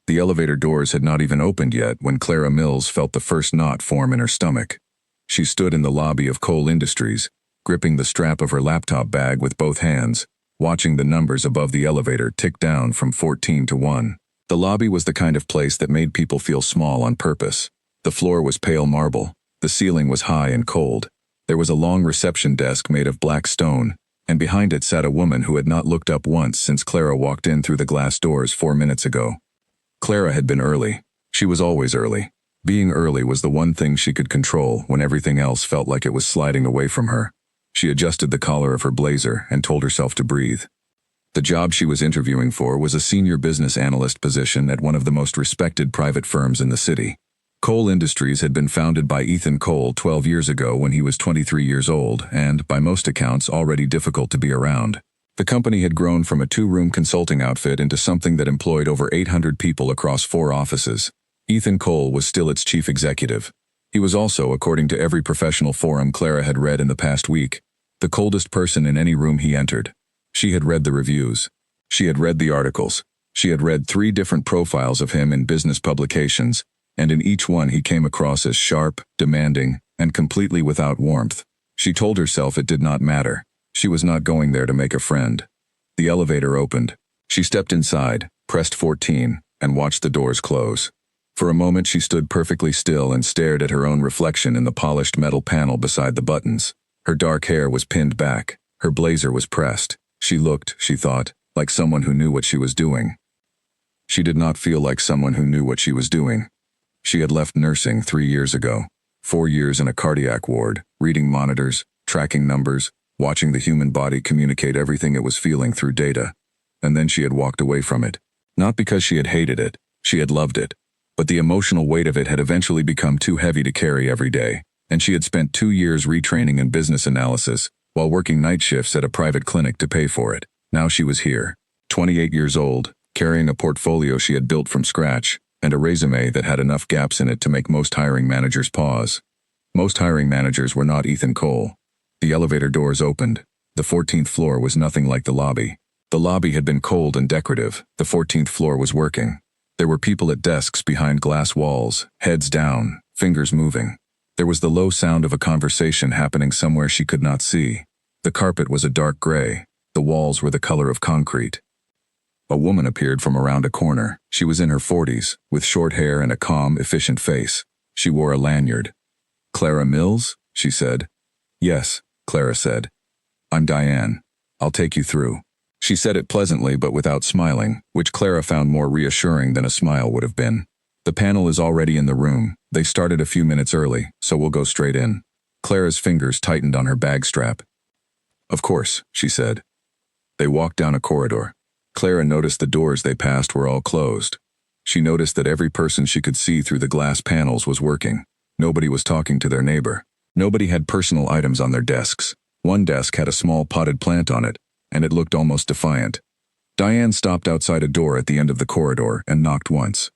The elevator doors had not even opened yet when Clara Mills felt the first knot form in her stomach. She stood in the lobby of Cole Industries, gripping the strap of her laptop bag with both hands, watching the numbers above the elevator tick down from 14 to 1. The lobby was the kind of place that made people feel small on purpose. The floor was pale marble. The ceiling was high and cold. There was a long reception desk made of black stone, and behind it sat a woman who had not looked up once since Clara walked in through the glass doors 4 minutes ago. Clara had been early. She was always early. Being early was the one thing she could control when everything else felt like it was sliding away from her. She adjusted the collar of her blazer and told herself to breathe. The job she was interviewing for was a senior business analyst position at one of the most respected private firms in the city. Cole Industries had been founded by Ethan Cole 12 years ago when he was 23 years old and, by most accounts, already difficult to be around. The company had grown from a 2-room consulting outfit into something that employed over 800 people across 4 offices. Ethan Cole was still its chief executive. He was also, according to every professional forum Clara had read in the past week, the coldest person in any room he entered. She had read the reviews. She had read the articles. She had read 3 different profiles of him in business publications, and in each one he came across as sharp, demanding, and completely without warmth. She told herself it did not matter. She was not going there to make a friend. The elevator opened. She stepped inside, pressed 14, and watched the doors close. For a moment she stood perfectly still and stared at her own reflection in the polished metal panel beside the buttons. Her dark hair was pinned back. Her blazer was pressed. She looked, she thought, like someone who knew what she was doing. She did not feel like someone who knew what she was doing. She had left nursing 3 years ago. 4 years in a cardiac ward, reading monitors, tracking numbers, watching the human body communicate everything it was feeling through data. And then she had walked away from it. Not because she had hated it, she had loved it. But the emotional weight of it had eventually become too heavy to carry every day, and she had spent 2 years retraining in business analysis while working night shifts at a private clinic to pay for it. Now she was here, 28 years old, carrying a portfolio she had built from scratch, and a resume that had enough gaps in it to make most hiring managers pause. Most hiring managers were not Ethan Cole. The elevator doors opened. The 14th floor was nothing like the lobby. The lobby had been cold and decorative. The 14th floor was working. There were people at desks behind glass walls, heads down, fingers moving. There was the low sound of a conversation happening somewhere she could not see. The carpet was a dark gray. The walls were the color of concrete. A woman appeared from around a corner. She was in her 40s, with short hair and a calm, efficient face. She wore a lanyard. "Clara Mills?" she said. "Yes," Clara said. "I'm Diane. I'll take you through." She said it pleasantly but without smiling, which Clara found more reassuring than a smile would have been. "The panel is already in the room. They started a few minutes early, so we'll go straight in." Clara's fingers tightened on her bag strap. "Of course," she said. They walked down a corridor. Clara noticed the doors they passed were all closed. She noticed that every person she could see through the glass panels was working. Nobody was talking to their neighbor. Nobody had personal items on their desks. One desk had a small potted plant on it, and it looked almost defiant. Diane stopped outside a door at the end of the corridor and knocked once.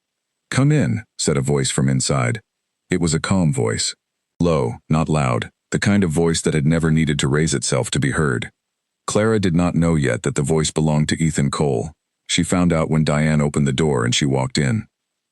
"Come in," said a voice from inside. It was a calm voice. Low, not loud, the kind of voice that had never needed to raise itself to be heard. Clara did not know yet that the voice belonged to Ethan Cole. She found out when Diane opened the door and she walked in.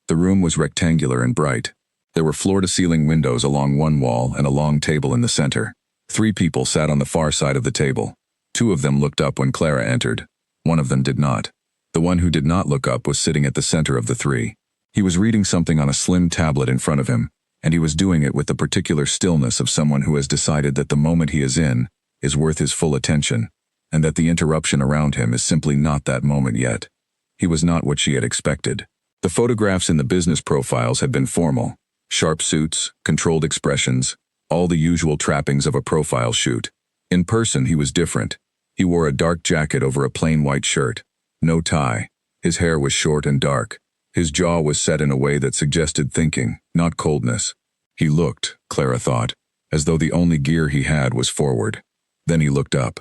The room was rectangular and bright. There were floor-to-ceiling windows along one wall and a long table in the center. 3 people sat on the far side of the table. 2 of them looked up when Clara entered. 1 of them did not. The one who did not look up was sitting at the center of the 3. He was reading something on a slim tablet in front of him, and he was doing it with the particular stillness of someone who has decided that the moment he is in is worth his full attention, and that the interruption around him is simply not that moment yet. He was not what she had expected. The photographs in the business profiles had been formal. Sharp suits, controlled expressions, all the usual trappings of a profile shoot. In person he was different. He wore a dark jacket over a plain white shirt. No tie. His hair was short and dark. His jaw was set in a way that suggested thinking, not coldness. He looked, Clara thought, as though the only gear he had was forward. Then he looked up.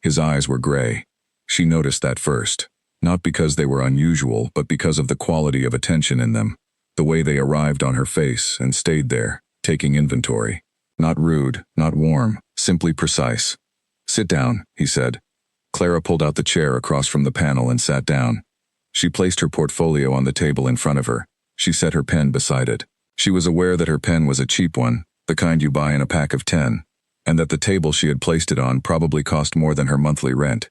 His eyes were gray. She noticed that first, not because they were unusual, but because of the quality of attention in them, the way they arrived on her face and stayed there, taking inventory. Not rude, not warm, simply precise. "Sit down," he said. Clara pulled out the chair across from the panel and sat down. She placed her portfolio on the table in front of her. She set her pen beside it. She was aware that her pen was a cheap one, the kind you buy in a pack of 10, and that the table she had placed it on probably cost more than her monthly rent.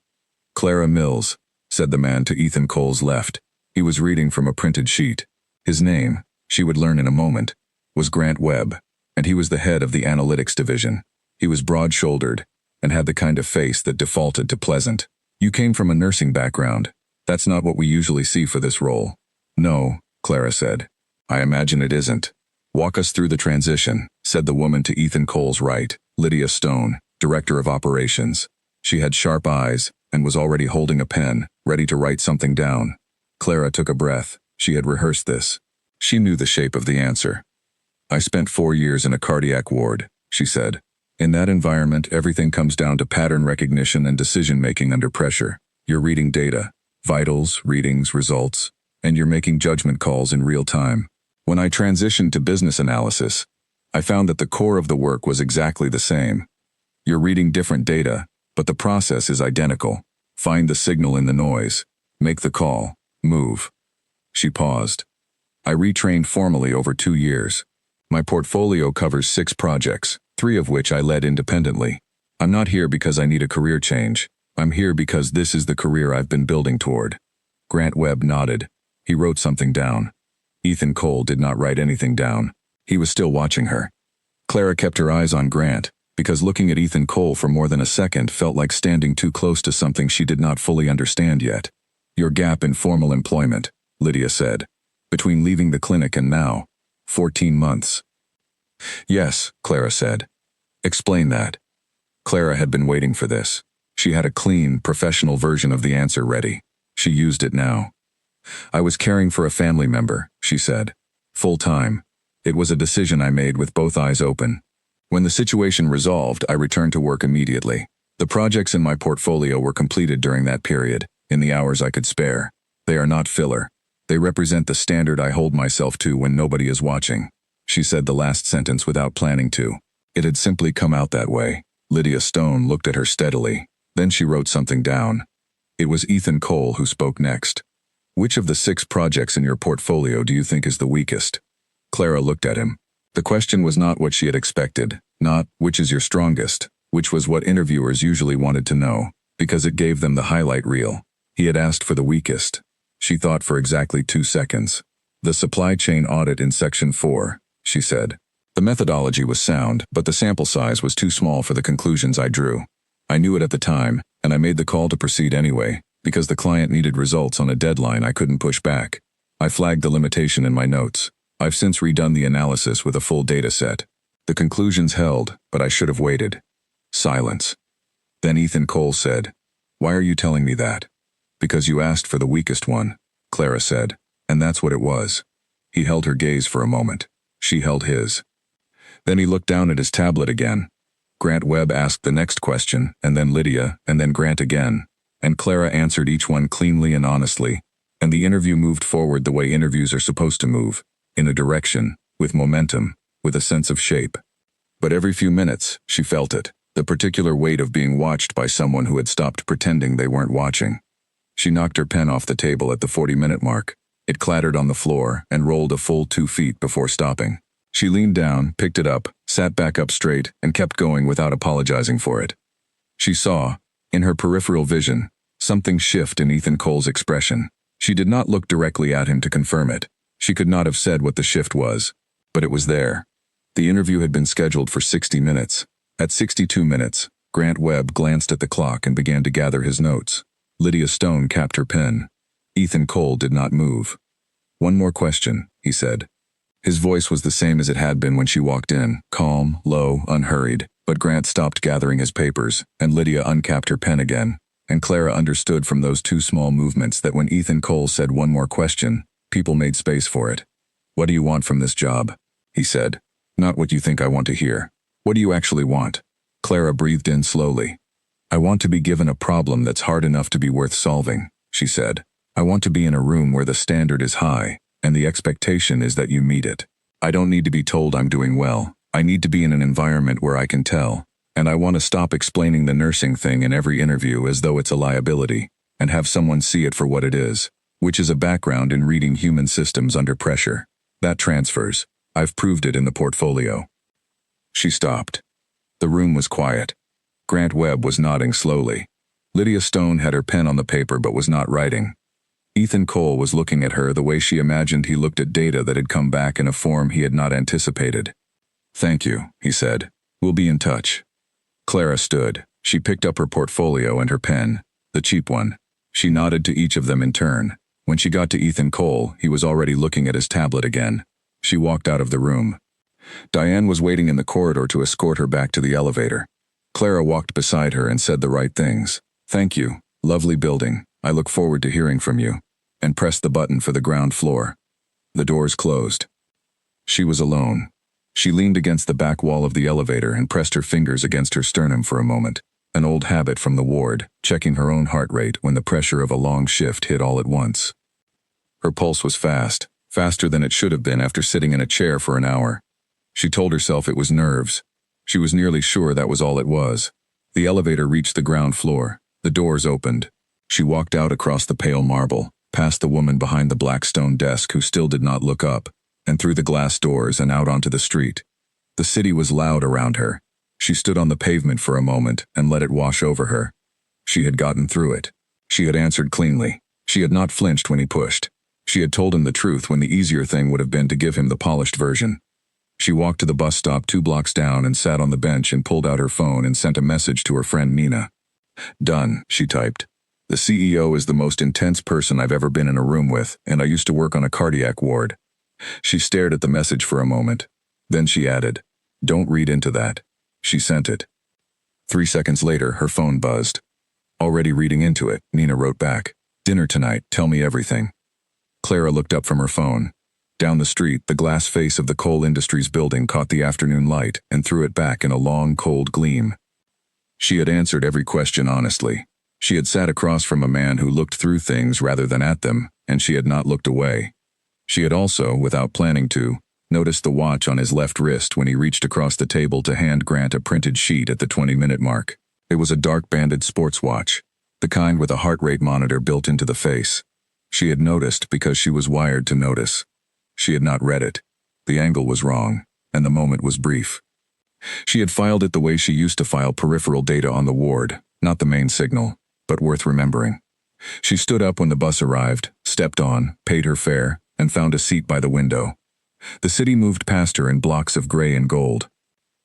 Clara Mills, said the man to Ethan Cole's left. He was reading from a printed sheet. His name, she would learn in a moment, was Grant Webb, and he was the head of the analytics division. He was broad-shouldered and had the kind of face that defaulted to pleasant. You came from a nursing background. That's not what we usually see for this role. No, Clara said. I imagine it isn't. Walk us through the transition, said the woman to Ethan Cole's right, Lydia Stone, director of operations. She had sharp eyes and was already holding a pen, ready to write something down. Clara took a breath. She had rehearsed this. She knew the shape of the answer. I spent 4 years in a cardiac ward, she said. In that environment, everything comes down to pattern recognition and decision-making under pressure. You're reading data, vitals, readings, results, and you're making judgment calls in real time. When I transitioned to business analysis, I found that the core of the work was exactly the same. You're reading different data, but the process is identical. Find the signal in the noise. Make the call. Move. She paused. I retrained formally over 2 years. My portfolio covers 6 projects, 3 of which I led independently. I'm not here because I need a career change. I'm here because this is the career I've been building toward. Grant Webb nodded. He wrote something down. Ethan Cole did not write anything down. He was still watching her. Clara kept her eyes on Grant, because looking at Ethan Cole for more than a second felt like standing too close to something she did not fully understand yet. Your gap in formal employment, Lydia said. Between leaving the clinic and now, 14 months. Yes, Clara said. Explain that. Clara had been waiting for this. She had a clean, professional version of the answer ready. She used it now. I was caring for a family member, she said. Full-time. It was a decision I made with both eyes open. When the situation resolved, I returned to work immediately. The projects in my portfolio were completed during that period, in the hours I could spare. They are not filler. They represent the standard I hold myself to when nobody is watching. She said the last sentence without planning to. It had simply come out that way. Lydia Stone looked at her steadily. Then she wrote something down. It was Ethan Cole who spoke next. Which of the 6 projects in your portfolio do you think is the weakest? Clara looked at him. The question was not what she had expected, not which is your strongest, which was what interviewers usually wanted to know, because it gave them the highlight reel. He had asked for the weakest. She thought for exactly 2 seconds. The supply chain audit in Section 4, she said. The methodology was sound, but the sample size was too small for the conclusions I drew. I knew it at the time, and I made the call to proceed anyway, because the client needed results on a deadline I couldn't push back. I flagged the limitation in my notes. I've since redone the analysis with a full data set. The conclusions held, but I should have waited. Silence. Then Ethan Cole said, "Why are you telling me that?" "Because you asked for the weakest one," Clara said, and that's what it was. He held her gaze for a moment. She held his. Then he looked down at his tablet again. Grant Webb asked the next question, and then Lydia, and then Grant again. And Clara answered each one cleanly and honestly. And the interview moved forward the way interviews are supposed to move. In a direction, with momentum, with a sense of shape. But every few minutes, she felt it, the particular weight of being watched by someone who had stopped pretending they weren't watching. She knocked her pen off the table at the 40-minute mark. It clattered on the floor and rolled a full 2 feet before stopping. She leaned down, picked it up, sat back up straight, and kept going without apologizing for it. She saw, in her peripheral vision, something shift in Ethan Cole's expression. She did not look directly at him to confirm it. She could not have said what the shift was, but it was there. The interview had been scheduled for 60 minutes. At 62 minutes, Grant Webb glanced at the clock and began to gather his notes. Lydia Stone capped her pen. Ethan Cole did not move. "One more question," he said. His voice was the same as it had been when she walked in, calm, low, unhurried, but Grant stopped gathering his papers, and Lydia uncapped her pen again, and Clara understood from those 2 small movements that when Ethan Cole said one more question, people made space for it. "What do you want from this job?" he said. "Not what you think I want to hear. What do you actually want?" Clara breathed in slowly. "I want to be given a problem that's hard enough to be worth solving," she said. "I want to be in a room where the standard is high, and the expectation is that you meet it. I don't need to be told I'm doing well. I need to be in an environment where I can tell, and I want to stop explaining the nursing thing in every interview as though it's a liability, and have someone see it for what it is. which is a background in reading human systems under pressure. That transfers. I've proved it in the portfolio. She stopped. The room was quiet. Grant Webb was nodding slowly. Lydia Stone had her pen on the paper but was not writing. Ethan Cole was looking at her the way she imagined he looked at data that had come back in a form he had not anticipated. "Thank you," he said. "We'll be in touch." Clara stood. She picked up her portfolio and her pen, the cheap one. She nodded to each of them in turn. When she got to Ethan Cole, he was already looking at his tablet again. She walked out of the room. Diane was waiting in the corridor to escort her back to the elevator. Clara walked beside her and said the right things. "Thank you. Lovely building. I look forward to hearing from you," and pressed the button for the ground floor. The doors closed. She was alone. She leaned against the back wall of the elevator and pressed her fingers against her sternum for a moment, an old habit from the ward, checking her own heart rate when the pressure of a long shift hit all at once. Her pulse was fast, faster than it should have been after sitting in a chair for an hour. She told herself it was nerves. She was nearly sure that was all it was. The elevator reached the ground floor. The doors opened. She walked out across the pale marble, past the woman behind the black stone desk who still did not look up, and through the glass doors and out onto the street. The city was loud around her. She stood on the pavement for a moment and let it wash over her. She had gotten through it. She had answered cleanly. She had not flinched when he pushed. She had told him the truth when the easier thing would have been to give him the polished version. She walked to the bus stop 2 blocks down and sat on the bench and pulled out her phone and sent a message to her friend Nina. "Done," she typed. "The CEO is the most intense person I've ever been in a room with, and I used to work on a cardiac ward." She stared at the message for a moment. Then she added, "Don't read into that." She sent it. 3 seconds later, her phone buzzed. "Already reading into it," Nina wrote back. "Dinner tonight, tell me everything." Clara looked up from her phone. Down the street, the glass face of the Cole Industries building caught the afternoon light and threw it back in a long, cold gleam. She had answered every question honestly. She had sat across from a man who looked through things rather than at them, and she had not looked away. She had also, without planning to, noticed the watch on his left wrist when he reached across the table to hand Grant a printed sheet at the 20-minute mark. It was a dark-banded sports watch, the kind with a heart rate monitor built into the face. She had noticed because she was wired to notice. She had not read it. The angle was wrong, and the moment was brief. She had filed it the way she used to file peripheral data on the ward, not the main signal, but worth remembering. She stood up when the bus arrived, stepped on, paid her fare, and found a seat by the window. The city moved past her in blocks of gray and gold.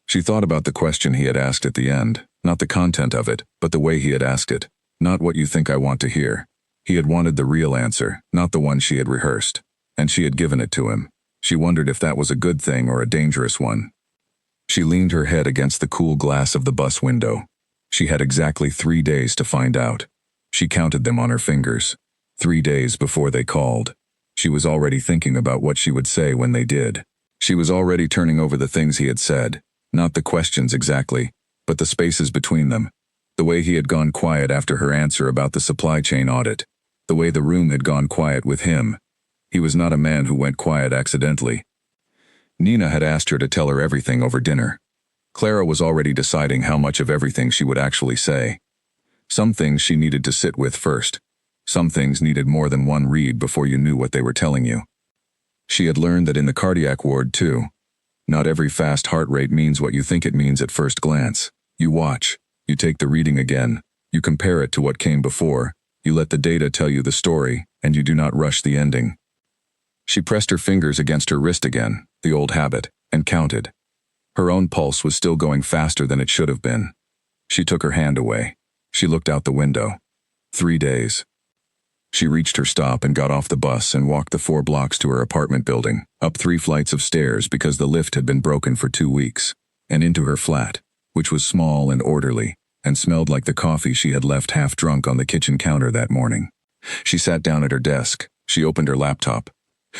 She thought about the question he had asked at the end, not the content of it, but the way he had asked it. Not what you think I want to hear. He had wanted the real answer, not the one she had rehearsed. And she had given it to him. She wondered if that was a good thing or a dangerous one. She leaned her head against the cool glass of the bus window. She had exactly 3 days to find out. She counted them on her fingers. 3 days before they called. She was already thinking about what she would say when they did. She was already turning over the things he had said, not the questions exactly, but the spaces between them. The way he had gone quiet after her answer about the supply chain audit. The way the room had gone quiet with him. He was not a man who went quiet accidentally. Nina had asked her to tell her everything over dinner. Clara was already deciding how much of everything she would actually say. Some things she needed to sit with first. Some things needed more than one read before you knew what they were telling you. She had learned that in the cardiac ward too. Not every fast heart rate means what you think it means at first glance. You watch. You take the reading again. You compare it to what came before. You let the data tell you the story, and you do not rush the ending. She pressed her fingers against her wrist again, the old habit, and counted. Her own pulse was still going faster than it should have been. She took her hand away. She looked out the window. 3 days. She reached her stop and got off the bus and walked the 4 blocks to her apartment building, up 3 flights of stairs because the lift had been broken for 2 weeks, and into her flat, which was small and orderly, and smelled like the coffee she had left half drunk on the kitchen counter that morning. She sat down at her desk. She opened her laptop.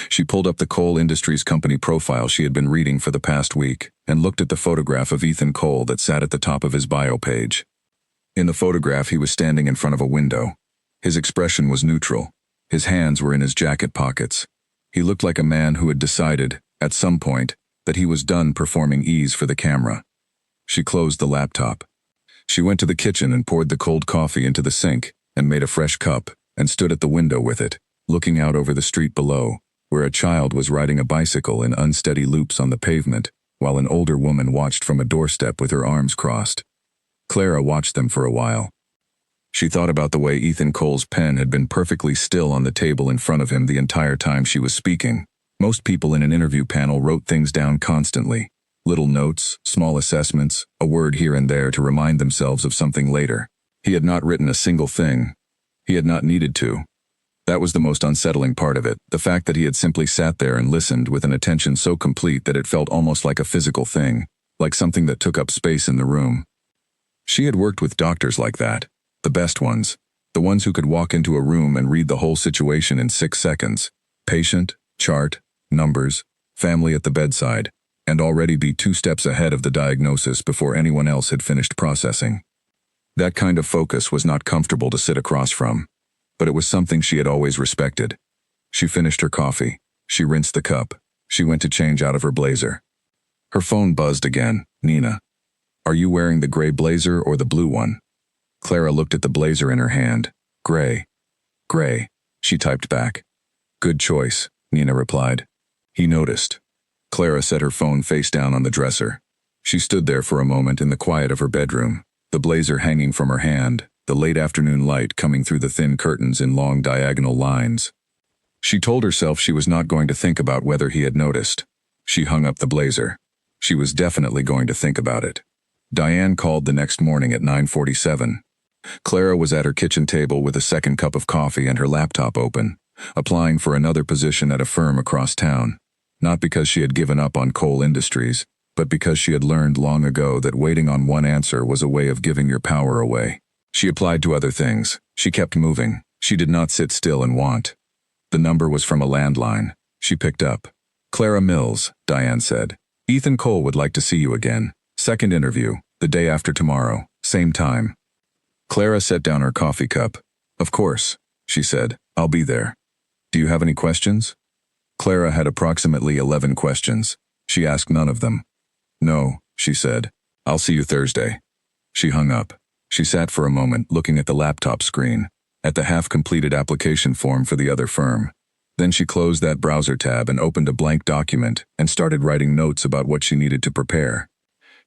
She pulled up the Cole Industries company profile she had been reading for the past week and looked at the photograph of Ethan Cole that sat at the top of his bio page. In the photograph, he was standing in front of a window. His expression was neutral. His hands were in his jacket pockets. He looked like a man who had decided, at some point, that he was done performing ease for the camera. She closed the laptop. She went to the kitchen and poured the cold coffee into the sink and made a fresh cup and stood at the window with it, looking out over the street below, where a child was riding a bicycle in unsteady loops on the pavement, while an older woman watched from a doorstep with her arms crossed. Clara watched them for a while. She thought about the way Ethan Cole's pen had been perfectly still on the table in front of him the entire time she was speaking. Most people in an interview panel wrote things down constantly. Little notes, small assessments, a word here and there to remind themselves of something later. He had not written a single thing. He had not needed to. That was the most unsettling part of it, the fact that he had simply sat there and listened with an attention so complete that it felt almost like a physical thing, like something that took up space in the room. She had worked with doctors like that, the best ones, the ones who could walk into a room and read the whole situation in 6 seconds. Patient, chart, numbers, family at the bedside, and already be 2 steps ahead of the diagnosis before anyone else had finished processing. That kind of focus was not comfortable to sit across from, but it was something she had always respected. She finished her coffee. She rinsed the cup. She went to change out of her blazer. Her phone buzzed again. Nina. Are you wearing the gray blazer or the blue one? Clara looked at the blazer in her hand. Gray. Gray, she typed back. Good choice, Nina replied. He noticed. Clara set her phone face down on the dresser. She stood there for a moment in the quiet of her bedroom, the blazer hanging from her hand, the late afternoon light coming through the thin curtains in long diagonal lines. She told herself she was not going to think about whether he had noticed. She hung up the blazer. She was definitely going to think about it. Diane called the next morning at 9:47. Clara was at her kitchen table with a second cup of coffee and her laptop open, applying for another position at a firm across town. Not because she had given up on Cole Industries, but because she had learned long ago that waiting on one answer was a way of giving your power away. She applied to other things. She kept moving. She did not sit still and want. The number was from a landline. She picked up. Clara Mills, Diane said. Ethan Cole would like to see you again. Second interview, the day after tomorrow, same time. Clara set down her coffee cup. Of course, she said. I'll be there. Do you have any questions? Clara had approximately 11 questions. She asked none of them. No, she said. I'll see you Thursday. She hung up. She sat for a moment looking at the laptop screen, at the half-completed application form for the other firm. Then she closed that browser tab and opened a blank document and started writing notes about what she needed to prepare.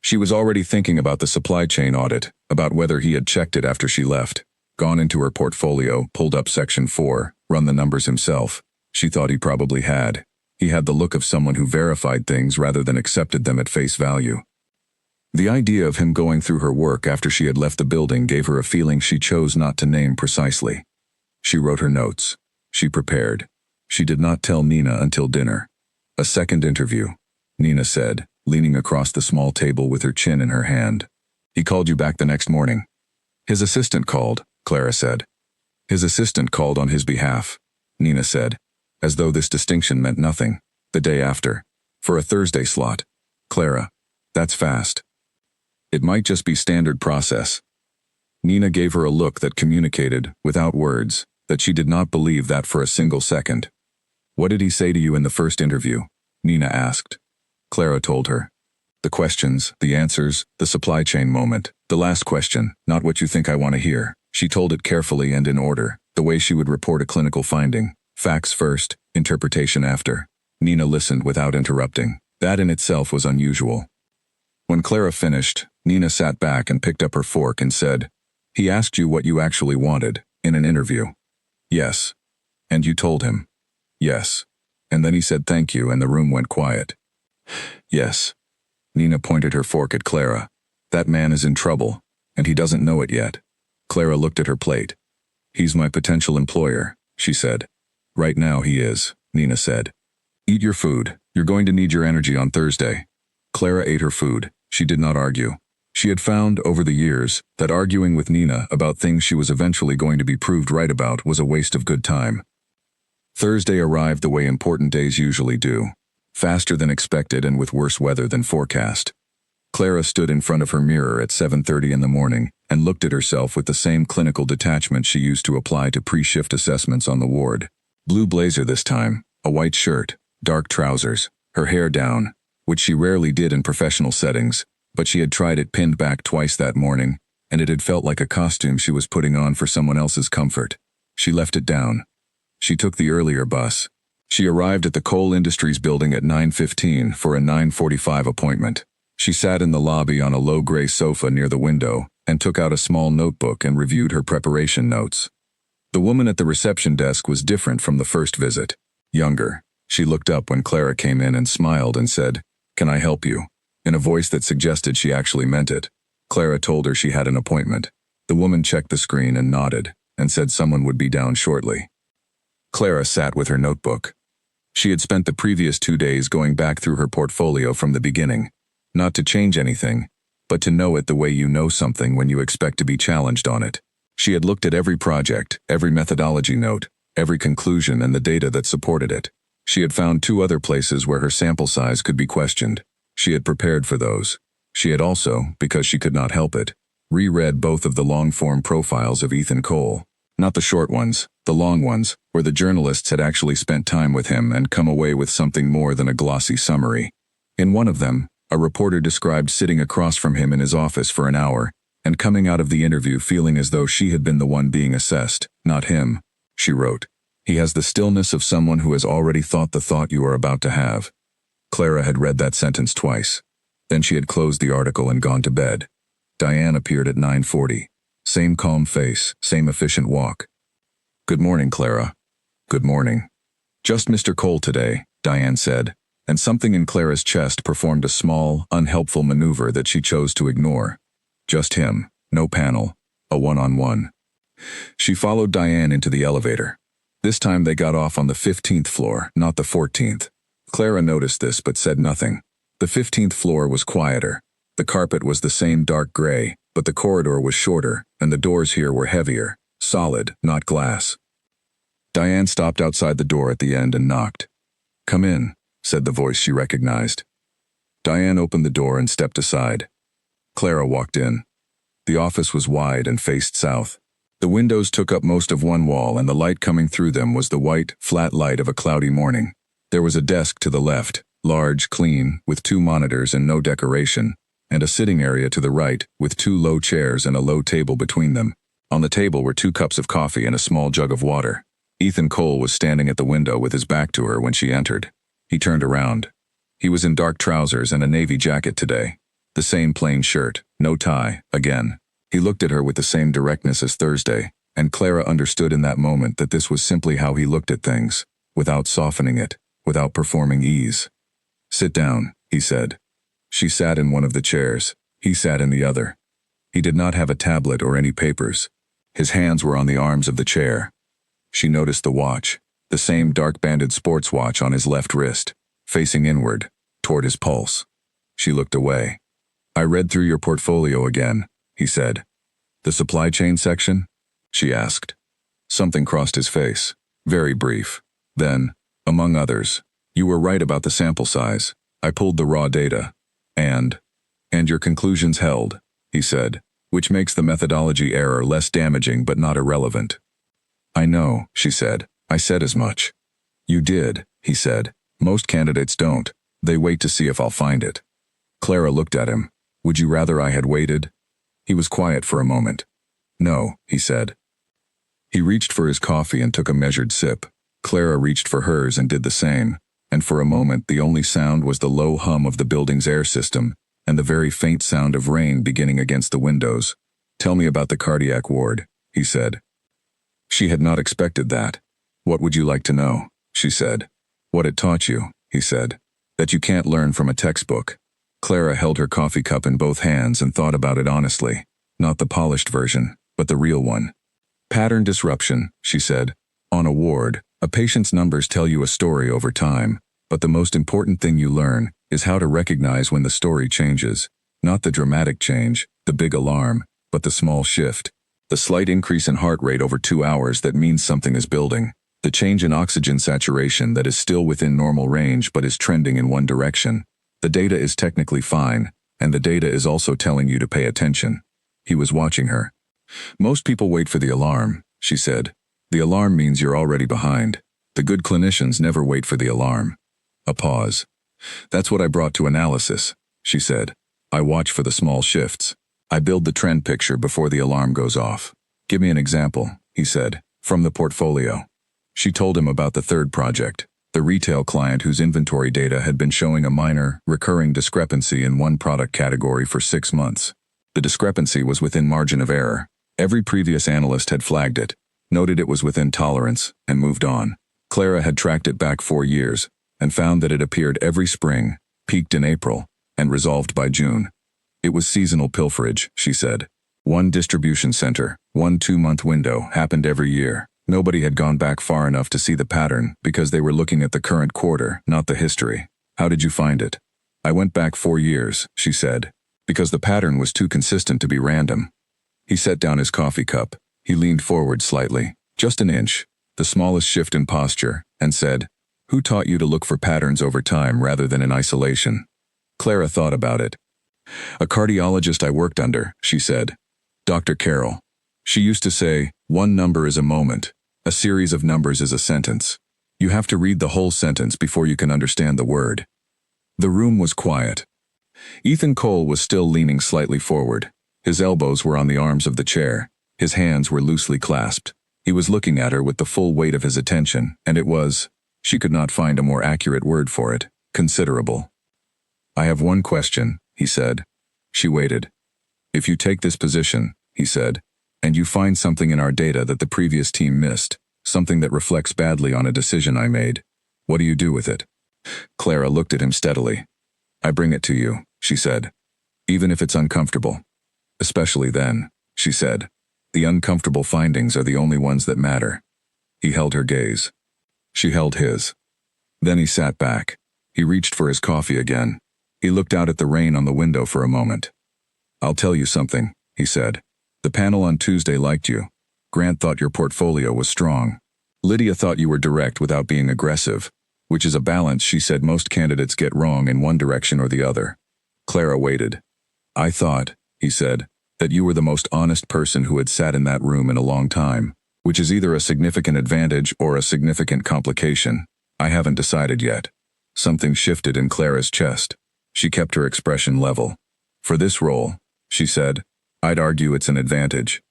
She was already thinking about the supply chain audit, about whether he had checked it after she left, gone into her portfolio, pulled up Section 4, run the numbers himself. She thought he probably had. He had the look of someone who verified things rather than accepted them at face value. The idea of him going through her work after she had left the building gave her a feeling she chose not to name precisely. She wrote her notes. She prepared. She did not tell Nina until dinner. A second interview, Nina said, leaning across the small table with her chin in her hand. He called you back the next morning. His assistant called, Clara said. His assistant called on his behalf, Nina said, as though this distinction meant nothing. The day after. For a Thursday slot. Clara. That's fast. It might just be standard process. Nina gave her a look that communicated, without words, that she did not believe that for a single second. What did he say to you in the first interview? Nina asked. Clara told her. The questions, the answers, the supply chain moment. The last question, not what you think I want to hear. She told it carefully and in order, the way she would report a clinical finding. Facts first, interpretation after. Nina listened without interrupting. That in itself was unusual. When Clara finished, Nina sat back and picked up her fork and said, He asked you what you actually wanted, in an interview. Yes. And you told him. Yes. And then he said thank you and the room went quiet. Yes. Nina pointed her fork at Clara. That man is in trouble, and he doesn't know it yet. Clara looked at her plate. He's my potential employer, she said. Right now he is, Nina said. Eat your food. You're going to need your energy on Thursday. Clara ate her food. She did not argue. She had found, over the years, that arguing with Nina about things she was eventually going to be proved right about was a waste of good time. Thursday arrived the way important days usually do. Faster than expected and with worse weather than forecast. Clara stood in front of her mirror at 7:30 in the morning and looked at herself with the same clinical detachment she used to apply to pre-shift assessments on the ward. Blue blazer this time, a white shirt, dark trousers, her hair down, which she rarely did in professional settings, but she had tried it pinned back twice that morning, and it had felt like a costume she was putting on for someone else's comfort. She left it down. She took the earlier bus. She arrived at the Cole Industries building at 9:15 for a 9:45 appointment. She sat in the lobby on a low gray sofa near the window and took out a small notebook and reviewed her preparation notes. The woman at the reception desk was different from the first visit. Younger. She looked up when Clara came in and smiled and said, "Can I help you?" in a voice that suggested she actually meant it. Clara told her she had an appointment. The woman checked the screen and nodded and said someone would be down shortly. Clara sat with her notebook. She had spent the previous 2 days going back through her portfolio from the beginning, not to change anything, but to know it the way you know something when you expect to be challenged on it. She had looked at every project, every methodology note, every conclusion and the data that supported it. She had found 2 other places where her sample size could be questioned. She had prepared for those. She had also, because she could not help it, reread both of the long-form profiles of Ethan Cole. Not the short ones, the long ones, where the journalists had actually spent time with him and come away with something more than a glossy summary. In one of them, a reporter described sitting across from him in his office for an hour and coming out of the interview feeling as though she had been the one being assessed, not him. She wrote, "He has the stillness of someone who has already thought the thought you are about to have." Clara had read that sentence twice. Then she had closed the article and gone to bed. Diane appeared at 9:40. Same calm face, same efficient walk. "Good morning, Clara." "Good morning." "Just Mr. Cole today," Diane said, and something in Clara's chest performed a small, unhelpful maneuver that she chose to ignore. Just him, no panel, a one-on-one. She followed Diane into the elevator. This time they got off on the 15th floor, not the 14th. Clara noticed this but said nothing. The 15th floor was quieter. The carpet was the same dark gray, but the corridor was shorter, and the doors here were heavier, solid, not glass. Diane stopped outside the door at the end and knocked. "Come in," said the voice she recognized. Diane opened the door and stepped aside. Clara walked in. The office was wide and faced south. The windows took up most of one wall, and the light coming through them was the white, flat light of a cloudy morning. There was a desk to the left, large, clean, with 2 monitors and no decoration, and a sitting area to the right, with 2 low chairs and a low table between them. On the table were 2 cups of coffee and a small jug of water. Ethan Cole was standing at the window with his back to her when she entered. He turned around. He was in dark trousers and a navy jacket today. The same plain shirt, no tie, again. He looked at her with the same directness as Thursday, and Clara understood in that moment that this was simply how he looked at things, without softening it, without performing ease. "Sit down," he said. She sat in one of the chairs. He sat in the other. He did not have a tablet or any papers. His hands were on the arms of the chair. She noticed the watch, the same dark-banded sports watch on his left wrist, facing inward, toward his pulse. She looked away. "I read through your portfolio again," he said. "The supply chain section?" she asked. Something crossed his face. Very brief. Then, among others, "You were right about the sample size. I pulled the raw data. And your conclusions held," he said, "which makes the methodology error less damaging but not irrelevant." "I know," she said. "I said as much." "You did," he said. "Most candidates don't. They wait to see if I'll find it." Clara looked at him. "Would you rather I had waited?" He was quiet for a moment. "No," he said. He reached for his coffee and took a measured sip. Clara reached for hers and did the same, and for a moment the only sound was the low hum of the building's air system and the very faint sound of rain beginning against the windows. "Tell me about the cardiac ward," he said. She had not expected that. "What would you like to know?" she said. "What it taught you," he said. "That you can't learn from a textbook." Clara held her coffee cup in both hands and thought about it honestly. Not the polished version, but the real one. "Pattern disruption," she said. "On a ward, a patient's numbers tell you a story over time, but the most important thing you learn is how to recognize when the story changes. Not the dramatic change, the big alarm, but the small shift. The slight increase in heart rate over 2 hours that means something is building. The change in oxygen saturation that is still within normal range but is trending in one direction. The data is technically fine, and the data is also telling you to pay attention." He was watching her. "Most people wait for the alarm," she said. "The alarm means you're already behind. The good clinicians never wait for the alarm." A pause. "That's what I brought to analysis," she said. "I watch for the small shifts. I build the trend picture before the alarm goes off." "Give me an example," he said, "from the portfolio." She told him about the third project, the retail client whose inventory data had been showing a minor, recurring discrepancy in one product category for 6 months. The discrepancy was within margin of error. Every previous analyst had flagged it, noted it was within tolerance, and moved on. Clara had tracked it back 4 years, and found that it appeared every spring, peaked in April, and resolved by June. It was seasonal pilferage, she said. One distribution center, one 2-month window, happened every year. Nobody had gone back far enough to see the pattern because they were looking at the current quarter, not the history. How did you find it? I went back 4 years, she said, because the pattern was too consistent to be random. He set down his coffee cup. He leaned forward slightly, just an inch, the smallest shift in posture, and said, "Who taught you to look for patterns over time rather than in isolation?" Clara thought about it. "A cardiologist I worked under," she said. "Dr. Carroll. She used to say, 1 number is a moment. A series of numbers is a sentence. You have to read the whole sentence before you can understand the word." The room was quiet. Ethan Cole was still leaning slightly forward. His elbows were on the arms of the chair. His hands were loosely clasped. He was looking at her with the full weight of his attention, and it was, she could not find a more accurate word for it, considerable. "I have one question," he said. She waited. "If you take this position," he said, "and you find something in our data that the previous team missed, something that reflects badly on a decision I made, what do you do with it?" Clara looked at him steadily. "I bring it to you," she said. "Even if it's uncomfortable. Especially then," she said. "The uncomfortable findings are the only ones that matter." He held her gaze. She held his. Then he sat back. He reached for his coffee again. He looked out at the rain on the window for a moment. "I'll tell you something," he said. "The panel on Tuesday liked you. Grant thought your portfolio was strong. Lydia thought you were direct without being aggressive, which is a balance she said most candidates get wrong in one direction or the other." Clara waited. "I thought," he said, "that you were the most honest person who had sat in that room in a long time, which is either a significant advantage or a significant complication. I haven't decided yet." Something shifted in Clara's chest. She kept her expression level. "For this role," she said, "I'd argue it's an advantage."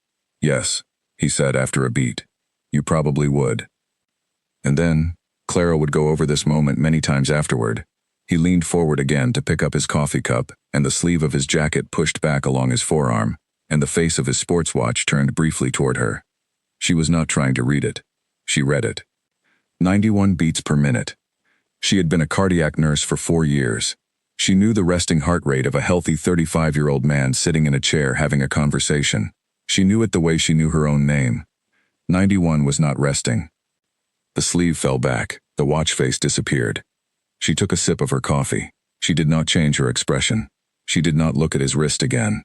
"Yes," he said after a beat. "You probably would." And then, Clara would go over this moment many times afterward. He leaned forward again to pick up his coffee cup, and the sleeve of his jacket pushed back along his forearm, and the face of his sports watch turned briefly toward her. She was not trying to read it. She read it. 91 beats per minute. She had been a cardiac nurse for 4 years. She knew the resting heart rate of a healthy 35-year-old man sitting in a chair having a conversation. She knew it the way she knew her own name. 91 was not resting. The sleeve fell back. The watch face disappeared. She took a sip of her coffee. She did not change her expression. She did not look at his wrist again.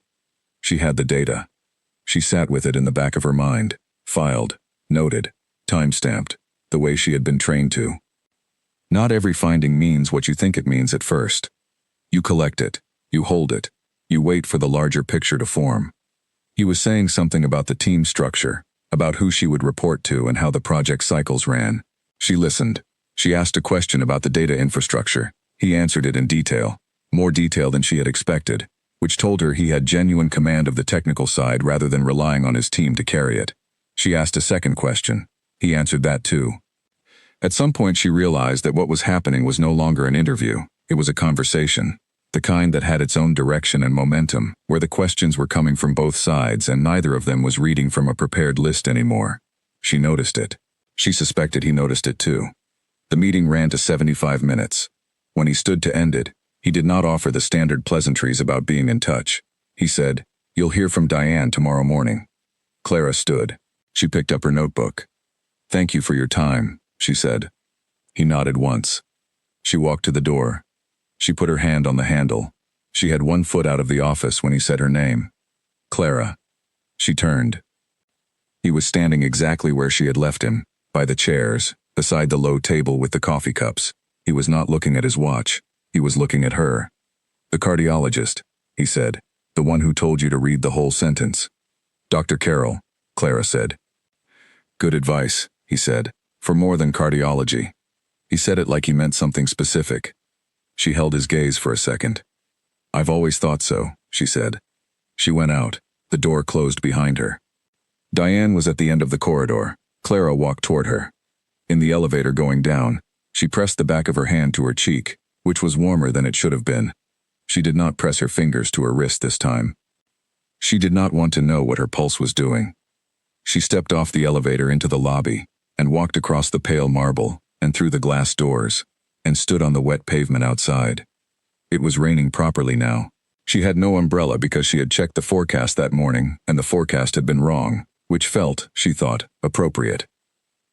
She had the data. She sat with it in the back of her mind, filed, noted, time-stamped, the way she had been trained to. Not every finding means what you think it means at first. You collect it, you hold it, you wait for the larger picture to form. He was saying something about the team structure, about who she would report to and how the project cycles ran. She listened. She asked a question about the data infrastructure. He answered it in detail, more detail than she had expected, which told her he had genuine command of the technical side rather than relying on his team to carry it. She asked a second question. He answered that too. At some point she realized that what was happening was no longer an interview, it was a conversation, the kind that had its own direction and momentum, where the questions were coming from both sides and neither of them was reading from a prepared list anymore. She noticed it. She suspected he noticed it too. The meeting ran to 75 minutes. When he stood to end it, he did not offer the standard pleasantries about being in touch. He said, "You'll hear from Diane tomorrow morning." Clara stood. She picked up her notebook. "Thank you for your time," she said. He nodded once. She walked to the door. She put her hand on the handle. She had 1 foot out of the office when he said her name. "Clara." She turned. He was standing exactly where she had left him, by the chairs, beside the low table with the coffee cups. He was not looking at his watch. He was looking at her. "The cardiologist," he said, "the one who told you to read the whole sentence." "Dr. Carroll," Clara said. "Good advice," he said, "for more than cardiology." He said it like he meant something specific. She held his gaze for a second. "I've always thought so," she said. She went out. The door closed behind her. Diane was at the end of the corridor. Clara walked toward her. In the elevator going down, she pressed the back of her hand to her cheek, which was warmer than it should have been. She did not press her fingers to her wrist this time. She did not want to know what her pulse was doing. She stepped off the elevator into the lobby, and walked across the pale marble, and through the glass doors, and stood on the wet pavement outside. It was raining properly now. She had no umbrella because she had checked the forecast that morning, and the forecast had been wrong, which felt, she thought, appropriate.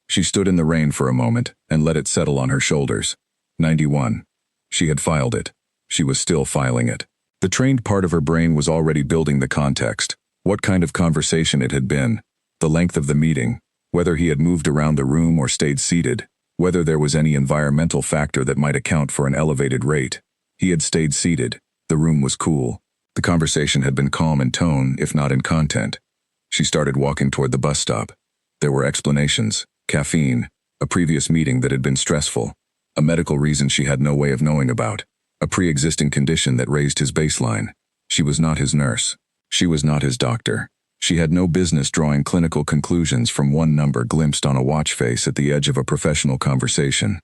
She stood in the rain for a moment, and let it settle on her shoulders. 91. She had filed it. She was still filing it. The trained part of her brain was already building the context, what kind of conversation it had been, the length of the meeting, whether he had moved around the room or stayed seated, whether there was any environmental factor that might account for an elevated rate. He had stayed seated. The room was cool. The conversation had been calm in tone, if not in content. She started walking toward the bus stop. There were explanations, caffeine, a previous meeting that had been stressful, a medical reason she had no way of knowing about, a pre-existing condition that raised his baseline. She was not his nurse. She was not his doctor. She had no business drawing clinical conclusions from one number glimpsed on a watch face at the edge of a professional conversation.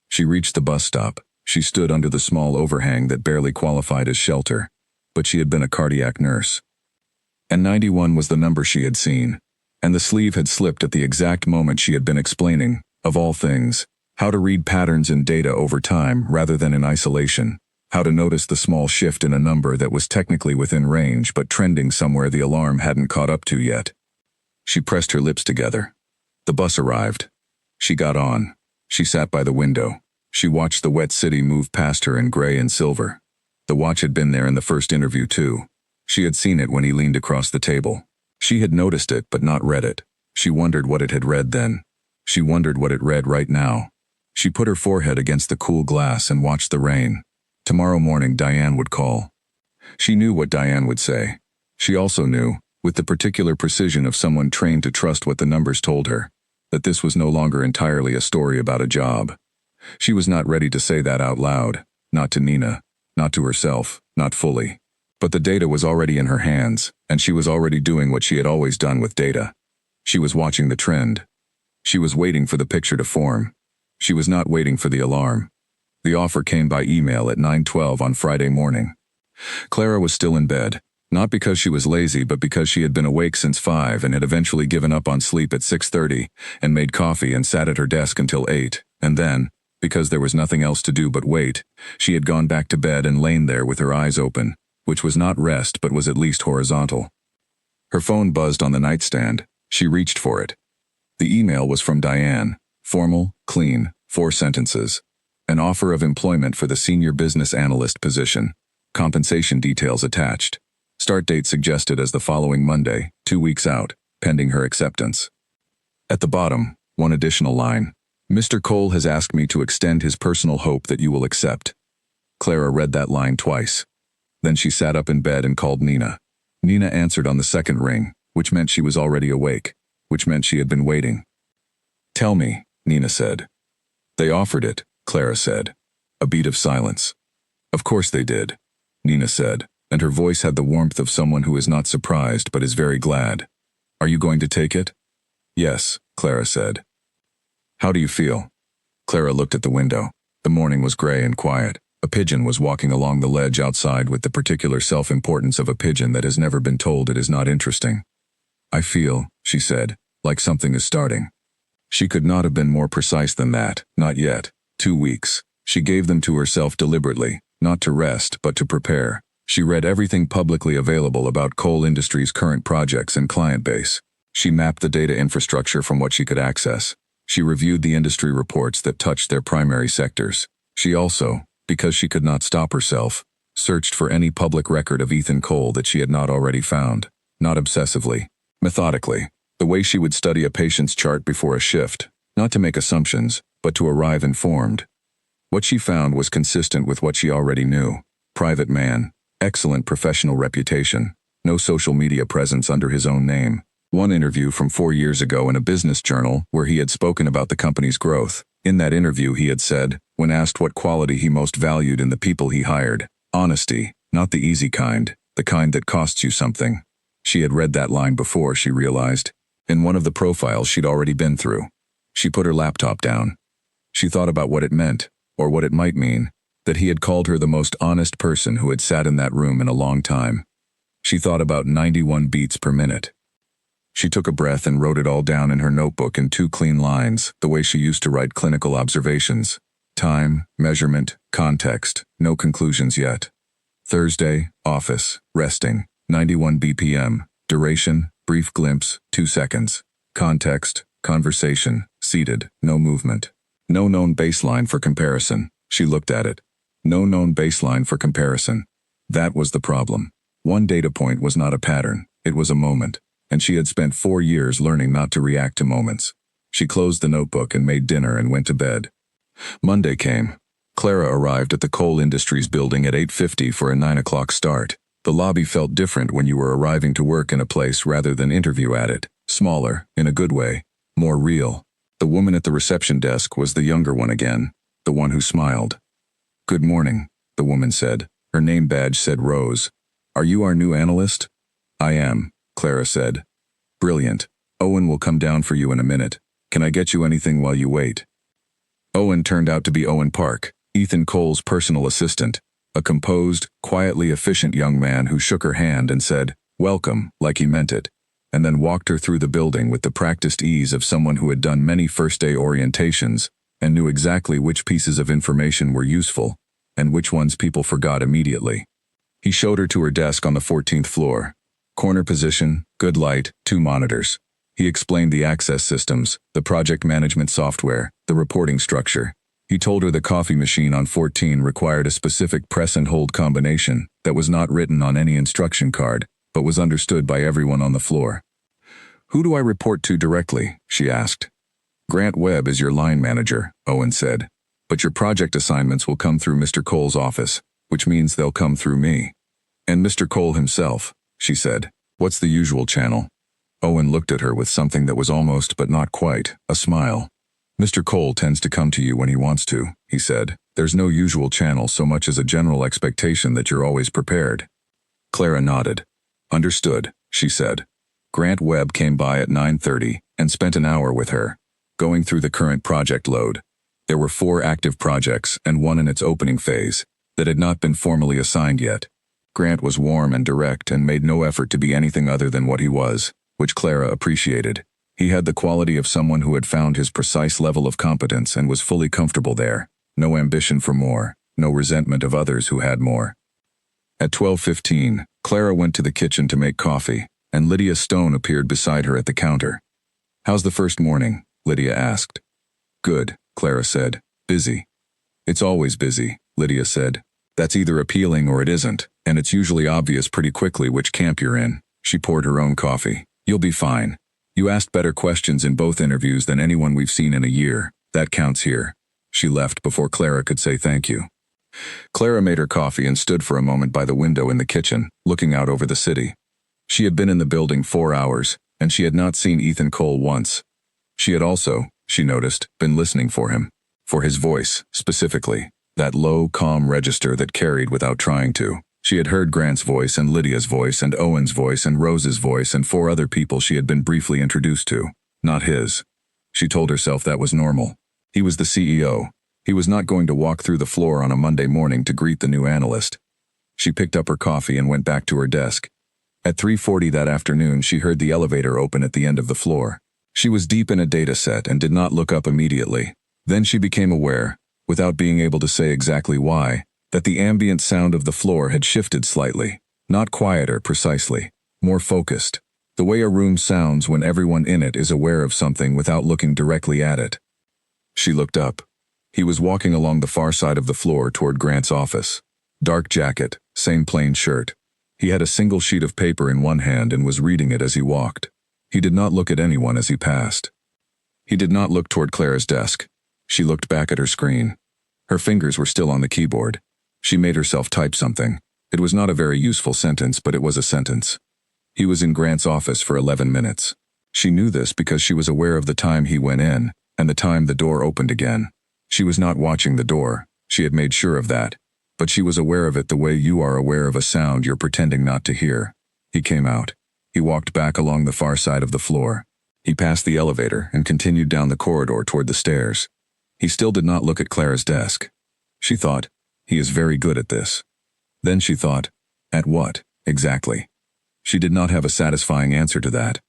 She reached the bus stop. She stood under the small overhang that barely qualified as shelter, but she had been a cardiac nurse. And 91 was the number she had seen, and the sleeve had slipped at the exact moment she had been explaining, of all things, how to read patterns in data over time rather than in isolation, how to notice the small shift in a number that was technically within range but trending somewhere the alarm hadn't caught up to yet. She pressed her lips together. The bus arrived. She got on. She sat by the window. She watched the wet city move past her in gray and silver. The watch had been there in the first interview too. She had seen it when he leaned across the table. She had noticed it but not read it. She wondered what it had read then. She wondered what it read right now. She put her forehead against the cool glass and watched the rain. Tomorrow morning Diane would call. She knew what Diane would say. She also knew, with the particular precision of someone trained to trust what the numbers told her, that this was no longer entirely a story about a job. She was not ready to say that out loud, not to Nina, not to herself, not fully. But the data was already in her hands, and she was already doing what she had always done with data. She was watching the trend. She was waiting for the picture to form. She was not waiting for the alarm. The offer came by email at 9:12 on Friday morning. Clara was still in bed, not because she was lazy but because she had been awake since 5 and had eventually given up on sleep at 6:30 and made coffee and sat at her desk until 8, and then, because there was nothing else to do but wait, she had gone back to bed and lain there with her eyes open, which was not rest but was at least horizontal. Her phone buzzed on the nightstand. She reached for it. The email was from Diane. Formal, clean, 4 sentences. An offer of employment for the senior business analyst position. Compensation details attached. Start date suggested as the following Monday, 2 weeks out, pending her acceptance. At the bottom, one additional line. Mr. Cole has asked me to extend his personal hope that you will accept. Clara read that line twice. Then she sat up in bed and called Nina. Nina answered on the second ring, which meant she was already awake, which meant she had been waiting. Tell me, Nina said. They offered it, Clara said. A beat of silence. Of course they did, Nina said, and her voice had the warmth of someone who is not surprised but is very glad. Are you going to take it? Yes, Clara said. How do you feel? Clara looked at the window. The morning was gray and quiet. A pigeon was walking along the ledge outside with the particular self-importance of a pigeon that has never been told it is not interesting. I feel, she said, like something is starting. She could not have been more precise than that, not yet. 2 weeks. She gave them to herself deliberately, not to rest, but to prepare. She read everything publicly available about Cole Industries' current projects and client base. She mapped the data infrastructure from what she could access. She reviewed the industry reports that touched their primary sectors. She also, because she could not stop herself, searched for any public record of Ethan Cole that she had not already found, not obsessively, methodically, the way she would study a patient's chart before a shift, not to make assumptions, but to arrive informed. What she found was consistent with what she already knew. Private man, excellent professional reputation, no social media presence under his own name. One interview from 4 years ago in a business journal where he had spoken about the company's growth. In that interview he had said, when asked what quality he most valued in the people he hired, honesty, not the easy kind, the kind that costs you something. She had read that line before, she realized, in one of the profiles she'd already been through. She put her laptop down. She thought about what it meant, or what it might mean, that he had called her the most honest person who had sat in that room in a long time. She thought about 91 beats per minute. She took a breath and wrote it all down in her notebook in 2 clean lines, the way she used to write clinical observations. Time, measurement, context, no conclusions yet. Thursday, office, resting, 91 BPM, duration, brief glimpse, 2 seconds. Context, conversation, seated, no movement. No known baseline for comparison. She looked at it. No known baseline for comparison. That was the problem. One data point was not a pattern, it was a moment, and she had spent 4 years learning not to react to moments. She closed the notebook and made dinner and went to bed. Monday came. Clara arrived at the Cole Industries building at 8:50 for a 9 o'clock start. The lobby felt different when you were arriving to work in a place rather than interview at it. Smaller, in a good way. More real. The woman at the reception desk was the younger one again, the one who smiled. "Good morning," the woman said. Her name badge said Rose. "Are you our new analyst?" "I am," Clara said. "Brilliant. Owen will come down for you in a minute. Can I get you anything while you wait?" Owen turned out to be Owen Park, Ethan Cole's personal assistant, a composed, quietly efficient young man who shook her hand and said, "Welcome," like he meant it, and then walked her through the building with the practiced ease of someone who had done many first-day orientations and knew exactly which pieces of information were useful and which ones people forgot immediately. He showed her to her desk on the 14th floor. Corner position, good light, 2 monitors. He explained the access systems, the project management software, the reporting structure. He told her the coffee machine on 14 required a specific press and hold combination that was not written on any instruction card, but was understood by everyone on the floor. "Who do I report to directly?" she asked. "Grant Webb is your line manager," Owen said. "But your project assignments will come through Mr. Cole's office, which means they'll come through me." "And Mr. Cole himself," she said. "What's the usual channel?" Owen looked at her with something that was almost but not quite a smile. "Mr. Cole tends to come to you when he wants to," he said. "There's no usual channel so much as a general expectation that you're always prepared." Clara nodded. "Understood," she said. Grant Webb came by at 9:30 and spent an hour with her, going through the current project load. There were 4 active projects and 1 in its opening phase that had not been formally assigned yet. Grant was warm and direct and made no effort to be anything other than what he was, which Clara appreciated. He had the quality of someone who had found his precise level of competence and was fully comfortable there. No ambition for more, no resentment of others who had more. At 12:15, Clara went to the kitchen to make coffee, and Lydia Stone appeared beside her at the counter. "How's the first morning?" Lydia asked. "Good," Clara said. "Busy." "It's always busy," Lydia said. "That's either appealing or it isn't, and it's usually obvious pretty quickly which camp you're in." She poured her own coffee. "You'll be fine. You asked better questions in both interviews than anyone we've seen in a year. That counts here." She left before Clara could say thank you. Clara made her coffee and stood for a moment by the window in the kitchen, looking out over the city. She had been in the building 4 hours, and she had not seen Ethan Cole once. She had also, she noticed, been listening for him. For his voice, specifically. That low, calm register that carried without trying to. She had heard Grant's voice and Lydia's voice and Owen's voice and Rose's voice and 4 other people she had been briefly introduced to. Not his. She told herself that was normal. He was the CEO. He was not going to walk through the floor on a Monday morning to greet the new analyst. She picked up her coffee and went back to her desk. At 3:40 that afternoon, she heard the elevator open at the end of the floor. She was deep in a data set and did not look up immediately. Then she became aware, without being able to say exactly why, that the ambient sound of the floor had shifted slightly. Not quieter, precisely. More focused. The way a room sounds when everyone in it is aware of something without looking directly at it. She looked up. He was walking along the far side of the floor toward Grant's office. Dark jacket, same plain shirt. He had a single sheet of paper in one hand and was reading it as he walked. He did not look at anyone as he passed. He did not look toward Clara's desk. She looked back at her screen. Her fingers were still on the keyboard. She made herself type something. It was not a very useful sentence, but it was a sentence. He was in Grant's office for 11 minutes. She knew this because she was aware of the time he went in, and the time the door opened again. She was not watching the door. She had made sure of that. But she was aware of it the way you are aware of a sound you're pretending not to hear. He came out. He walked back along the far side of the floor. He passed the elevator and continued down the corridor toward the stairs. He still did not look at Clara's desk. She thought, he is very good at this. Then she thought, at what, exactly? She did not have a satisfying answer to that.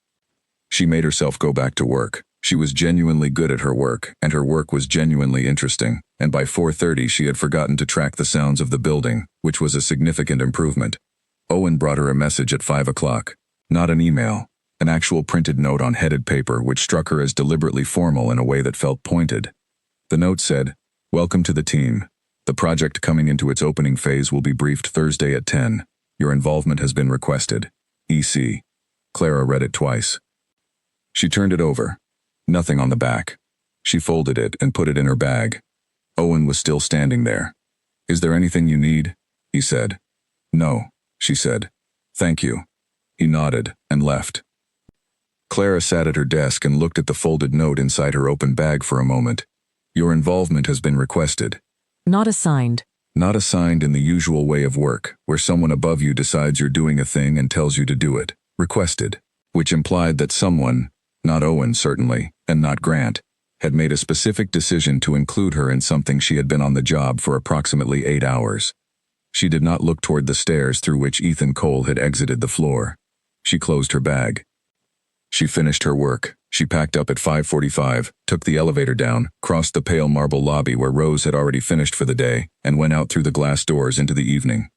She made herself go back to work. She was genuinely good at her work, and her work was genuinely interesting, and by 4:30 she had forgotten to track the sounds of the building, which was a significant improvement. Owen brought her a message at 5 o'clock. Not an email, an actual printed note on headed paper which struck her as deliberately formal in a way that felt pointed. The note said, "Welcome to the team. The project coming into its opening phase will be briefed Thursday at 10. Your involvement has been requested. EC." Clara read it twice. She turned it over. Nothing on the back. She folded it and put it in her bag. Owen was still standing there. "Is there anything you need?" he said. "No," she said. "Thank you." He nodded and left. Clara sat at her desk and looked at the folded note inside her open bag for a moment. "Your involvement has been requested." Not assigned. Not assigned in the usual way of work, where someone above you decides you're doing a thing and tells you to do it. Requested. Which implied that someone, not Owen certainly, and not Grant, had made a specific decision to include her in something she had been on the job for approximately 8 hours. She did not look toward the stairs through which Ethan Cole had exited the floor. She closed her bag. She finished her work. She packed up at 5:45, took the elevator down, crossed the pale marble lobby where Rose had already finished for the day, and went out through the glass doors into the evening.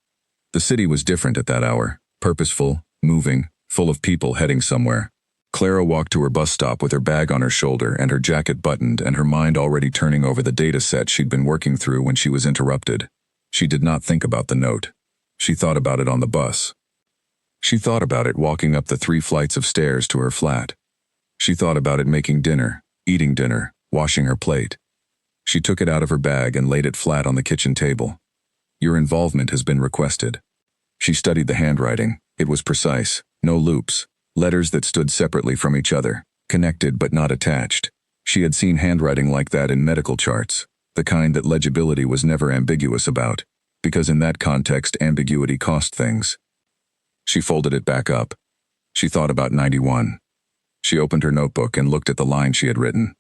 The city was different at that hour, purposeful, moving, full of people heading somewhere. Clara walked to her bus stop with her bag on her shoulder and her jacket buttoned and her mind already turning over the data set she'd been working through when she was interrupted. She did not think about the note. She thought about it on the bus. She thought about it walking up the 3 flights of stairs to her flat. She thought about it making dinner, eating dinner, washing her plate. She took it out of her bag and laid it flat on the kitchen table. "Your involvement has been requested." She studied the handwriting. It was precise, no loops, letters that stood separately from each other, connected but not attached. She had seen handwriting like that in medical charts, the kind that legibility was never ambiguous about, because in that context ambiguity cost things. She folded it back up. She thought about 91. She opened her notebook and looked at the line she had written.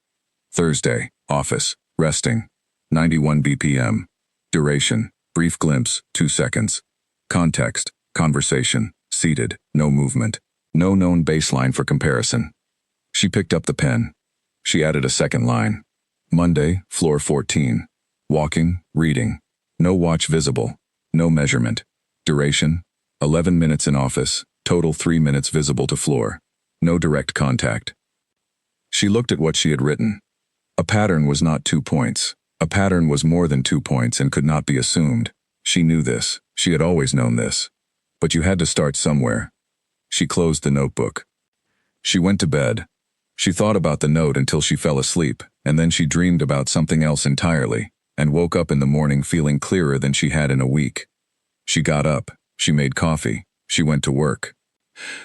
Thursday, office, resting, 91 BPM. Duration, brief glimpse, 2 seconds. Context, conversation, seated, no movement. No known baseline for comparison. She picked up the pen. She added a second line. Monday, floor 14. Walking, reading. No watch visible. No measurement. Duration, 11 minutes in office, total 3 minutes visible to floor. No direct contact. She looked at what she had written. A pattern was not 2 points. A pattern was more than 2 points and could not be assumed. She knew this. She had always known this. But you had to start somewhere. She closed the notebook. She went to bed. She thought about the note until she fell asleep, and then she dreamed about something else entirely, and woke up in the morning feeling clearer than she had in a week. She got up. She made coffee. She went to work.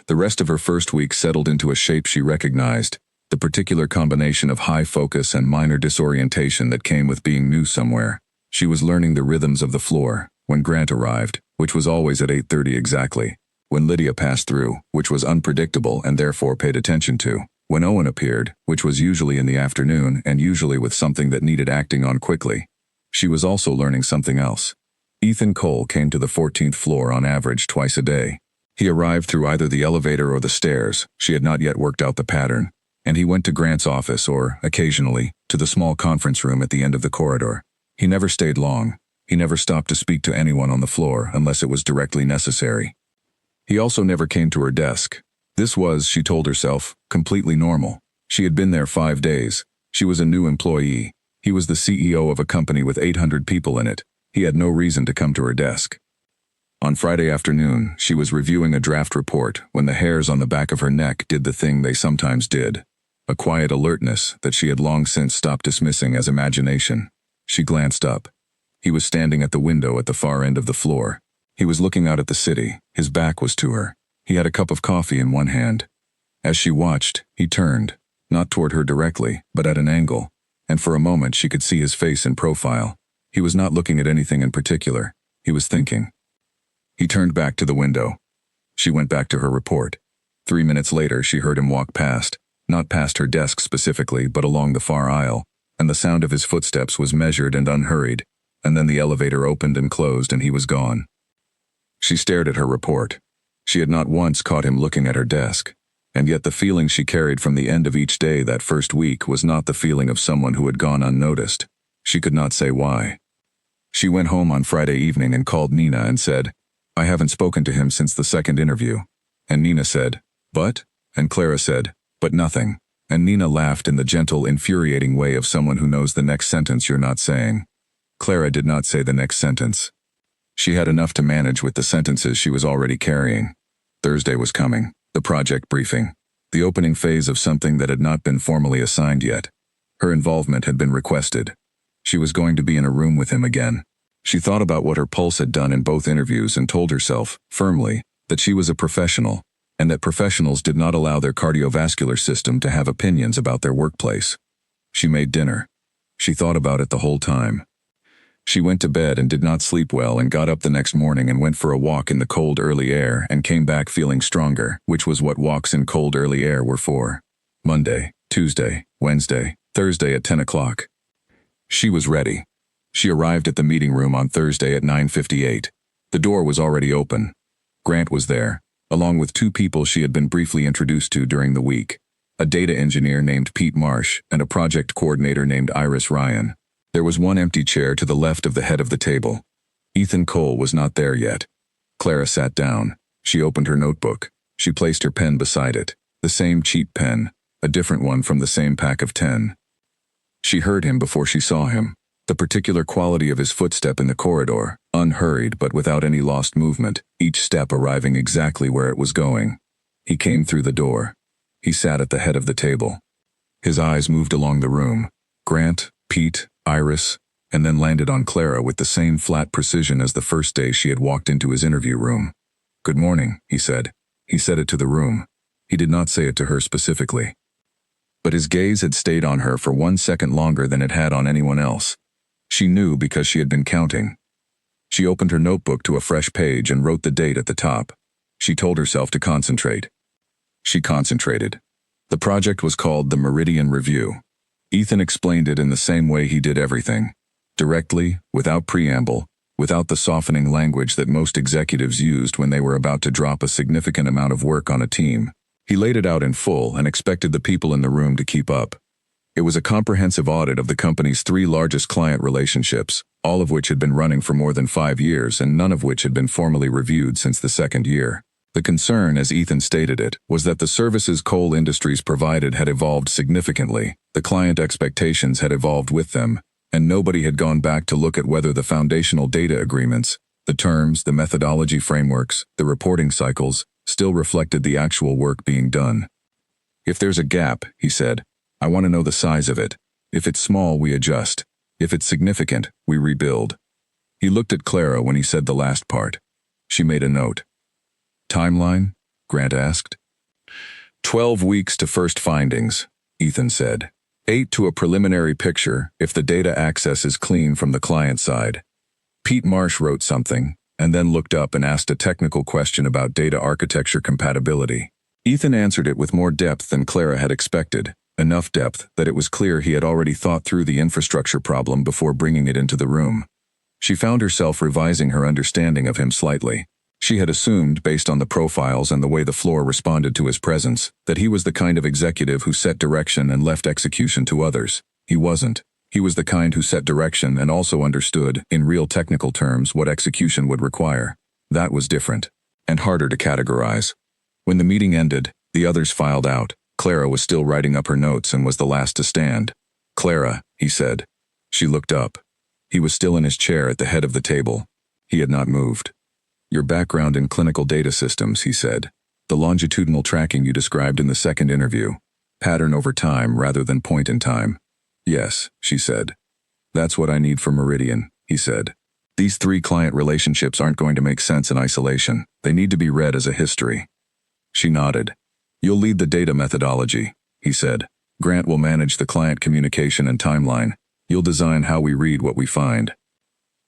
The rest of her first week settled into a shape she recognized, the particular combination of high focus and minor disorientation that came with being new somewhere. She was learning the rhythms of the floor, when Grant arrived, which was always at 8:30 exactly, when Lydia passed through, which was unpredictable and therefore paid attention to, when Owen appeared, which was usually in the afternoon and usually with something that needed acting on quickly. She was also learning something else. Ethan Cole came to the 14th floor on average twice a day. He arrived through either the elevator or the stairs. She had not yet worked out the pattern. And he went to Grant's office or, occasionally, to the small conference room at the end of the corridor. He never stayed long. He never stopped to speak to anyone on the floor unless it was directly necessary. He also never came to her desk. This was, she told herself, completely normal. She had been there 5 days. She was a new employee. He was the CEO of a company with 800 people in it. He had no reason to come to her desk. On Friday afternoon, she was reviewing a draft report when the hairs on the back of her neck did the thing they sometimes did. A quiet alertness that she had long since stopped dismissing as imagination. She glanced up. He was standing at the window at the far end of the floor. He was looking out at the city. His back was to her. He had a cup of coffee in one hand. As she watched, he turned, not toward her directly, but at an angle, and for a moment she could see his face in profile. He was not looking at anything in particular. He was thinking. He turned back to the window. She went back to her report. 3 minutes later, she heard him walk past, not past her desk specifically, but along the far aisle, and the sound of his footsteps was measured and unhurried, and then the elevator opened and closed and he was gone. She stared at her report. She had not once caught him looking at her desk, and yet the feeling she carried from the end of each day that first week was not the feeling of someone who had gone unnoticed. She could not say why. She went home on Friday evening and called Nina and said, "I haven't spoken to him since the second interview." And Nina said, "But?" And Clara said, "But nothing." And Nina laughed in the gentle, infuriating way of someone who knows the next sentence you're not saying. Clara did not say the next sentence. She had enough to manage with the sentences she was already carrying. Thursday was coming, the project briefing, the opening phase of something that had not been formally assigned yet. Her involvement had been requested. She was going to be in a room with him again. She thought about what her pulse had done in both interviews and told herself, firmly, that she was a professional, and that professionals did not allow their cardiovascular system to have opinions about their workplace. She made dinner. She thought about it the whole time. She went to bed and did not sleep well and got up the next morning and went for a walk in the cold early air and came back feeling stronger, which was what walks in cold early air were for. Monday, Tuesday, Wednesday, Thursday at 10 o'clock. She was ready. She arrived at the meeting room on Thursday at 9:58. The door was already open. Grant was there, along with two people she had been briefly introduced to during the week, a data engineer named Pete Marsh and a project coordinator named Iris Ryan. There was one empty chair to the left of the head of the table. Ethan Cole was not there yet. Clara sat down. She opened her notebook. She placed her pen beside it, the same cheap pen, a different one from the same pack of 10. She heard him before she saw him, the particular quality of his footstep in the corridor, unhurried but without any lost movement, each step arriving exactly where it was going. He came through the door. He sat at the head of the table. His eyes moved along the room. Grant, Pete, Iris, and then landed on Clara with the same flat precision as the first day she had walked into his interview room. "Good morning," he said. He said it to the room. He did not say it to her specifically. But his gaze had stayed on her for 1 second longer than it had on anyone else. She knew because she had been counting. She opened her notebook to a fresh page and wrote the date at the top. She told herself to concentrate. She concentrated. The project was called the Meridian Review. Ethan explained it in the same way he did everything. Directly, without preamble, without the softening language that most executives used when they were about to drop a significant amount of work on a team. He laid it out in full and expected the people in the room to keep up. It was a comprehensive audit of the company's 3 largest client relationships, all of which had been running for more than 5 years and none of which had been formally reviewed since the second year. The concern, as Ethan stated it, was that the services Cole Industries provided had evolved significantly, the client expectations had evolved with them, and nobody had gone back to look at whether the foundational data agreements, the terms, the methodology frameworks, the reporting cycles, still reflected the actual work being done. "If there's a gap," he said, "I want to know the size of it. If it's small, we adjust. If it's significant, we rebuild." He looked at Clara when he said the last part. She made a note. "Timeline?" Grant asked. 12 weeks to first findings, Ethan said. 8 to a preliminary picture if the data access is clean from the client side. Pete Marsh wrote something, and then looked up and asked a technical question about data architecture compatibility. Ethan answered it with more depth than Clara had expected, enough depth that it was clear he had already thought through the infrastructure problem before bringing it into the room. She found herself revising her understanding of him slightly. She had assumed, based on the profiles and the way the floor responded to his presence, that he was the kind of executive who set direction and left execution to others. He wasn't. He was the kind who set direction and also understood, in real technical terms, what execution would require. That was different, and harder to categorize. When the meeting ended, the others filed out. Clara was still writing up her notes and was the last to stand. "Clara," he said. She looked up. He was still in his chair at the head of the table. He had not moved. "Your background in clinical data systems," he said. "The longitudinal tracking you described in the second interview. Pattern over time rather than point in time." "Yes," she said. "That's what I need for Meridian," he said. "These 3 client relationships aren't going to make sense in isolation. They need to be read as a history." She nodded. "You'll lead the data methodology," he said. "Grant will manage the client communication and timeline. You'll design how we read what we find."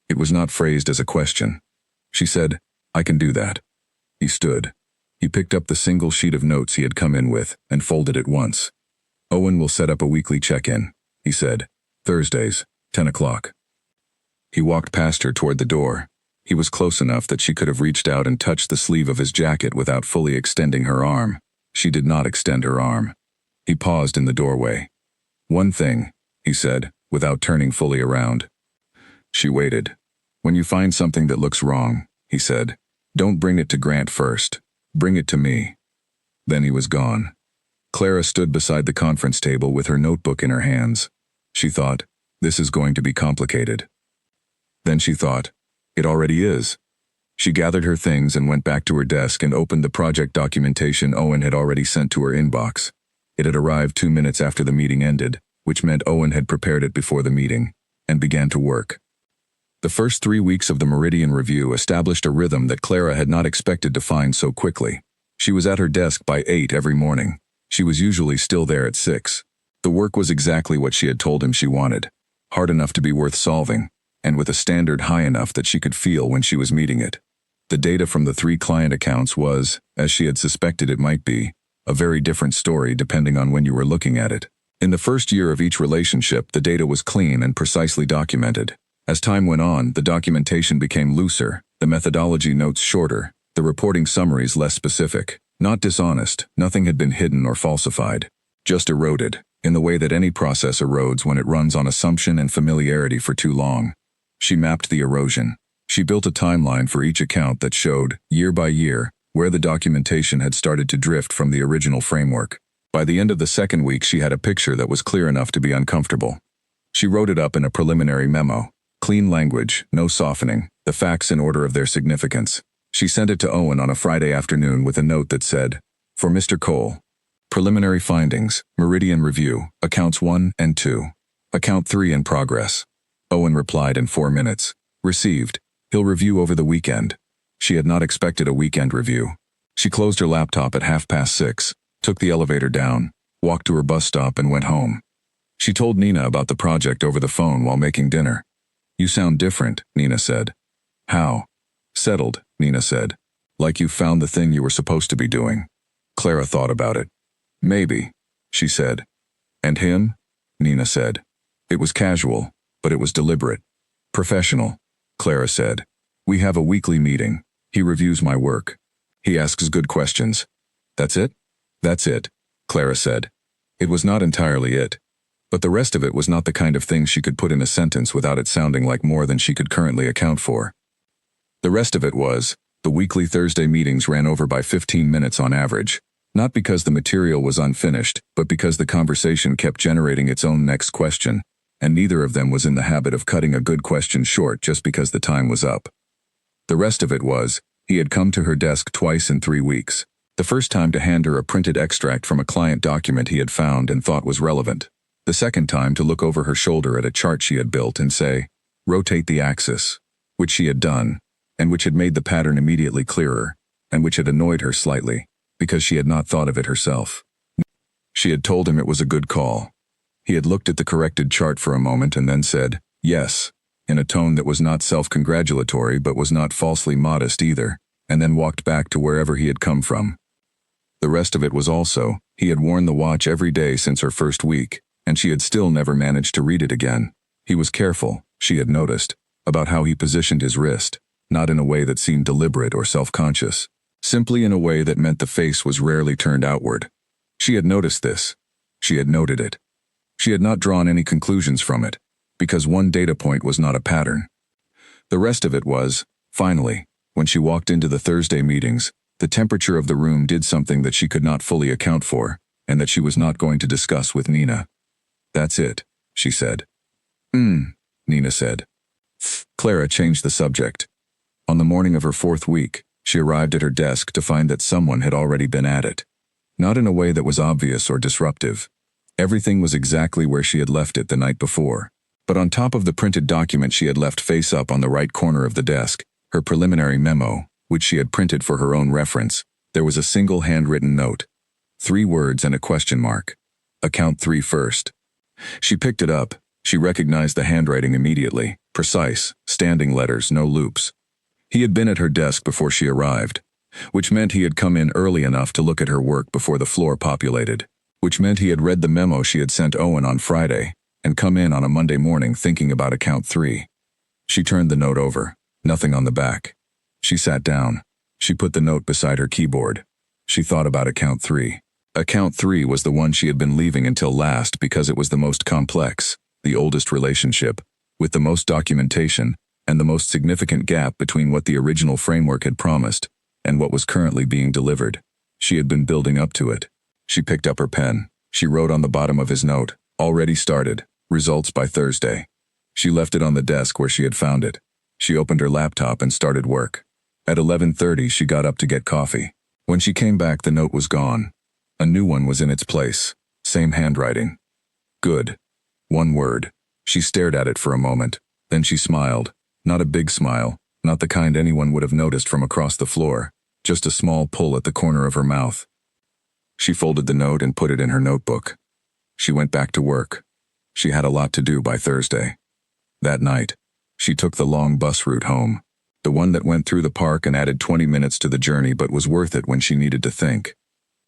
It was not phrased as a question. She said, "I can do that." He stood. He picked up the single sheet of notes he had come in with and folded it once. Owen will set up a weekly check-in, he said. Thursdays, 10 o'clock. He walked past her toward the door. He was close enough that she could have reached out and touched the sleeve of his jacket without fully extending her arm. She did not extend her arm. He paused in the doorway. One thing, he said, without turning fully around. She waited. When you find something that looks wrong, he said, don't bring it to Grant first. Bring it to me. Then he was gone. Clara stood beside the conference table with her notebook in her hands. She thought, this is going to be complicated. Then she thought, it already is. She gathered her things and went back to her desk and opened the project documentation Owen had already sent to her inbox. It had arrived 2 minutes after the meeting ended, which meant Owen had prepared it before the meeting, and began to work. The first 3 weeks of the Meridian Review established a rhythm that Clara had not expected to find so quickly. She was at her desk by 8 every morning. She was usually still there at 6. The work was exactly what she had told him she wanted, hard enough to be worth solving, and with a standard high enough that she could feel when she was meeting it. The data from the 3 client accounts was, as she had suspected it might be, a very different story depending on when you were looking at it. In the first year of each relationship, the data was clean and precisely documented. As time went on, the documentation became looser, the methodology notes shorter, the reporting summaries less specific. Not dishonest, nothing had been hidden or falsified. Just eroded, in the way that any process erodes when it runs on assumption and familiarity for too long. She mapped the erosion. She built a timeline for each account that showed, year by year, where the documentation had started to drift from the original framework. By the end of the second week, she had a picture that was clear enough to be uncomfortable. She wrote it up in a preliminary memo. Clean language, no softening, the facts in order of their significance. She sent it to Owen on a Friday afternoon with a note that said, for Mr. Cole, preliminary findings, Meridian Review, accounts 1 and 2. Account 3 in progress. Owen replied in 4 minutes. Received. He'll review over the weekend. She had not expected a weekend review. She closed her laptop at 6:30, took the elevator down, walked to her bus stop and went home. She told Nina about the project over the phone while making dinner. You sound different, Nina said. How? Settled, Nina said. Like you found the thing you were supposed to be doing. Clara thought about it. Maybe, she said. And him? Nina said. It was casual, but it was deliberate. Professional, Clara said. We have a weekly meeting. He reviews my work. He asks good questions. That's it? That's it, Clara said. It was not entirely it. But the rest of it was not the kind of thing she could put in a sentence without it sounding like more than she could currently account for. The rest of it was, the weekly Thursday meetings ran over by 15 minutes on average, not because the material was unfinished, but because the conversation kept generating its own next question, and neither of them was in the habit of cutting a good question short just because the time was up. The rest of it was, he had come to her desk twice in 3 weeks, the first time to hand her a printed extract from a client document he had found and thought was relevant, the second time to look over her shoulder at a chart she had built and say, rotate the axis, which she had done, and which had made the pattern immediately clearer, and which had annoyed her slightly, because she had not thought of it herself. She had told him it was a good call. He had looked at the corrected chart for a moment and then said, yes, in a tone that was not self-congratulatory but was not falsely modest either, and then walked back to wherever he had come from. The rest of it was also, he had worn the watch every day since her first week, and she had still never managed to read it again. He was careful, she had noticed, about how he positioned his wrist. Not in a way that seemed deliberate or self-conscious, simply in a way that meant the face was rarely turned outward. She had noticed this. She had noted it. She had not drawn any conclusions from it, because one data point was not a pattern. The rest of it was, finally, when she walked into the Thursday meetings, the temperature of the room did something that she could not fully account for, and that she was not going to discuss with Nina. That's it, she said. Nina said. Clara changed the subject. On the morning of her 4th week, she arrived at her desk to find that someone had already been at it. Not in a way that was obvious or disruptive. Everything was exactly where she had left it the night before. But on top of the printed document she had left face up on the right corner of the desk, her preliminary memo, which she had printed for her own reference, there was a single handwritten note. 3 words and a question mark. Account 3 first. She picked it up. She recognized the handwriting immediately. Precise, standing letters, no loops. He had been at her desk before she arrived, which meant he had come in early enough to look at her work before the floor populated. which meant he had read the memo she had sent Owen on Friday and come in on a Monday morning thinking about account 3. She turned the note over. Nothing on the back. She sat down. She put the note beside her keyboard. She thought about account 3. Account 3 was the one she had been leaving until last because it was the most complex, the oldest relationship, with the most documentation, and the most significant gap between what the original framework had promised and what was currently being delivered. She had been building up to it. She picked up her pen. She wrote on the bottom of his note, "Already started. Results by Thursday." She left it on the desk where she had found it. She opened her laptop and started work. At 11:30, she got up to get coffee. When she came back, the note was gone. A new one was in its place. Same handwriting. Good. One word. She stared at it for a moment. Then she smiled. Not a big smile, not the kind anyone would have noticed from across the floor, just a small pull at the corner of her mouth. She folded the note and put it in her notebook. She went back to work. She had a lot to do by Thursday. That night, she took the long bus route home, the one that went through the park and added 20 minutes to the journey but was worth it when she needed to think.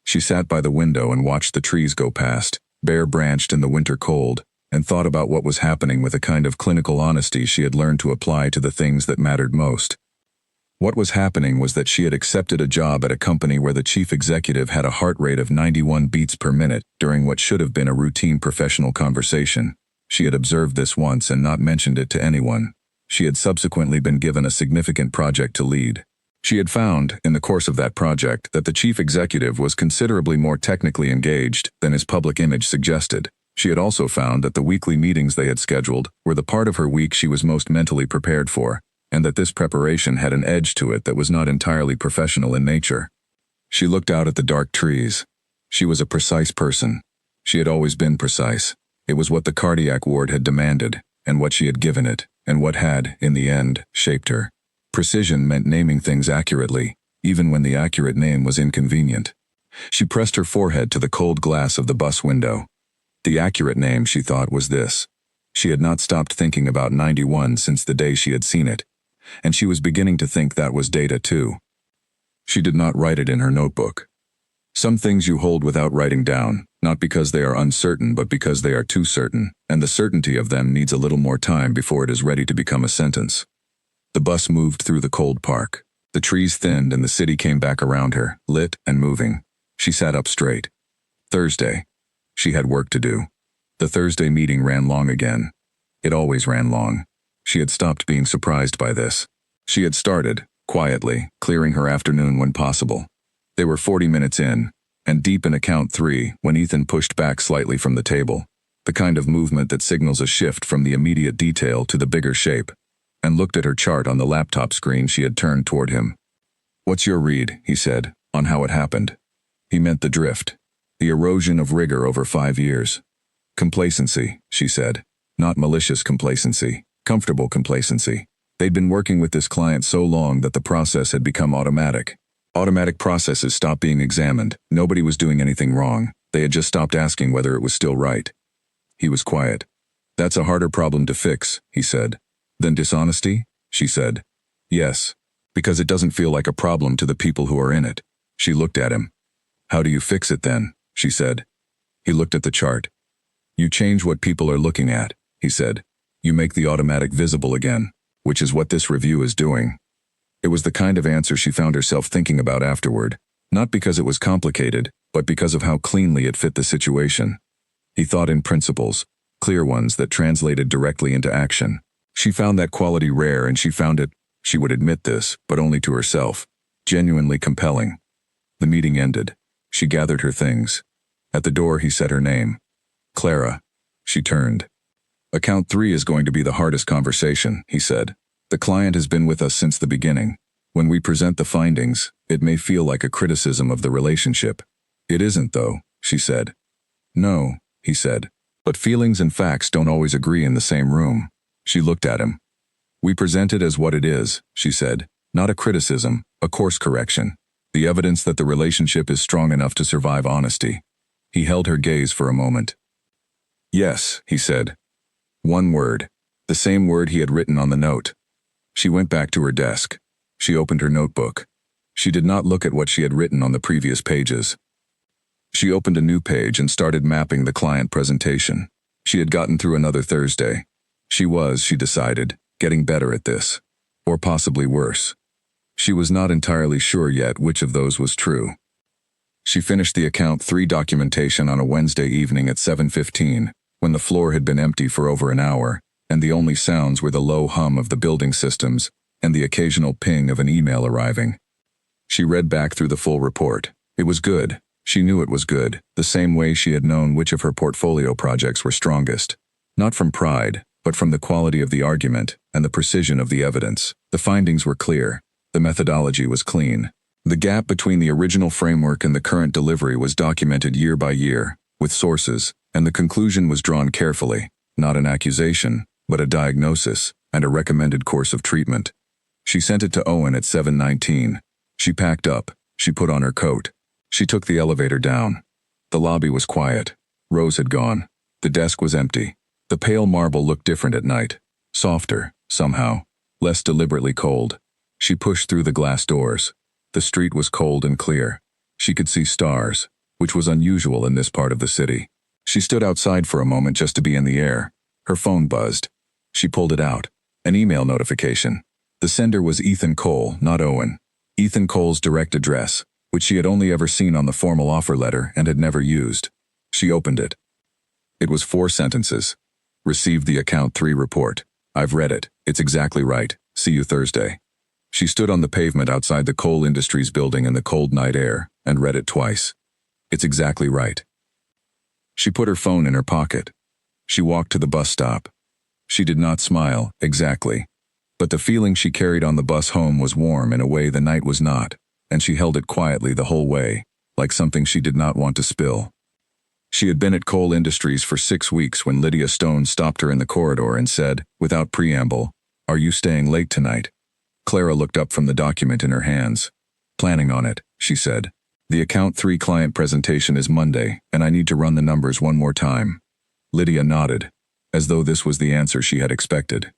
She sat by the window and watched the trees go past, bare-branched in the winter cold, and thought about what was happening with a kind of clinical honesty she had learned to apply to the things that mattered most. What was happening was that she had accepted a job at a company where the chief executive had a heart rate of 91 beats per minute during what should have been a routine professional conversation. She had observed this once and not mentioned it to anyone. She had subsequently been given a significant project to lead. She had found, in the course of that project, that the chief executive was considerably more technically engaged than his public image suggested. She had also found that the weekly meetings they had scheduled were the part of her week she was most mentally prepared for, and that this preparation had an edge to it that was not entirely professional in nature. She looked out at the dark trees. She was a precise person. She had always been precise. It was what the cardiac ward had demanded, and what she had given it, and what had, in the end, shaped her. Precision meant naming things accurately, even when the accurate name was inconvenient. She pressed her forehead to the cold glass of the bus window. The accurate name, she thought, was this. She had not stopped thinking about 91 since the day she had seen it, and she was beginning to think that was data too. She did not write it in her notebook. Some things you hold without writing down, not because they are uncertain but because they are too certain, and the certainty of them needs a little more time before it is ready to become a sentence. The bus moved through the cold park. The trees thinned and the city came back around her, lit and moving. She sat up straight. Thursday. She had work to do. The Thursday meeting ran long again. It always ran long. She had stopped being surprised by this. She had started, quietly, clearing her afternoon when possible. They were 40 minutes in, and deep in account 3 when Ethan pushed back slightly from the table, the kind of movement that signals a shift from the immediate detail to the bigger shape, and looked at her chart on the laptop screen she had turned toward him. "What's your read," he said, "on how it happened?" He meant the drift. The erosion of rigor over 5 years. Complacency, she said. Not malicious complacency, comfortable complacency. They'd been working with this client so long that the process had become automatic. Automatic processes stopped being examined. Nobody was doing anything wrong. They had just stopped asking whether it was still right. He was quiet. "That's a harder problem to fix," he said. "Than dishonesty?" she said. "Yes, because it doesn't feel like a problem to the people who are in it." She looked at him. "How do you fix it then?" she said. He looked at the chart. "You change what people are looking at," he said. "You make the automatic visible again, which is what this review is doing." It was the kind of answer she found herself thinking about afterward, not because it was complicated, but because of how cleanly it fit the situation. He thought in principles, clear ones that translated directly into action. She found that quality rare, and she found it, she would admit this, but only to herself, genuinely compelling. The meeting ended. She gathered her things. At the door he said her name. "Clara." She turned. "Account 3 is going to be the hardest conversation," he said. "The client has been with us since the beginning. When we present the findings, it may feel like a criticism of the relationship. It isn't, though," she said. "No," he said. "But feelings and facts don't always agree in the same room." She looked at him. "We present it as what it is," she said. "Not a criticism, a course correction. The evidence that the relationship is strong enough to survive honesty." He held her gaze for a moment. "Yes," he said. One word. The same word he had written on the note. She went back to her desk. She opened her notebook. She did not look at what she had written on the previous pages. She opened a new page and started mapping the client presentation. She had gotten through another Thursday. She decided, getting better at this. Or possibly worse. She was not entirely sure yet which of those was true. She finished the Account 3 documentation on a Wednesday evening at 7:15, when the floor had been empty for over an hour, and the only sounds were the low hum of the building systems and the occasional ping of an email arriving. She read back through the full report. It was good. She knew it was good, the same way she had known which of her portfolio projects were strongest. Not from pride, but from the quality of the argument and the precision of the evidence. The findings were clear. The methodology was clean. The gap between the original framework and the current delivery was documented year by year, with sources, and the conclusion was drawn carefully, not an accusation, but a diagnosis and a recommended course of treatment. She sent it to Owen at 7:19. She packed up. She put on her coat. She took the elevator down. The lobby was quiet. Rose had gone. The desk was empty. The pale marble looked different at night. Softer, somehow. Less deliberately cold. She pushed through the glass doors. The street was cold and clear. She could see stars, which was unusual in this part of the city. She stood outside for a moment just to be in the air. Her phone buzzed. She pulled it out. An email notification. The sender was Ethan Cole, not Owen. Ethan Cole's direct address, which she had only ever seen on the formal offer letter and had never used. She opened it. It was 4 sentences. Received the Account 3 report. I've read it. It's exactly right. See you Thursday. She stood on the pavement outside the Cole Industries building in the cold night air and read it twice. It's exactly right. She put her phone in her pocket. She walked to the bus stop. She did not smile, exactly. But the feeling she carried on the bus home was warm in a way the night was not, and she held it quietly the whole way, like something she did not want to spill. She had been at Cole Industries for 6 weeks when Lydia Stone stopped her in the corridor and said, without preamble, "Are you staying late tonight?" Clara looked up from the document in her hands. "Planning on it," she said. "The Account 3 client presentation is Monday, and I need to run the numbers one more time." Lydia nodded, as though this was the answer she had expected.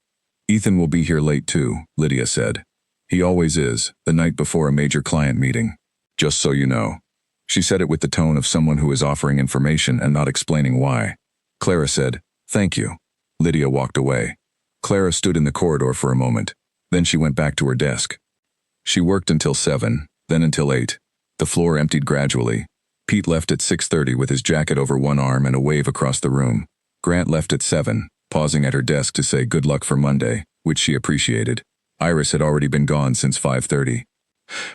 "Ethan will be here late too," Lydia said. "He always is, the night before a major client meeting. Just so you know." She said it with the tone of someone who is offering information and not explaining why. Clara said, "Thank you." Lydia walked away. Clara stood in the corridor for a moment. Then she went back to her desk. She worked until 7, then until 8. The floor emptied gradually. Pete left at 6:30 with his jacket over one arm and a wave across the room. Grant left at 7, pausing at her desk to say good luck for Monday, which she appreciated. Iris had already been gone since 5:30.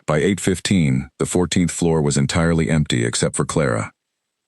By 8:15, the 14th floor was entirely empty except for Clara.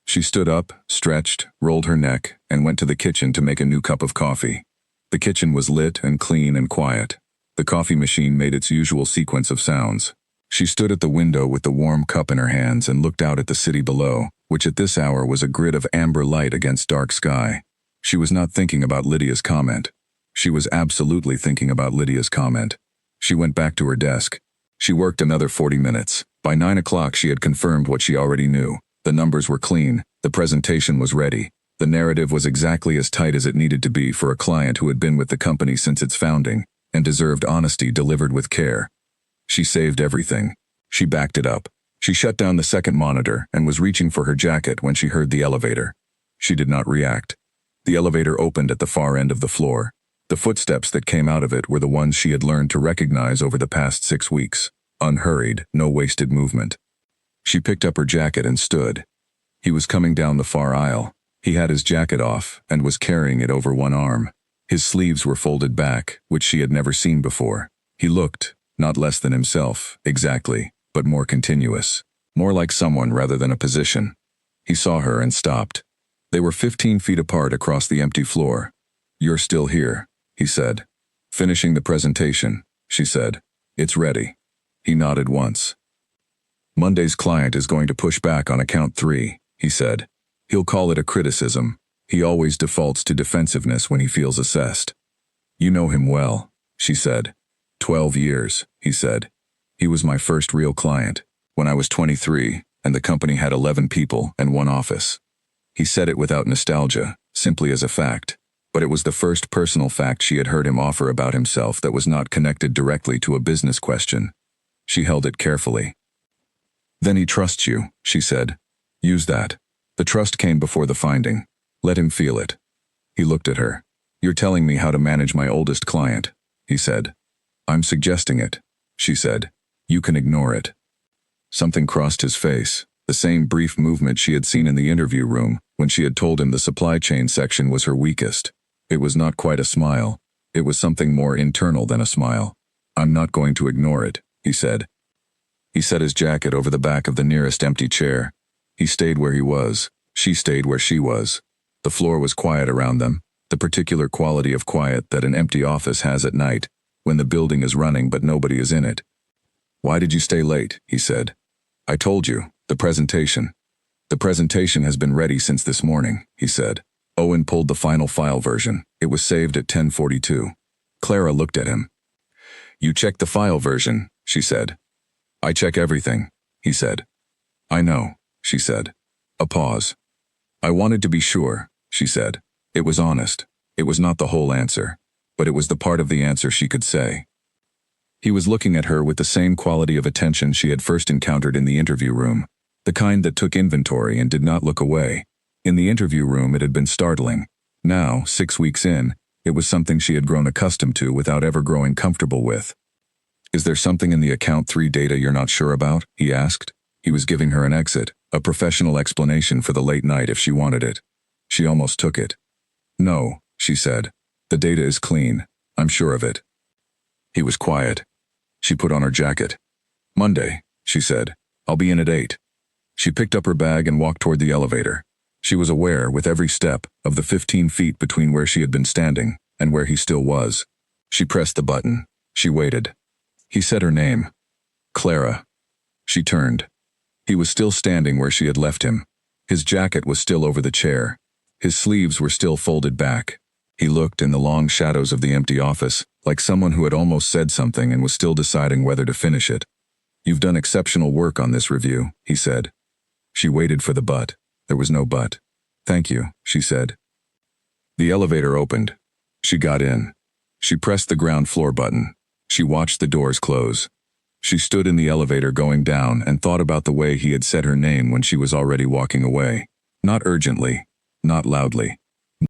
She stood up, stretched, rolled her neck, and went to the kitchen to make a new cup of coffee. The kitchen was lit and clean and quiet. The coffee machine made its usual sequence of sounds. She stood at the window with the warm cup in her hands and looked out at the city below, which at this hour was a grid of amber light against dark sky. She was not thinking about Lydia's comment. She was absolutely thinking about Lydia's comment. She went back to her desk. She worked another 40 minutes. By 9 o'clock she had confirmed what she already knew. The numbers were clean. The presentation was ready. The narrative was exactly as tight as it needed to be for a client who had been with the company since its founding and deserved honesty delivered with care. She saved everything. She backed it up. She shut down the second monitor and was reaching for her jacket when she heard the elevator. She did not react. The elevator opened at the far end of the floor. The footsteps that came out of it were the ones she had learned to recognize over the past 6 weeks. Unhurried, no wasted movement. She picked up her jacket and stood. He was coming down the far aisle. He had his jacket off and was carrying it over one arm. His sleeves were folded back, which she had never seen before. He looked, not less than himself, exactly, but more continuous. More like someone rather than a position. He saw her and stopped. They were 15 feet apart across the empty floor. "You're still here," he said. "Finishing the presentation," she said. "It's ready." He nodded once. "Monday's client is going to push back on Account 3, he said. "He'll call it a criticism. He always defaults to defensiveness when he feels assessed." "You know him well," she said. 12 years, he said. "He was my first real client, when I was 23, and the company had 11 people and 1 office." He said it without nostalgia, simply as a fact, but it was the first personal fact she had heard him offer about himself that was not connected directly to a business question. She held it carefully. "Then he trusts you," she said. Use that. The trust came before the finding. Let him feel it. He looked at her. You're telling me how to manage my oldest client, he said. I'm suggesting it, she said. You can ignore it. Something crossed his face, the same brief movement she had seen in the interview room when she had told him the supply chain section was her weakest. It was not quite a smile. It was something more internal than a smile. I'm not going to ignore it, he said. He set his jacket over the back of the nearest empty chair. He stayed where he was. She stayed where she was. The floor was quiet around them, the particular quality of quiet that an empty office has at night, when the building is running but nobody is in it. Why did you stay late? He said. I told you, the presentation. The presentation has been ready since this morning, he said. Owen pulled the final file version. It was saved at 10:42. Clara looked at him. You checked the file version, she said. I check everything, he said. I know, she said. A pause. I wanted to be sure, she said. It was honest. It was not the whole answer, but it was the part of the answer she could say. He was looking at her with the same quality of attention she had first encountered in the interview room, the kind that took inventory and did not look away. In the interview room it had been startling. Now, 6 weeks in, it was something she had grown accustomed to without ever growing comfortable with. Is there something in the account 3 data you're not sure about? He asked. He was giving her an exit, a professional explanation for the late night if she wanted it. She almost took it. No, she said. The data is clean. I'm sure of it. He was quiet. She put on her jacket. Monday, she said. I'll be in at 8. She picked up her bag and walked toward the elevator. She was aware, with every step, of the 15 feet between where she had been standing and where he still was. She pressed the button. She waited. He said her name. Clara. She turned. He was still standing where she had left him. His jacket was still over the chair. His sleeves were still folded back. He looked in the long shadows of the empty office, like someone who had almost said something and was still deciding whether to finish it. You've done exceptional work on this review, he said. She waited for the but. There was no but. Thank you, she said. The elevator opened. She got in. She pressed the ground floor button. She watched the doors close. She stood in the elevator going down and thought about the way he had said her name when she was already walking away. Not urgently, not loudly.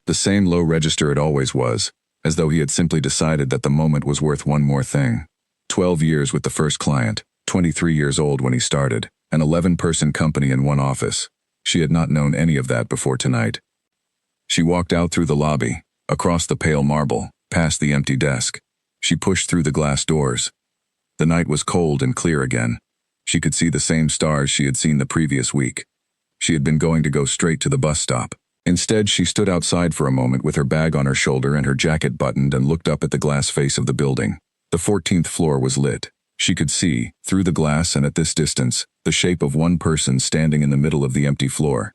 The same low register it always was, as though he had simply decided that the moment was worth one more thing. 12 years with the first client, 23 years old when he started, an 11-person company in one office. She had not known any of that before tonight. She walked out through the lobby, across the pale marble, past the empty desk. She pushed through the glass doors. The night was cold and clear again. She could see the same stars she had seen the previous week. She had been going to go straight to the bus stop. Instead, she stood outside for a moment with her bag on her shoulder and her jacket buttoned and looked up at the glass face of the building. The 14th floor was lit. She could see, through the glass and at this distance, the shape of one person standing in the middle of the empty floor.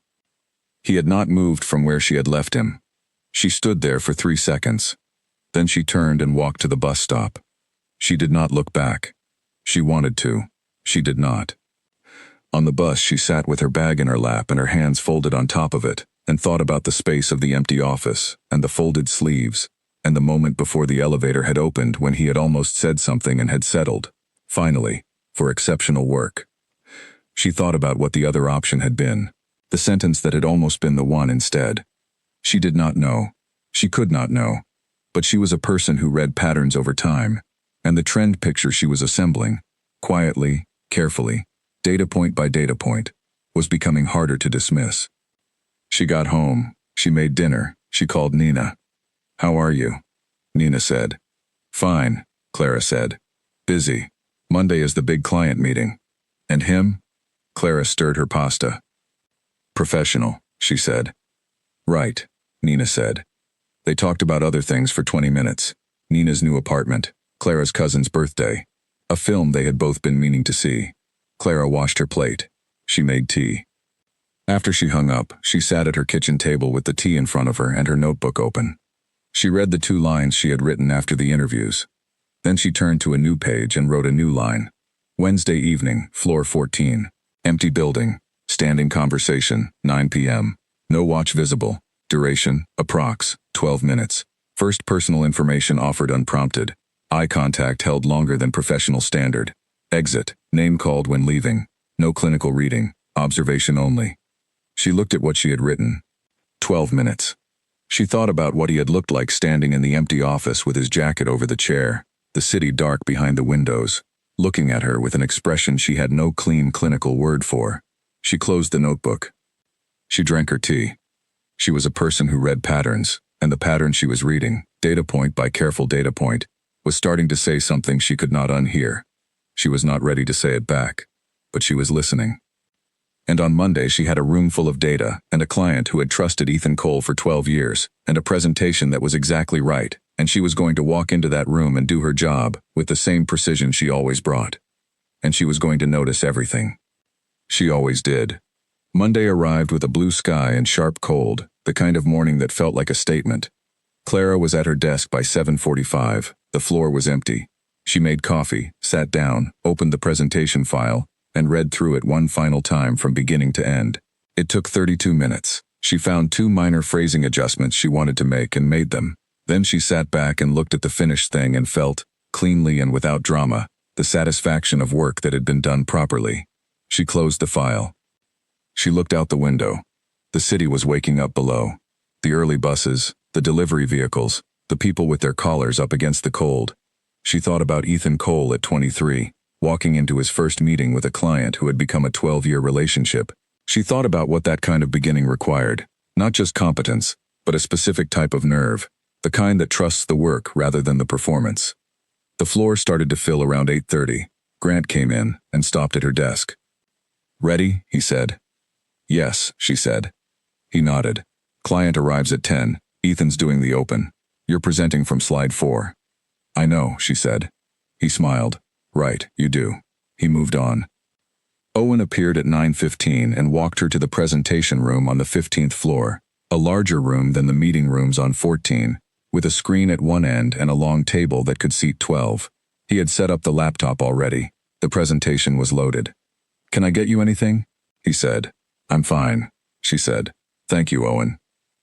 He had not moved from where she had left him. She stood there for 3 seconds. Then she turned and walked to the bus stop. She did not look back. She wanted to. She did not. On the bus, she sat with her bag in her lap and her hands folded on top of it, and thought about the space of the empty office, and the folded sleeves, and the moment before the elevator had opened when he had almost said something and had settled, finally, for exceptional work. She thought about what the other option had been, the sentence that had almost been the one instead. She did not know. She could not know. But she was a person who read patterns over time, and the trend picture she was assembling, quietly, carefully, data point by data point, was becoming harder to dismiss. She got home. She made dinner. She called Nina. How are you? Nina said. Fine, Clara said. Busy. Monday is the big client meeting. And him? Clara stirred her pasta. Professional, she said. Right, Nina said. They talked about other things for 20 minutes. Nina's new apartment, Clara's cousin's birthday, a film they had both been meaning to see. Clara washed her plate. She made tea. After she hung up, she sat at her kitchen table with the tea in front of her and her notebook open. She read the 2 lines she had written after the interviews. Then she turned to a new page and wrote a new line. Wednesday evening, floor 14. Empty building. Standing conversation, 9 p.m. No watch visible. Duration, approx. 12 minutes. First personal information offered unprompted. Eye contact held longer than professional standard. Exit. Name called when leaving. No clinical reading. Observation only. She looked at what she had written. 12 minutes. She thought about what he had looked like standing in the empty office with his jacket over the chair, the city dark behind the windows, looking at her with an expression she had no clean clinical word for. She closed the notebook. She drank her tea. She was a person who read patterns, and the pattern she was reading, data point by careful data point, was starting to say something she could not unhear. She was not ready to say it back, but she was listening. And on Monday she had a room full of data and a client who had trusted Ethan Cole for 12 years and a presentation that was exactly right, and she was going to walk into that room and do her job with the same precision she always brought. And she was going to notice everything. She always did. Monday arrived with a blue sky and sharp cold, the kind of morning that felt like a statement. Clara was at her desk by 7:45. The floor was empty. She made coffee, sat down, opened the presentation file, and read through it one final time from beginning to end. It took 32 minutes. She found 2 minor phrasing adjustments she wanted to make and made them. Then she sat back and looked at the finished thing and felt, cleanly and without drama, the satisfaction of work that had been done properly. She closed the file. She looked out the window. The city was waking up below. The early buses, the delivery vehicles, the people with their collars up against the cold. She thought about Ethan Cole at 23. Walking into his first meeting with a client who had become a 12-year relationship. She thought about what that kind of beginning required, not just competence, but a specific type of nerve, the kind that trusts the work rather than the performance. The floor started to fill around 8:30. Grant came in and stopped at her desk. "Ready?" he said. "Yes," she said. He nodded. "Client arrives at 10. Ethan's doing the open. You're presenting from slide 4. "I know," she said. He smiled. "Right, you do." He moved on. Owen appeared at 9:15 and walked her to the presentation room on the 15th floor, a larger room than the meeting rooms on 14, with a screen at one end and a long table that could seat 12. He had set up the laptop already. The presentation was loaded. "Can I get you anything?" he said. "I'm fine," she said. "Thank you, Owen."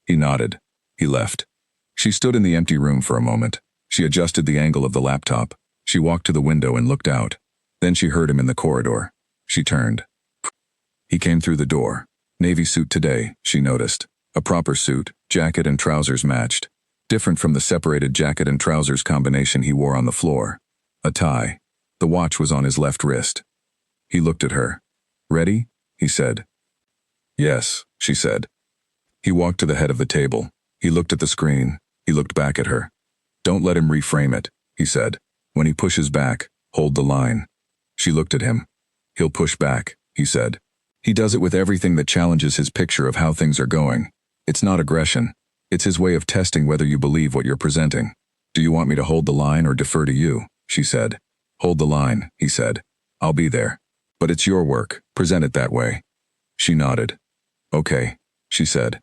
He nodded. He left. She stood in the empty room for a moment. She adjusted the angle of the laptop. She walked to the window and looked out. Then she heard him in the corridor. She turned. He came through the door. Navy suit today, she noticed. A proper suit, jacket and trousers matched. Different from the separated jacket and trousers combination he wore on the floor. A tie. The watch was on his left wrist. He looked at her. "Ready?" he said. "Yes," she said. He walked to the head of the table. He looked at the screen. He looked back at her. "Don't let him reframe it," he said. "When he pushes back, hold the line." She looked at him. "He'll push back," he said. "He does it with everything that challenges his picture of how things are going. It's not aggression. It's his way of testing whether you believe what you're presenting." "Do you want me to hold the line or defer to you?" she said. "Hold the line," he said. "I'll be there. But it's your work. Present it that way." She nodded. "Okay," she said.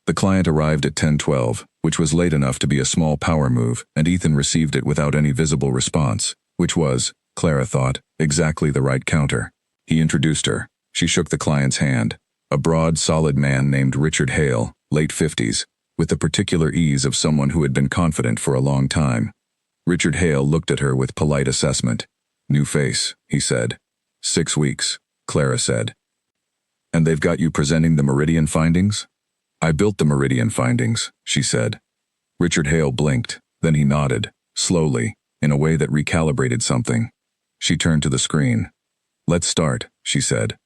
The client arrived at 10:12, which was late enough to be a small power move, and Ethan received it without any visible response, which was, Clara thought, exactly the right counter. He introduced her. She shook the client's hand. A broad, solid man named Richard Hale, late 50s, with the particular ease of someone who had been confident for a long time. Richard Hale looked at her with polite assessment. "New face," he said. "6 weeks," Clara said. "And they've got you presenting the Meridian findings?" "I built the Meridian findings," she said. Richard Hale blinked, then he nodded, slowly, in a way that recalibrated something. She turned to the screen. "Let's start," she said.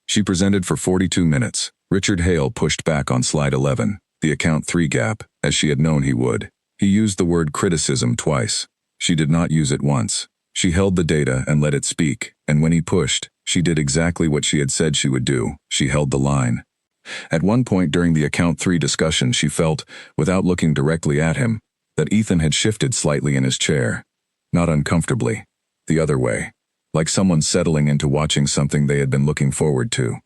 She presented for 42 minutes. Richard Hale pushed back on slide 11, the account 3 gap, as she had known he would. He used the word criticism twice. She did not use it once. She held the data and let it speak, and when he pushed, she did exactly what she had said she would do. She held the line. At one point during the account 3 discussion, she felt, without looking directly at him, that Ethan had shifted slightly in his chair. Not uncomfortably. The other way. Like someone settling into watching something they had been looking forward to.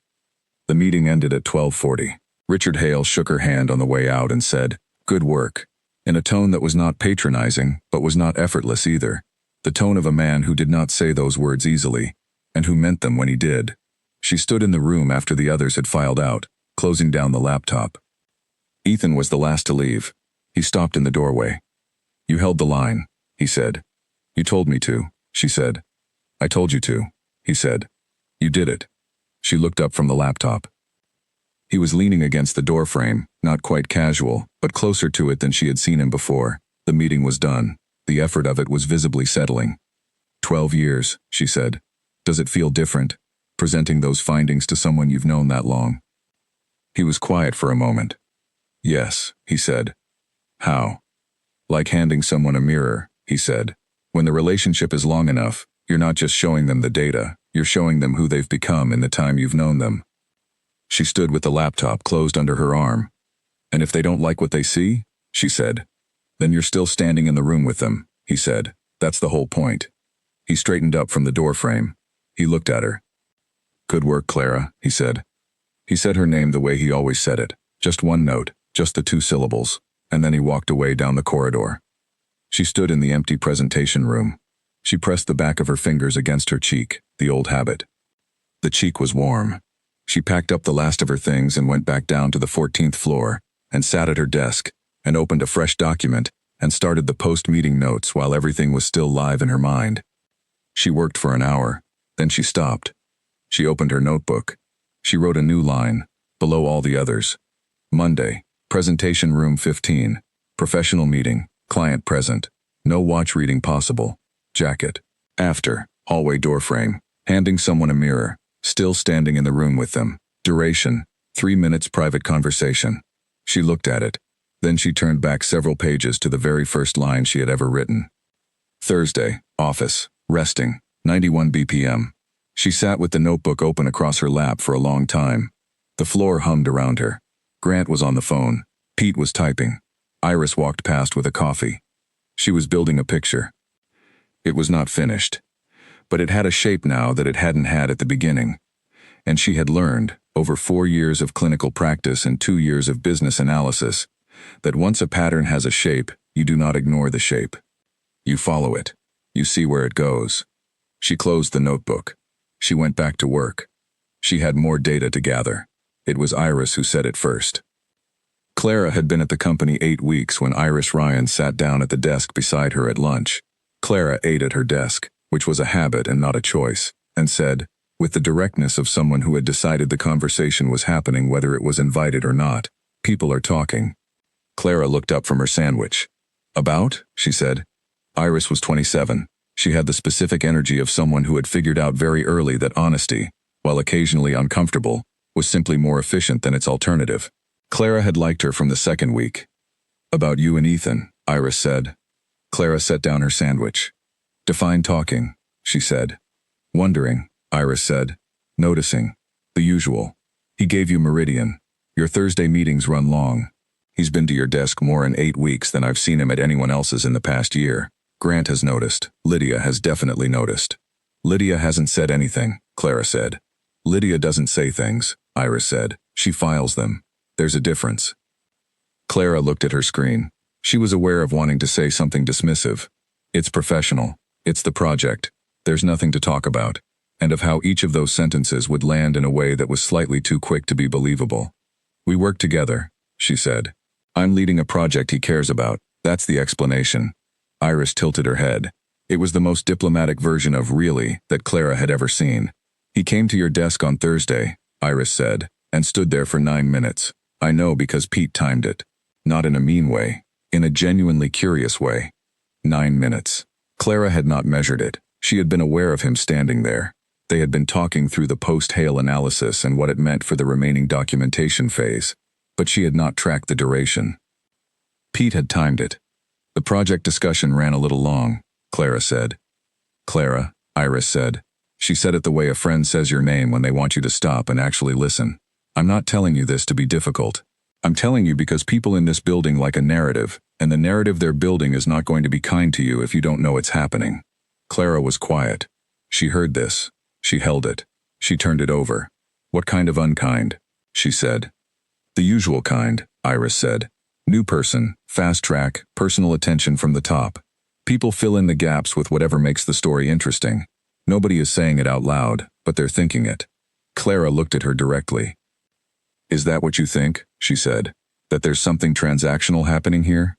The meeting ended at 12:40. Richard Hale shook her hand on the way out and said, "Good work," in a tone that was not patronizing, but was not effortless either. The tone of a man who did not say those words easily, and who meant them when he did. She stood in the room after the others had filed out, closing down the laptop. Ethan was the last to leave. He stopped in the doorway. "You held the line," he said. "You told me to," she said. "I told you to," he said. "You did it." She looked up from the laptop. He was leaning against the doorframe, not quite casual, but closer to it than she had seen him before. The meeting was done. The effort of it was visibly settling. 12 years, she said. Does it feel different, presenting those findings to someone you've known that long? He was quiet for a moment. Yes, he said. How? Like handing someone a mirror, he said. When the relationship is long enough, you're not just showing them the data, you're showing them who they've become in the time you've known them. She stood with the laptop closed under her arm. And if they don't like what they see, she said, then you're still standing in the room with them, he said. That's the whole point. He straightened up from the doorframe. He looked at her. Good work, Clara, he said. He said her name the way he always said it, just one note, just the 2 syllables, and then he walked away down the corridor. She stood in the empty presentation room. She pressed the back of her fingers against her cheek, the old habit. The cheek was warm. She packed up the last of her things and went back down to the 14th floor, and sat at her desk, and opened a fresh document, and started the post-meeting notes while everything was still live in her mind. She worked for an hour, then she stopped. She opened her notebook. She wrote a new line, below all the others. Monday, presentation room 15, professional meeting, client present, no watch reading possible, jacket. After, hallway doorframe, handing someone a mirror, still standing in the room with them. Duration, 3 minutes private conversation. She looked at it. Then she turned back several pages to the very first line she had ever written. Thursday, office, resting, 91 BPM. She sat with the notebook open across her lap for a long time. The floor hummed around her. Grant was on the phone. Pete was typing. Iris walked past with a coffee. She was building a picture. It was not finished, but it had a shape now that it hadn't had at the beginning. And she had learned, over 4 years of clinical practice and 2 years of business analysis, that once a pattern has a shape, you do not ignore the shape. You follow it. You see where it goes. She closed the notebook. She went back to work. She had more data to gather. It was Iris who said it first. Clara had been at the company 8 weeks when Iris Ryan sat down at the desk beside her at lunch. Clara ate at her desk, which was a habit and not a choice, and said, with the directness of someone who had decided the conversation was happening whether it was invited or not, people are talking. Clara looked up from her sandwich. About? She said. Iris was 27. She had the specific energy of someone who had figured out very early that honesty, while occasionally uncomfortable, was simply more efficient than its alternative. Clara had liked her from the second week. About you and Ethan, Iris said. Clara set down her sandwich. Define talking, she said. Wondering, Iris said. Noticing. The usual. He gave you Meridian. Your Thursday meetings run long. He's been to your desk more in 8 weeks than I've seen him at anyone else's in the past year. Grant has noticed. Lydia has definitely noticed. Lydia hasn't said anything, Clara said. Lydia doesn't say things, Iris said. She files them. There's a difference. Clara looked at her screen. She was aware of wanting to say something dismissive. It's professional. It's the project. There's nothing to talk about. And of how each of those sentences would land in a way that was slightly too quick to be believable. We work together, she said. I'm leading a project he cares about. That's the explanation. Iris tilted her head. It was the most diplomatic version of really that Clara had ever seen. He came to your desk on Thursday, Iris said, and stood there for 9 minutes. I know because Pete timed it. Not in a mean way. In a genuinely curious way. 9 minutes. Clara had not measured it. She had been aware of him standing there. They had been talking through the post-hail analysis and what it meant for the remaining documentation phase, but she had not tracked the duration. Pete had timed it. The project discussion ran a little long, Clara said. Clara, Iris said. She said it the way a friend says your name when they want you to stop and actually listen. I'm not telling you this to be difficult. I'm telling you because people in this building like a narrative, and the narrative they're building is not going to be kind to you if you don't know it's happening. Clara was quiet. She heard this. She held it. She turned it over. What kind of unkind? She said. The usual kind, Iris said. New person, fast track, personal attention from the top. People fill in the gaps with whatever makes the story interesting. Nobody is saying it out loud, but they're thinking it. Clara looked at her directly. Is that what you think? She said. That there's something transactional happening here?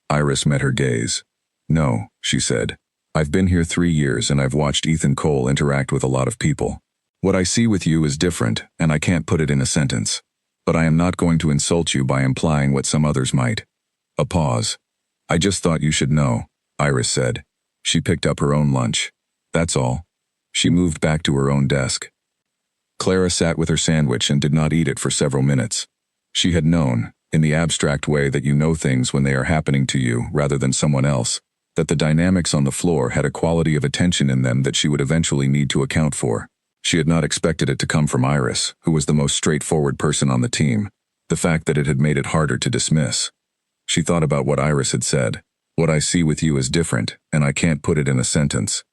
Iris met her gaze. No, she said. I've been here 3 years and I've watched Ethan Cole interact with a lot of people. What I see with you is different, and I can't put it in a sentence. but I am not going to insult you by implying what some others might. A pause. I just thought you should know, Iris said. She picked up her own lunch. That's all. She moved back to her own desk. Clara sat with her sandwich and did not eat it for several minutes. She had known, in the abstract way that you know things when they are happening to you rather than someone else, that the dynamics on the floor had a quality of attention in them that she would eventually need to account for. She had not expected it to come from Iris, who was the most straightforward person on the team, the fact that it had made it harder to dismiss. She thought about what Iris had said. What I see with you is different, and I can't put it in a sentence.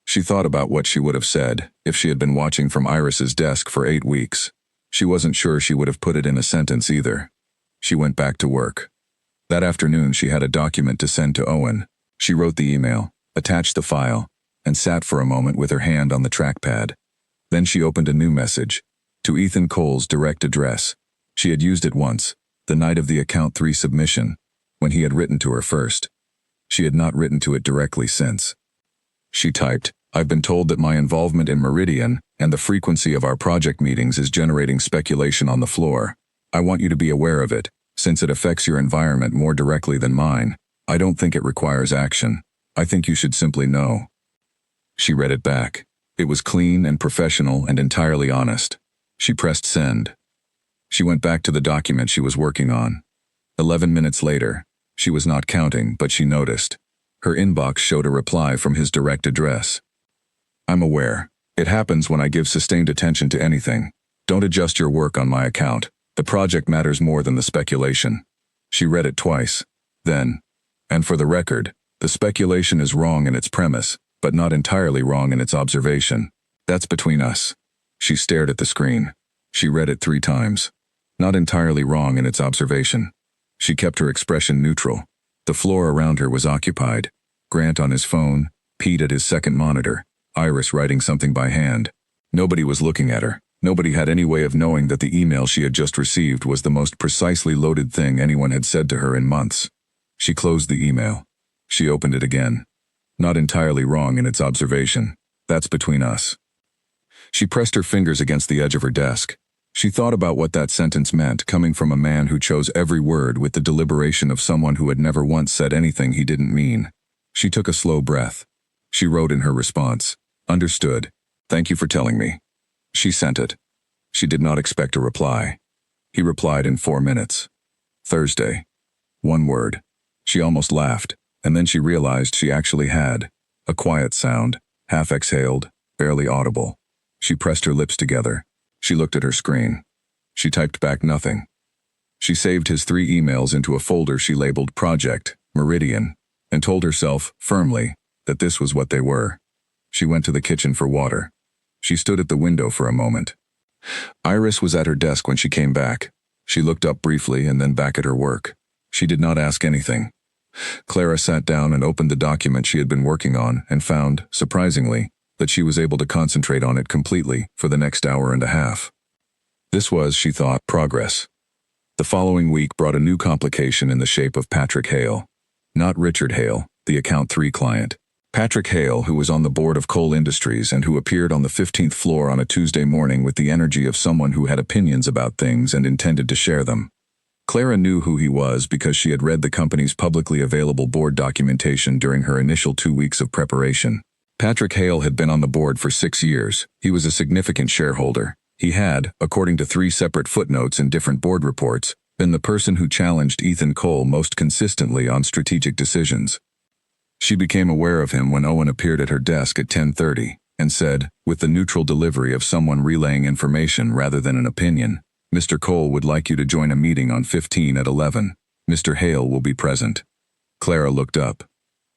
She thought about what she would have said if she had been watching from Iris's desk for 8 weeks. She wasn't sure she would have put it in a sentence either. She went back to work. That afternoon she had a document to send to Owen. She wrote the email, attached the file, and sat for a moment with her hand on the trackpad. Then she opened a new message, to Ethan Cole's direct address. She had used it once, the night of the Account 3 submission, when he had written to her first. She had not written to it directly since. She typed, I've been told that my involvement in Meridian and the frequency of our project meetings is generating speculation on the floor. I want you to be aware of it, since it affects your environment more directly than mine. I don't think it requires action. I think you should simply know. She read it back. It was clean and professional and entirely honest. She pressed send. She went back to the document she was working on. 11 minutes later, she was not counting, but she noticed. Her inbox showed a reply from his direct address. I'm aware. It happens when I give sustained attention to anything. Don't adjust your work on my account. The project matters more than the speculation. She read it twice. Then, and for the record, the speculation is wrong in its premise, but not entirely wrong in its observation. That's between us. She stared at the screen. She read it 3 times. Not entirely wrong in its observation. She kept her expression neutral. The floor around her was occupied. Grant on his phone, Pete at his second monitor, Iris writing something by hand. Nobody was looking at her. Nobody had any way of knowing that the email she had just received was the most precisely loaded thing anyone had said to her in months. She closed the email. She opened it again. Not entirely wrong in its observation. That's between us. She pressed her fingers against the edge of her desk. She thought about what that sentence meant, coming from a man who chose every word with the deliberation of someone who had never once said anything he didn't mean. She took a slow breath. She wrote in her response, Understood. Thank you for telling me. She sent it. She did not expect a reply. He replied in 4 minutes. Thursday. 1 word. She almost laughed, and then she realized she actually had. A quiet sound, half exhaled, barely audible. She pressed her lips together. She looked at her screen. She typed back nothing. She saved his 3 emails into a folder she labeled Project, Meridian, and told herself, firmly, that this was what they were. She went to the kitchen for water. She stood at the window for a moment. Iris was at her desk when she came back. She looked up briefly and then back at her work. She did not ask anything. Clara sat down and opened the document she had been working on and found, surprisingly, that she was able to concentrate on it completely for the next hour and a half. This was, she thought, progress. The following week brought a new complication in the shape of Patrick Hale. Not Richard Hale, the Account 3 client. Patrick Hale, who was on the board of Cole Industries and who appeared on the 15th floor on a Tuesday morning with the energy of someone who had opinions about things and intended to share them. Clara knew who he was because she had read the company's publicly available board documentation during her initial 2 weeks of preparation. Patrick Hale had been on the board for 6 years. He was a significant shareholder. He had, according to 3 separate footnotes in different board reports, been the person who challenged Ethan Cole most consistently on strategic decisions. She became aware of him when Owen appeared at her desk at 10:30 and said, with the neutral delivery of someone relaying information rather than an opinion, Mr. Cole would like you to join a meeting on 15 at 11. Mr. Hale will be present. Clara looked up.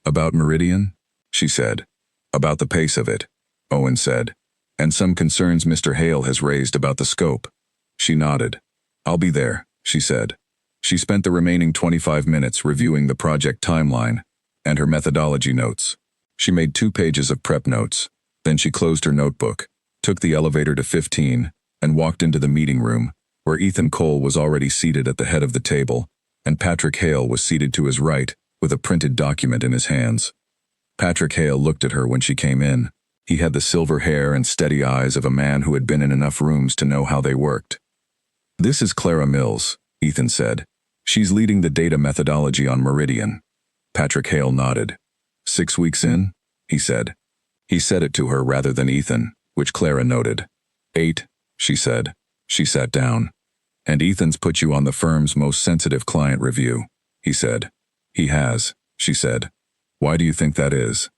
About Meridian? She said. About the pace of it, Owen said. And some concerns Mr. Hale has raised about the scope. She nodded. I'll be there, she said. She spent the remaining 25 minutes reviewing the project timeline and her methodology notes. She made 2 pages of prep notes. Then she closed her notebook, took the elevator to 15, and walked into the meeting room, where Ethan Cole was already seated at the head of the table, and Patrick Hale was seated to his right, with a printed document in his hands. Patrick Hale looked at her when she came in. He had the silver hair and steady eyes of a man who had been in enough rooms to know how they worked. This is Clara Mills, Ethan said. She's leading the data methodology on Meridian. Patrick Hale nodded. 6 weeks in? He said. He said it to her rather than Ethan, which Clara noted. 8, she said. She sat down. And Ethan's put you on the firm's most sensitive client review, he said. He has, she said. Why do you think that is?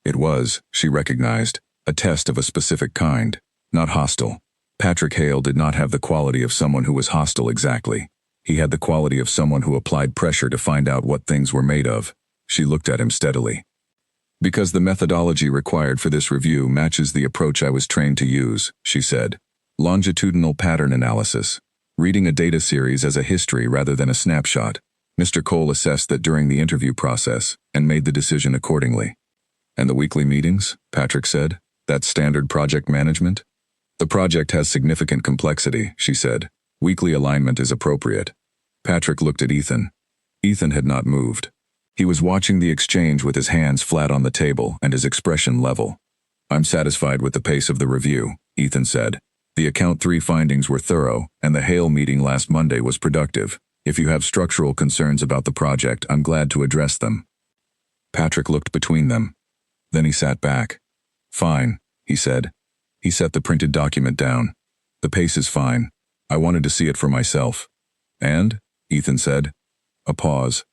It was, she recognized, a test of a specific kind, not hostile. Patrick Hale did not have the quality of someone who was hostile exactly. He had the quality of someone who applied pressure to find out what things were made of. She looked at him steadily. Because the methodology required for this review matches the approach I was trained to use, she said. Longitudinal pattern analysis. Reading a data series as a history rather than a snapshot. Mr. Cole assessed that during the interview process and made the decision accordingly. And the weekly meetings, Patrick said, that's standard project management? The project has significant complexity, she said. Weekly alignment is appropriate. Patrick looked at Ethan. Ethan had not moved. He was watching the exchange with his hands flat on the table and his expression level. I'm satisfied with the pace of the review, Ethan said. The Account 3 findings were thorough, and the Hale meeting last Monday was productive. If you have structural concerns about the project, I'm glad to address them. Patrick looked between them. Then he sat back. Fine, he said. He set the printed document down. The pace is fine. I wanted to see it for myself. And? Ethan said. A pause.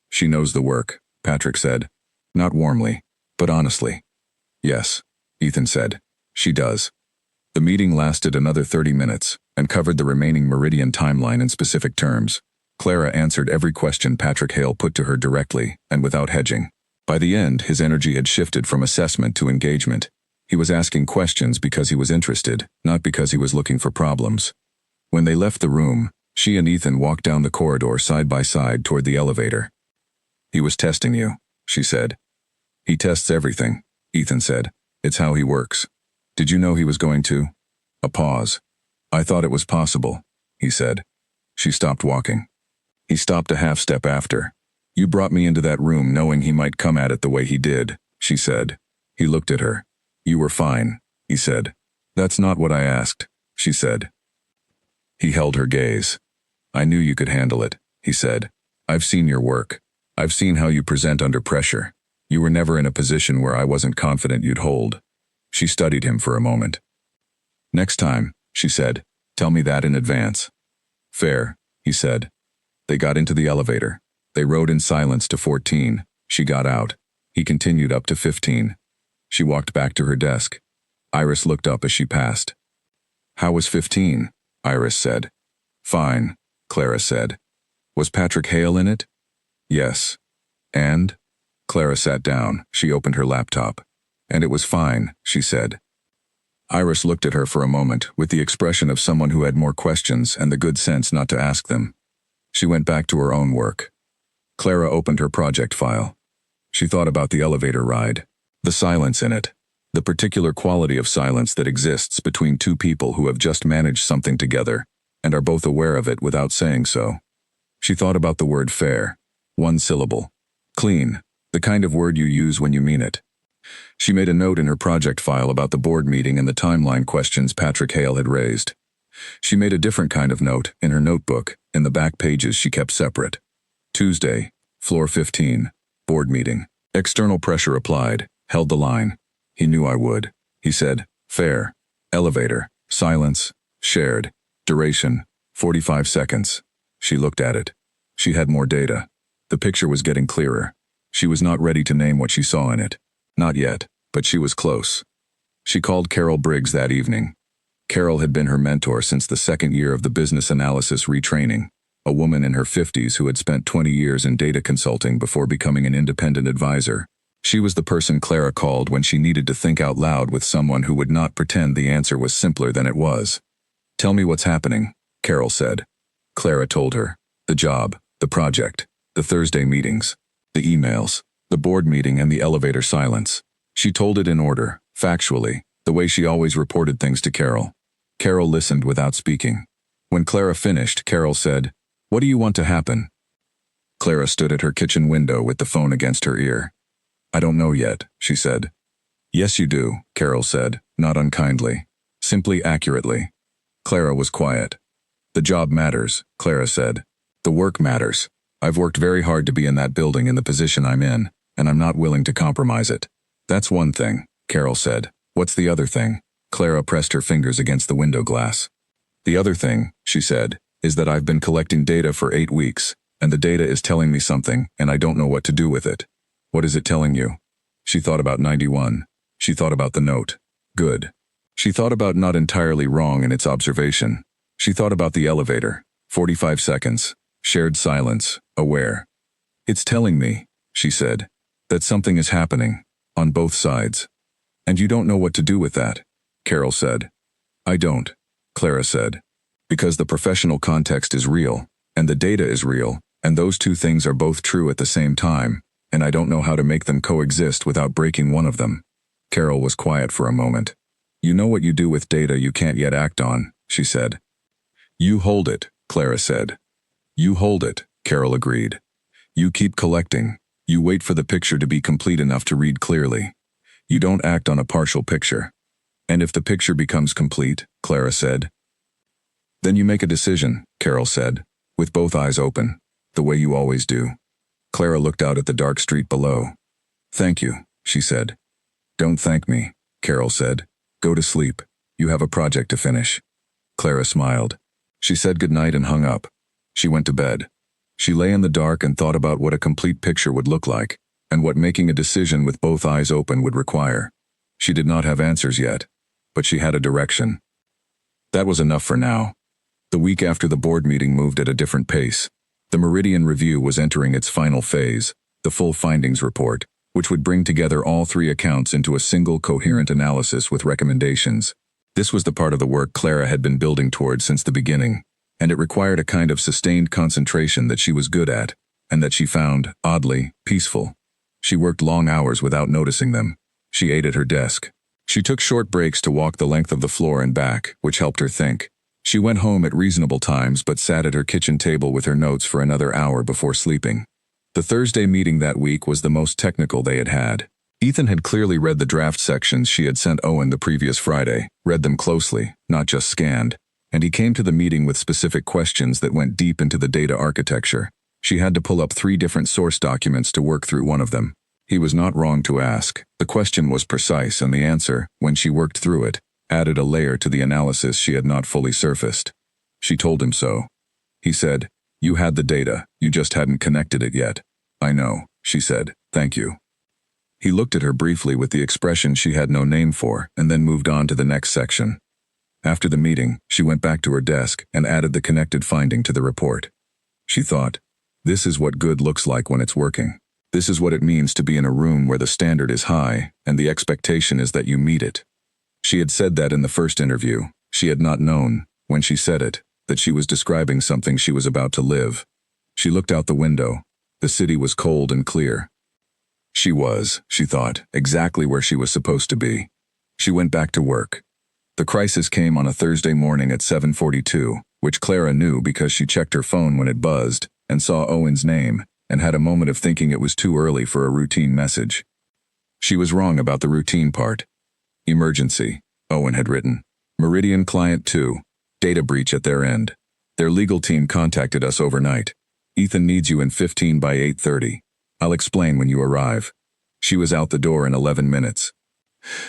She knows the work, Patrick said. Not warmly, but honestly. Yes, Ethan said. She does. The meeting lasted another 30 minutes and covered the remaining Meridian timeline in specific terms. Clara answered every question Patrick Hale put to her directly and without hedging. By the end, his energy had shifted from assessment to engagement. He was asking questions because he was interested, not because he was looking for problems. When they left the room, she and Ethan walked down the corridor side by side toward the elevator. He was testing you, she said. He tests everything, Ethan said. It's how he works. Did you know he was going to? A pause. I thought it was possible, he said. She stopped walking. He stopped a half step after. You brought me into that room knowing he might come at it the way he did, she said. He looked at her. You were fine, he said. That's not what I asked, she said. He held her gaze. I knew you could handle it, he said. I've seen your work. I've seen how you present under pressure. You were never in a position where I wasn't confident you'd hold. She studied him for a moment. Next time, she said, tell me that in advance. Fair, he said. They got into the elevator. They rode in silence to 14. She got out. He continued up to 15. She walked back to her desk. Iris looked up as she passed. How was 15? Iris said. Fine, Clara said. Was Patrick Hale in it? Yes. And? Clara sat down. She opened her laptop. And it was fine, she said. Iris looked at her for a moment with the expression of someone who had more questions and the good sense not to ask them. She went back to her own work. Clara opened her project file. She thought about the elevator ride, the silence in it, the particular quality of silence that exists between two people who have just managed something together and are both aware of it without saying so. She thought about the word fair, one syllable, clean, the kind of word you use when you mean it. She made a note in her project file about the board meeting and the timeline questions Patrick Hale had raised. She made a different kind of note in her notebook, in the back pages she kept separate. Tuesday, floor 15, board meeting. External pressure applied, held the line. He knew I would. He said, fair, elevator, silence, shared, duration, 45 seconds. She looked at it. She had more data. The picture was getting clearer. She was not ready to name what she saw in it. Not yet, but she was close. She called Carol Briggs that evening. Carol had been her mentor since the second year of the business analysis retraining, a woman in her 50s who had spent 20 years in data consulting before becoming an independent advisor. She was the person Clara called when she needed to think out loud with someone who would not pretend the answer was simpler than it was. Tell me what's happening, Carol said. Clara told her. The job, the project, the Thursday meetings, the emails, the board meeting and the elevator silence. She told it in order, factually, the way she always reported things to Carol. Carol listened without speaking. When Clara finished, Carol said, "What do you want to happen?" Clara stood at her kitchen window with the phone against her ear. "I don't know yet," she said. "Yes, you do," Carol said, not unkindly, simply accurately. Clara was quiet. The job matters, Clara said. The work matters. I've worked very hard to be in that building in the position I'm in, and I'm not willing to compromise it. That's one thing, Carol said. What's the other thing? Clara pressed her fingers against the window glass. The other thing, she said, is that I've been collecting data for 8 weeks, and the data is telling me something, and I don't know what to do with it. What is it telling you? She thought about 91. She thought about the note. Good. She thought about not entirely wrong in its observation. She thought about the elevator. 45 seconds. Shared silence. Aware. It's telling me, she said, that something is happening, on both sides. And you don't know what to do with that, Carol said. I don't, Clara said. Because the professional context is real, and the data is real, and those two things are both true at the same time, and I don't know how to make them coexist without breaking one of them. Carol was quiet for a moment. You know what you do with data you can't yet act on, she said. You hold it, Clara said. You hold it, Carol agreed. You keep collecting. You wait for the picture to be complete enough to read clearly. You don't act on a partial picture. And if the picture becomes complete, Clara said, then you make a decision, Carol said, with both eyes open, the way you always do. Clara looked out at the dark street below. Thank you, she said. Don't thank me, Carol said. Go to sleep. You have a project to finish. Clara smiled. She said goodnight and hung up. She went to bed. She lay in the dark and thought about what a complete picture would look like, and what making a decision with both eyes open would require. She did not have answers yet, but she had a direction. That was enough for now. The week after the board meeting moved at a different pace. The Meridian Review was entering its final phase, the full findings report, which would bring together all 3 accounts into a single coherent analysis with recommendations. This was the part of the work Clara had been building toward since the beginning, and it required a kind of sustained concentration that she was good at, and that she found, oddly, peaceful. She worked long hours without noticing them. She ate at her desk. She took short breaks to walk the length of the floor and back, which helped her think. She went home at reasonable times but sat at her kitchen table with her notes for another hour before sleeping. The Thursday meeting that week was the most technical they had had. Ethan had clearly read the draft sections she had sent Owen the previous Friday, read them closely, not just scanned, and he came to the meeting with specific questions that went deep into the data architecture. She had to pull up 3 different source documents to work through one of them. He was not wrong to ask. The question was precise, and the answer, when she worked through it, added a layer to the analysis she had not fully surfaced. She told him so. He said, you had the data, you just hadn't connected it yet. I know, she said, thank you. He looked at her briefly with the expression she had no name for, and then moved on to the next section. After the meeting, she went back to her desk and added the connected finding to the report. She thought, this is what good looks like when it's working. This is what it means to be in a room where the standard is high, and the expectation is that you meet it. She had said that in the first interview. She had not known, when she said it, that she was describing something she was about to live. She looked out the window. The city was cold and clear. She was, she thought, exactly where she was supposed to be. She went back to work. The crisis came on a Thursday morning at 7:42, which Clara knew because she checked her phone when it buzzed and saw Owen's name, and had a moment of thinking it was too early for a routine message. She was wrong about the routine part. Emergency, Owen had written. Meridian Client 2. Data breach at their end. Their legal team contacted us overnight. Ethan needs you in 15 by 8:30. I'll explain when you arrive. She was out the door in 11 minutes.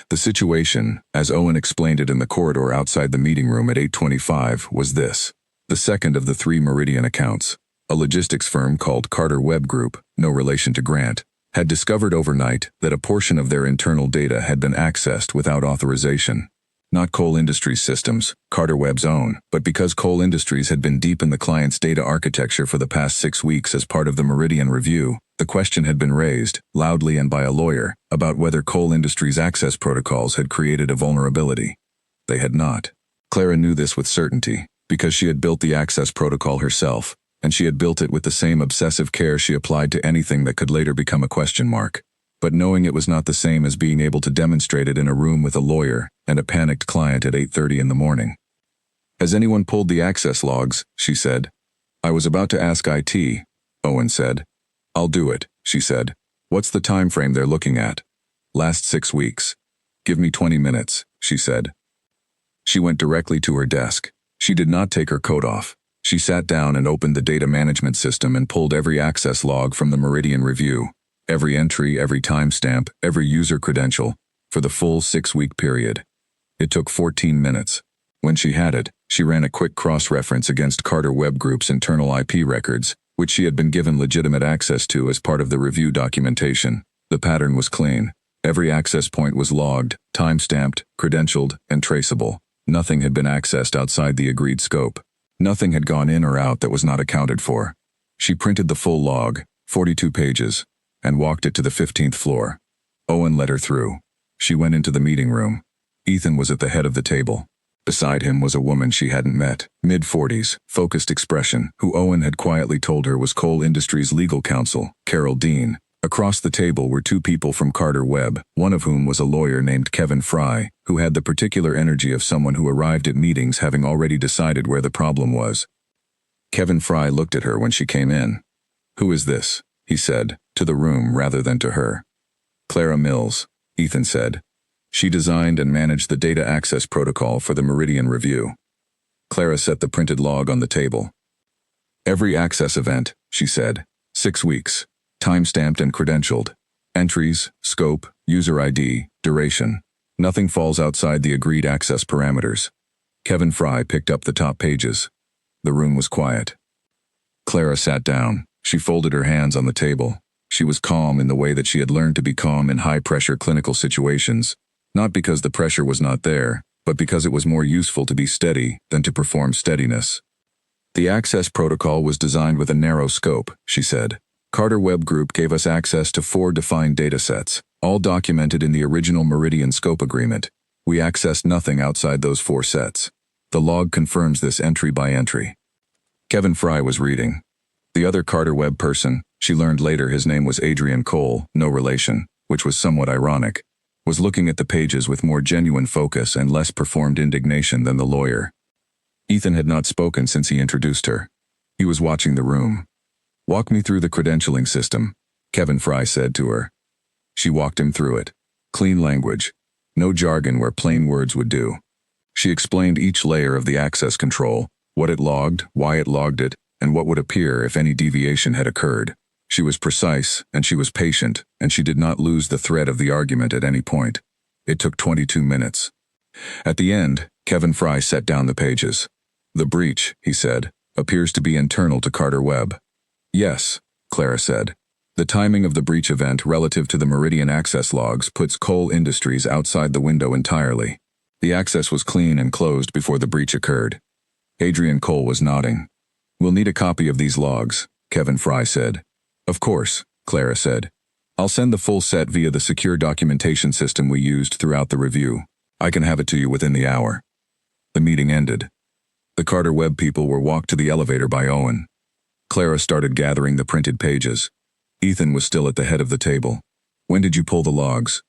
The situation, as Owen explained it in the corridor outside the meeting room at 8:25, was this. The second of the 3 Meridian accounts, a logistics firm called Carter Webb Group, no relation to Grant, had discovered overnight that a portion of their internal data had been accessed without authorization. Not Cole Industries systems, Carter Webb's own, but because Cole Industries had been deep in the client's data architecture for the past 6 weeks as part of the Meridian Review, the question had been raised, loudly and by a lawyer, about whether Cole Industries' access protocols had created a vulnerability. They had not. Clara knew this with certainty, because she had built the access protocol herself, and she had built it with the same obsessive care she applied to anything that could later become a question mark. But knowing it was not the same as being able to demonstrate it in a room with a lawyer and a panicked client at 8:30 in the morning. Has anyone pulled the access logs? She said. I was about to ask IT, Owen said. I'll do it, she said. What's the time frame they're looking at? Last 6 weeks. Give me 20 minutes, she said. She went directly to her desk. She did not take her coat off. She sat down and opened the data management system and pulled every access log from the Meridian review, every entry, every timestamp, every user credential, for the full 6-week period. It took 14 minutes. When she had it, she ran a quick cross-reference against Carter Web Group's internal IP records, which she had been given legitimate access to as part of the review documentation. The pattern was clean. Every access point was logged, time-stamped, credentialed, and traceable. Nothing had been accessed outside the agreed scope. Nothing had gone in or out that was not accounted for. She printed the full log, 42 pages, and walked it to the 15th floor. Owen let her through. She went into the meeting room. Ethan was at the head of the table. Beside him was a woman she hadn't met, mid-40s, focused expression, who Owen had quietly told her was Cole Industries' legal counsel, Carol Dean. Across the table were two people from Carter Web, one of whom was a lawyer named Kevin Fry, who had the particular energy of someone who arrived at meetings having already decided where the problem was. Kevin Fry looked at her when she came in. "Who is this?" he said, to the room rather than to her. "Clara Mills," Ethan said. "She designed and managed the data access protocol for the Meridian review." Clara set the printed log on the table. "Every access event," she said. 6 weeks. Time-stamped and credentialed. Entries, scope, user ID, duration. Nothing falls outside the agreed access parameters. Kevin Fry picked up the top pages. The room was quiet. Clara sat down. She folded her hands on the table. She was calm in the way that she had learned to be calm in high-pressure clinical situations, not because the pressure was not there, but because it was more useful to be steady than to perform steadiness. "The access protocol was designed with a narrow scope," she said. "Carter Web Group gave us access to 4 defined datasets, all documented in the original Meridian scope agreement. We accessed nothing outside those 4 sets. The log confirms this entry by entry." Kevin Fry was reading. The other Carter Web person, she learned later his name was Adrian Cole, no relation, which was somewhat ironic, was looking at the pages with more genuine focus and less performed indignation than the lawyer. Ethan had not spoken since he introduced her. He was watching the room. "Walk me through the credentialing system," Kevin Fry said to her. She walked him through it. Clean language. No jargon where plain words would do. She explained each layer of the access control, what it logged, why it logged it, and what would appear if any deviation had occurred. She was precise, and she was patient, and she did not lose the thread of the argument at any point. It took 22 minutes. At the end, Kevin Fry set down the pages. "The breach," he said, "appears to be internal to Carter Web." "Yes," Clara said. "The timing of the breach event relative to the Meridian access logs puts Cole Industries outside the window entirely. The access was clean and closed before the breach occurred." Adrian Cole was nodding. "We'll need a copy of these logs," Kevin Fry said. "Of course," Clara said. "I'll send the full set via the secure documentation system we used throughout the review. I can have it to you within the hour." The meeting ended. The Carter Web people were walked to the elevator by Owen. Clara started gathering the printed pages. Ethan was still at the head of the table. "When did you pull the logs?"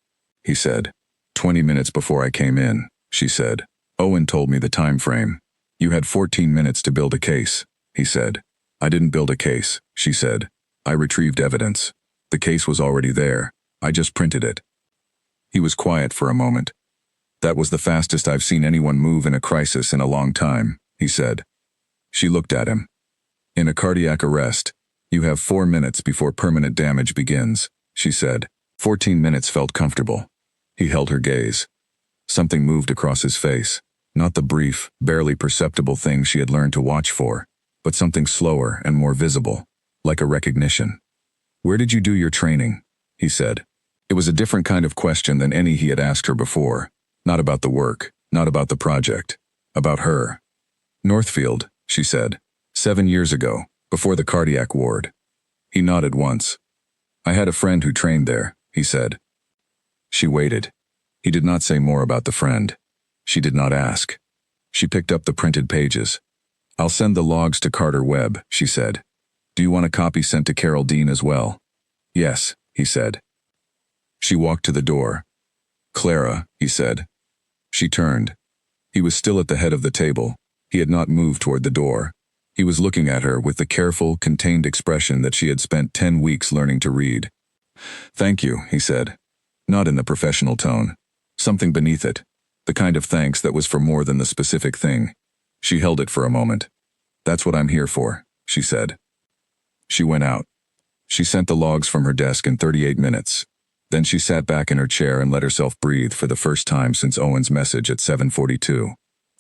he said. 20 minutes before I came in," she said. "Owen told me the time frame. You had 14 minutes to build a case," he said. "I didn't build a case," she said. "I retrieved evidence. The case was already there. I just printed it." He was quiet for a moment. "That was the fastest I've seen anyone move in a crisis in a long time," he said. She looked at him. "In a cardiac arrest, you have 4 minutes before permanent damage begins," she said. 14 minutes felt comfortable. He held her gaze. Something moved across his face. Not the brief, barely perceptible thing she had learned to watch for, but something slower and more visible, like a recognition. "Where did you do your training?" he said. It was a different kind of question than any he had asked her before. Not about the work, not about the project. About her. "Northfield," she said. 7 years ago, before the cardiac ward." He nodded once. "I had a friend who trained there," he said. She waited. He did not say more about the friend. She did not ask. She picked up the printed pages. "I'll send the logs to Carter Web," she said. "Do you want a copy sent to Carol Dean as well?" "Yes," he said. She walked to the door. "Clara," he said. She turned. He was still at the head of the table. He had not moved toward the door. He was looking at her with the careful, contained expression that she had spent 10 weeks learning to read. "Thank you," he said. Not in the professional tone. Something beneath it. The kind of thanks that was for more than the specific thing. She held it for a moment. That's what I'm here for, she said. She went out. She sent the logs from her desk in 38 minutes. Then she sat back in her chair and let herself breathe for the first time since Owen's message at 7:42.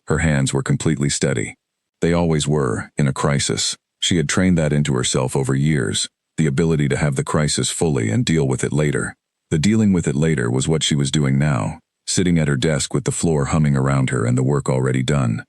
Her hands were completely steady. They always were, in a crisis. She had trained that into herself over years, the ability to have the crisis fully and deal with it later. The dealing with it later was what she was doing now, sitting at her desk with the floor humming around her and the work already done.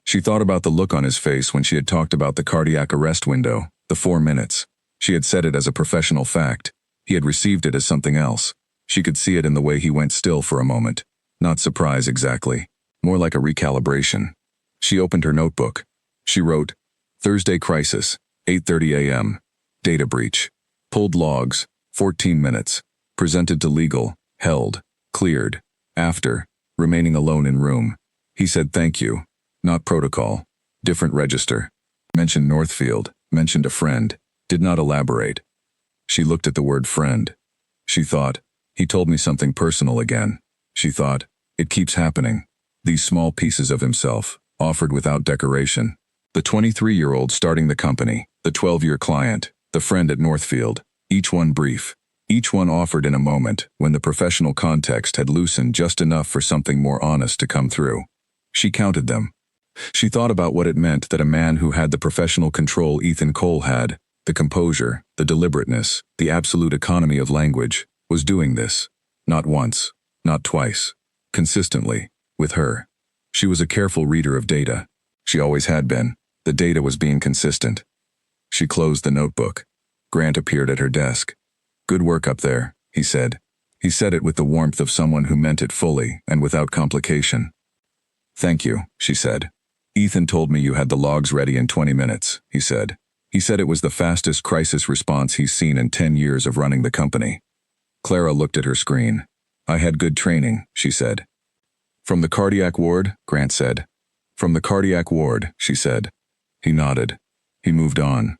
She thought about the look on his face when she had talked about the cardiac arrest window, the 4 minutes. She had said it as a professional fact. He had received it as something else. She could see it in the way he went still for a moment. Not surprise exactly. More like a recalibration. She opened her notebook. She wrote, Thursday crisis, 8:30 a.m. Data breach. Pulled logs, 14 minutes. Presented to legal, held, cleared. After, remaining alone in room. He said thank you. Not protocol. Different register. Mentioned Northfield. Mentioned a friend. Did not elaborate. She looked at the word friend. She thought, he told me something personal again. She thought, it keeps happening. These small pieces of himself, offered without decoration. The 23-year-old starting the company, the 12-year client, the friend at Northfield, each one brief. Each one offered in a moment when the professional context had loosened just enough for something more honest to come through. She counted them. She thought about what it meant that a man who had the professional control Ethan Cole had, the composure, the deliberateness, the absolute economy of language, was doing this. Not once, not twice. Consistently, with her. She was a careful reader of data. She always had been. The data was being consistent. She closed the notebook. Grant appeared at her desk. Good work up there, he said. He said it with the warmth of someone who meant it fully and without complication. Thank you, she said. Ethan told me you had the logs ready in 20 minutes, he said. He said it was the fastest crisis response he's seen in 10 years of running the company. Clara looked at her screen. I had good training, she said. From the cardiac ward, Grant said. From the cardiac ward, she said. He nodded. He moved on.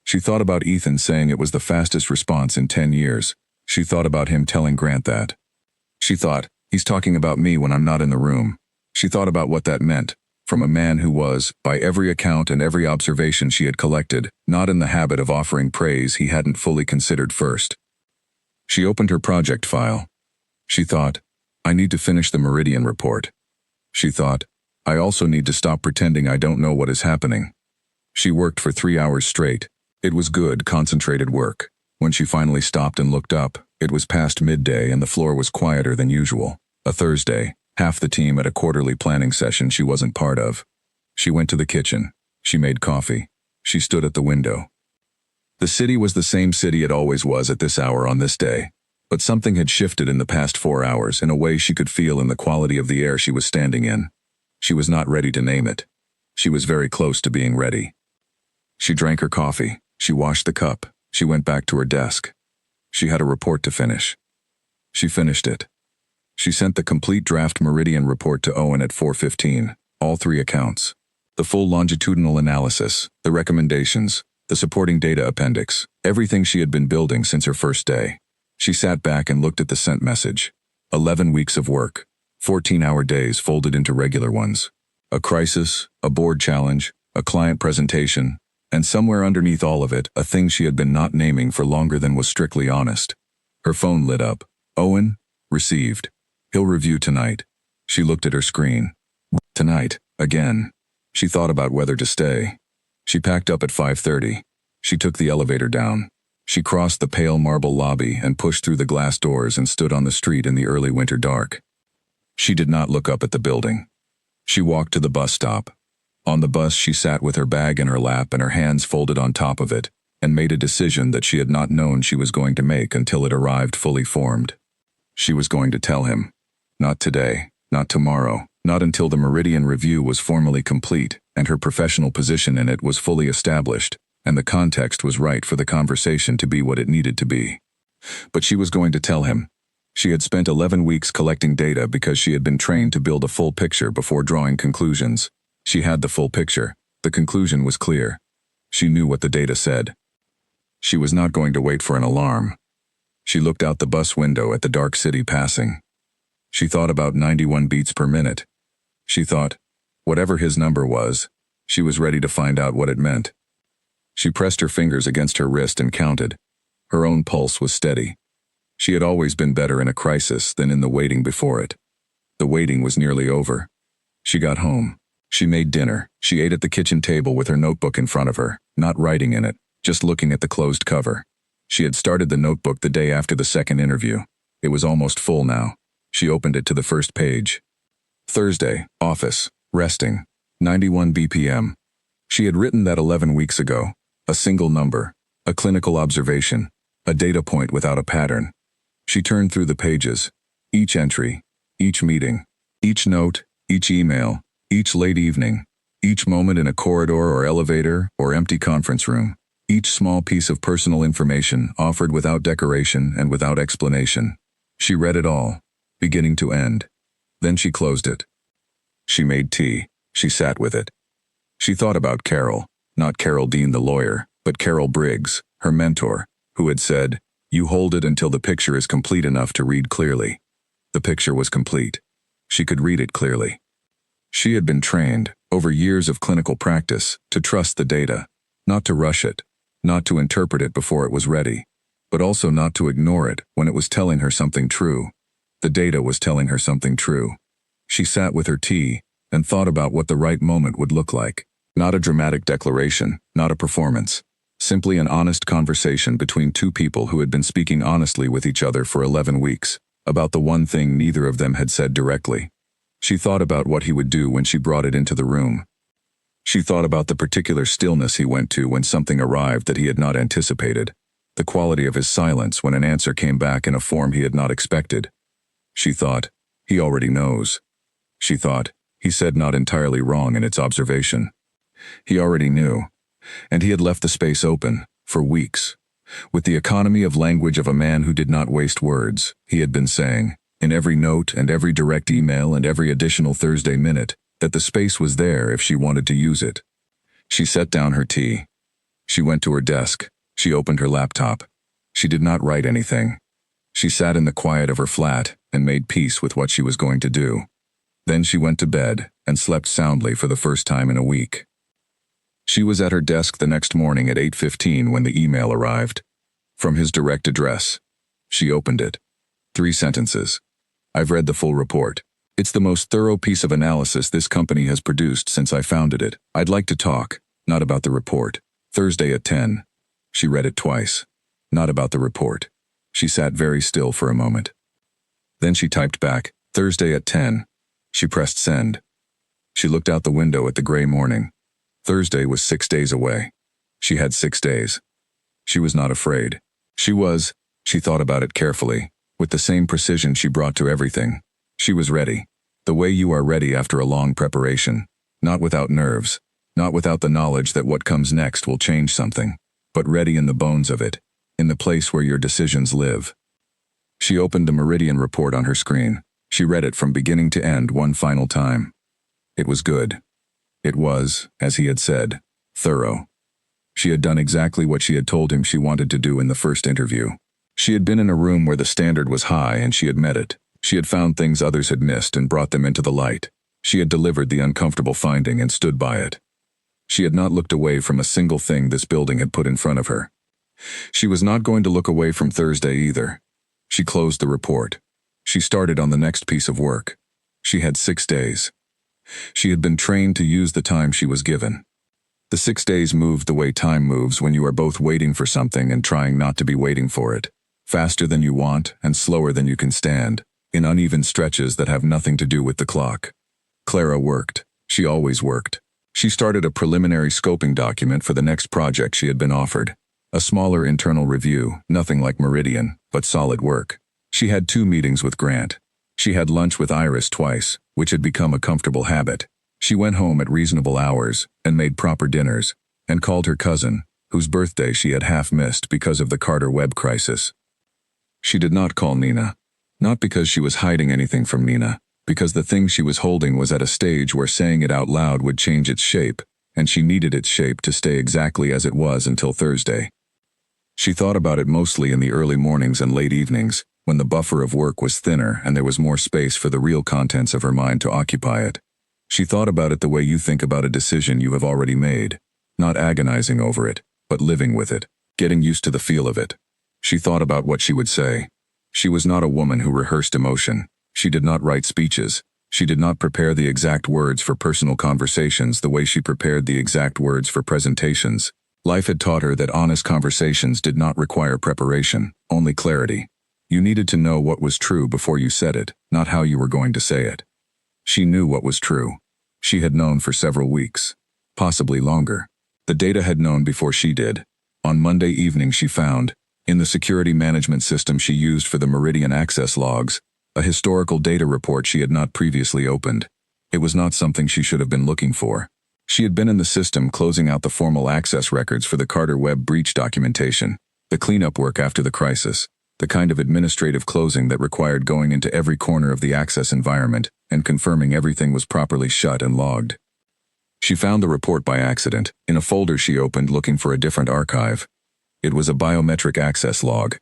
She thought about Ethan saying it was the fastest response in 10 years. She thought about him telling Grant that. She thought, he's talking about me when I'm not in the room. She thought about what that meant, from a man who was, by every account and every observation she had collected, not in the habit of offering praise he hadn't fully considered first. She opened her project file. She thought, I need to finish the Meridian report. She thought, I also need to stop pretending I don't know what is happening. She worked for 3 hours straight. It was good, concentrated work. When she finally stopped and looked up, it was past midday and the floor was quieter than usual. A Thursday, half the team at a quarterly planning session she wasn't part of. She went to the kitchen. She made coffee. She stood at the window. The city was the same city it always was at this hour on this day. But something had shifted in the past 4 hours in a way she could feel in the quality of the air she was standing in. She was not ready to name it. She was very close to being ready. She drank her coffee. She washed the cup. She went back to her desk. She had a report to finish. She finished it. She sent the complete draft Meridian report to Owen at 4:15, all 3 accounts. The full longitudinal analysis, the recommendations, the supporting data appendix, everything she had been building since her first day. She sat back and looked at the sent message. 11 weeks of work, 14-hour days folded into regular ones. A crisis, a board challenge, a client presentation, and somewhere underneath all of it, a thing she had been not naming for longer than was strictly honest. Her phone lit up. Owen, received. He'll review tonight. She looked at her screen. Tonight, again. She thought about whether to stay. She packed up at 5:30. She took the elevator down. She crossed the pale marble lobby and pushed through the glass doors and stood on the street in the early winter dark. She did not look up at the building. She walked to the bus stop. On the bus she sat with her bag in her lap and her hands folded on top of it, and made a decision that she had not known she was going to make until it arrived fully formed. She was going to tell him. Not today, not tomorrow, not until the Meridian review was formally complete and her professional position in it was fully established, and the context was right for the conversation to be what it needed to be. But she was going to tell him. She had spent 11 weeks collecting data because she had been trained to build a full picture before drawing conclusions. She had the full picture. The conclusion was clear. She knew what the data said. She was not going to wait for an alarm. She looked out the bus window at the dark city passing. She thought about 91 beats per minute. She thought, whatever his number was, She was ready to find out what it meant. She pressed her fingers against her wrist and counted. Her own pulse was steady. She had always been better in a crisis than in the waiting before it. The waiting was nearly over. She got home. She made dinner. She ate at the kitchen table with her notebook in front of her, not writing in it, just looking at the closed cover. She had started the notebook the day after the second interview. It was almost full now. She opened it to the first page. Thursday, office, resting, 91 BPM. She had written that 11 weeks ago. A single number, a clinical observation, a data point without a pattern. She turned through the pages. Each entry, each meeting, each note, each email, each late evening, each moment in a corridor or elevator or empty conference room, each small piece of personal information offered without decoration and without explanation. She read it all, beginning to end. Then she closed it. She made tea. She sat with it. She thought about Carol, not Carol Dean the lawyer, but Carol Briggs, her mentor, who had said, "You hold it until the picture is complete enough to read clearly." The picture was complete. She could read it clearly. She had been trained, over years of clinical practice, to trust the data, not to rush it, not to interpret it before it was ready, but also not to ignore it when it was telling her something true. The data was telling her something true. She sat with her tea and thought about what the right moment would look like. Not a dramatic declaration, not a performance. Simply an honest conversation between two people who had been speaking honestly with each other for 11 weeks, about the one thing neither of them had said directly. She thought about what he would do when she brought it into the room. She thought about the particular stillness he went to when something arrived that he had not anticipated, the quality of his silence when an answer came back in a form he had not expected. She thought, he already knows. She thought, he said not entirely wrong in its observation. He already knew, and he had left the space open, for weeks. With the economy of language of a man who did not waste words, he had been saying, in every note and every direct email and every additional Thursday minute, that the space was there if she wanted to use it. She set down her tea. She went to her desk. She opened her laptop. She did not write anything. She sat in the quiet of her flat and made peace with what she was going to do. Then she went to bed and slept soundly for the first time in a week. She was at her desk the next morning at 8:15 when the email arrived. From his direct address. She opened it. 3 sentences. I've read the full report. It's the most thorough piece of analysis this company has produced since I founded it. I'd like to talk, not about the report. Thursday at 10. She read it twice. Not about the report. She sat very still for a moment. Then she typed back, Thursday at 10. She pressed send. She looked out the window at the gray morning. Thursday was 6 days away. She had 6 days. She was not afraid. She thought about it carefully, with the same precision she brought to everything. She was ready. The way you are ready after a long preparation. Not without nerves. Not without the knowledge that what comes next will change something. But ready in the bones of it. In the place where your decisions live. She opened the Meridian report on her screen. She read it from beginning to end one final time. It was good. It was, as he had said, thorough. She had done exactly what she had told him she wanted to do in the first interview. She had been in a room where the standard was high and she had met it. She had found things others had missed and brought them into the light. She had delivered the uncomfortable finding and stood by it. She had not looked away from a single thing this building had put in front of her. She was not going to look away from Thursday either. She closed the report. She started on the next piece of work. She had 6 days. She had been trained to use the time she was given. The 6 days moved the way time moves when you are both waiting for something and trying not to be waiting for it. Faster than you want and slower than you can stand, in uneven stretches that have nothing to do with the clock. Clara worked. She always worked. She started a preliminary scoping document for the next project she had been offered. A smaller internal review, nothing like Meridian, but solid work. She had 2 meetings with Grant. She had lunch with Iris twice, which had become a comfortable habit. She went home at reasonable hours and made proper dinners, and called her cousin, whose birthday she had half missed because of the Carter Webb crisis. She did not call Nina. Not because she was hiding anything from Nina, because the thing she was holding was at a stage where saying it out loud would change its shape, and she needed its shape to stay exactly as it was until Thursday. She thought about it mostly in the early mornings and late evenings, when the buffer of work was thinner and there was more space for the real contents of her mind to occupy it. She thought about it the way you think about a decision you have already made, not agonizing over it, but living with it, getting used to the feel of it. She thought about what she would say. She was not a woman who rehearsed emotion. She did not write speeches. She did not prepare the exact words for personal conversations the way she prepared the exact words for presentations. Life had taught her that honest conversations did not require preparation, only clarity. You needed to know what was true before you said it, not how you were going to say it. She knew what was true. She had known for several weeks, possibly longer. The data had known before she did. On Monday evening she found, in the security management system she used for the Meridian access logs, a historical data report she had not previously opened. It was not something she should have been looking for. She had been in the system closing out the formal access records for the Carter Web breach documentation, the cleanup work after the crisis, the kind of administrative closing that required going into every corner of the access environment and confirming everything was properly shut and logged. She found the report by accident, in a folder she opened looking for a different archive. It was a biometric access log.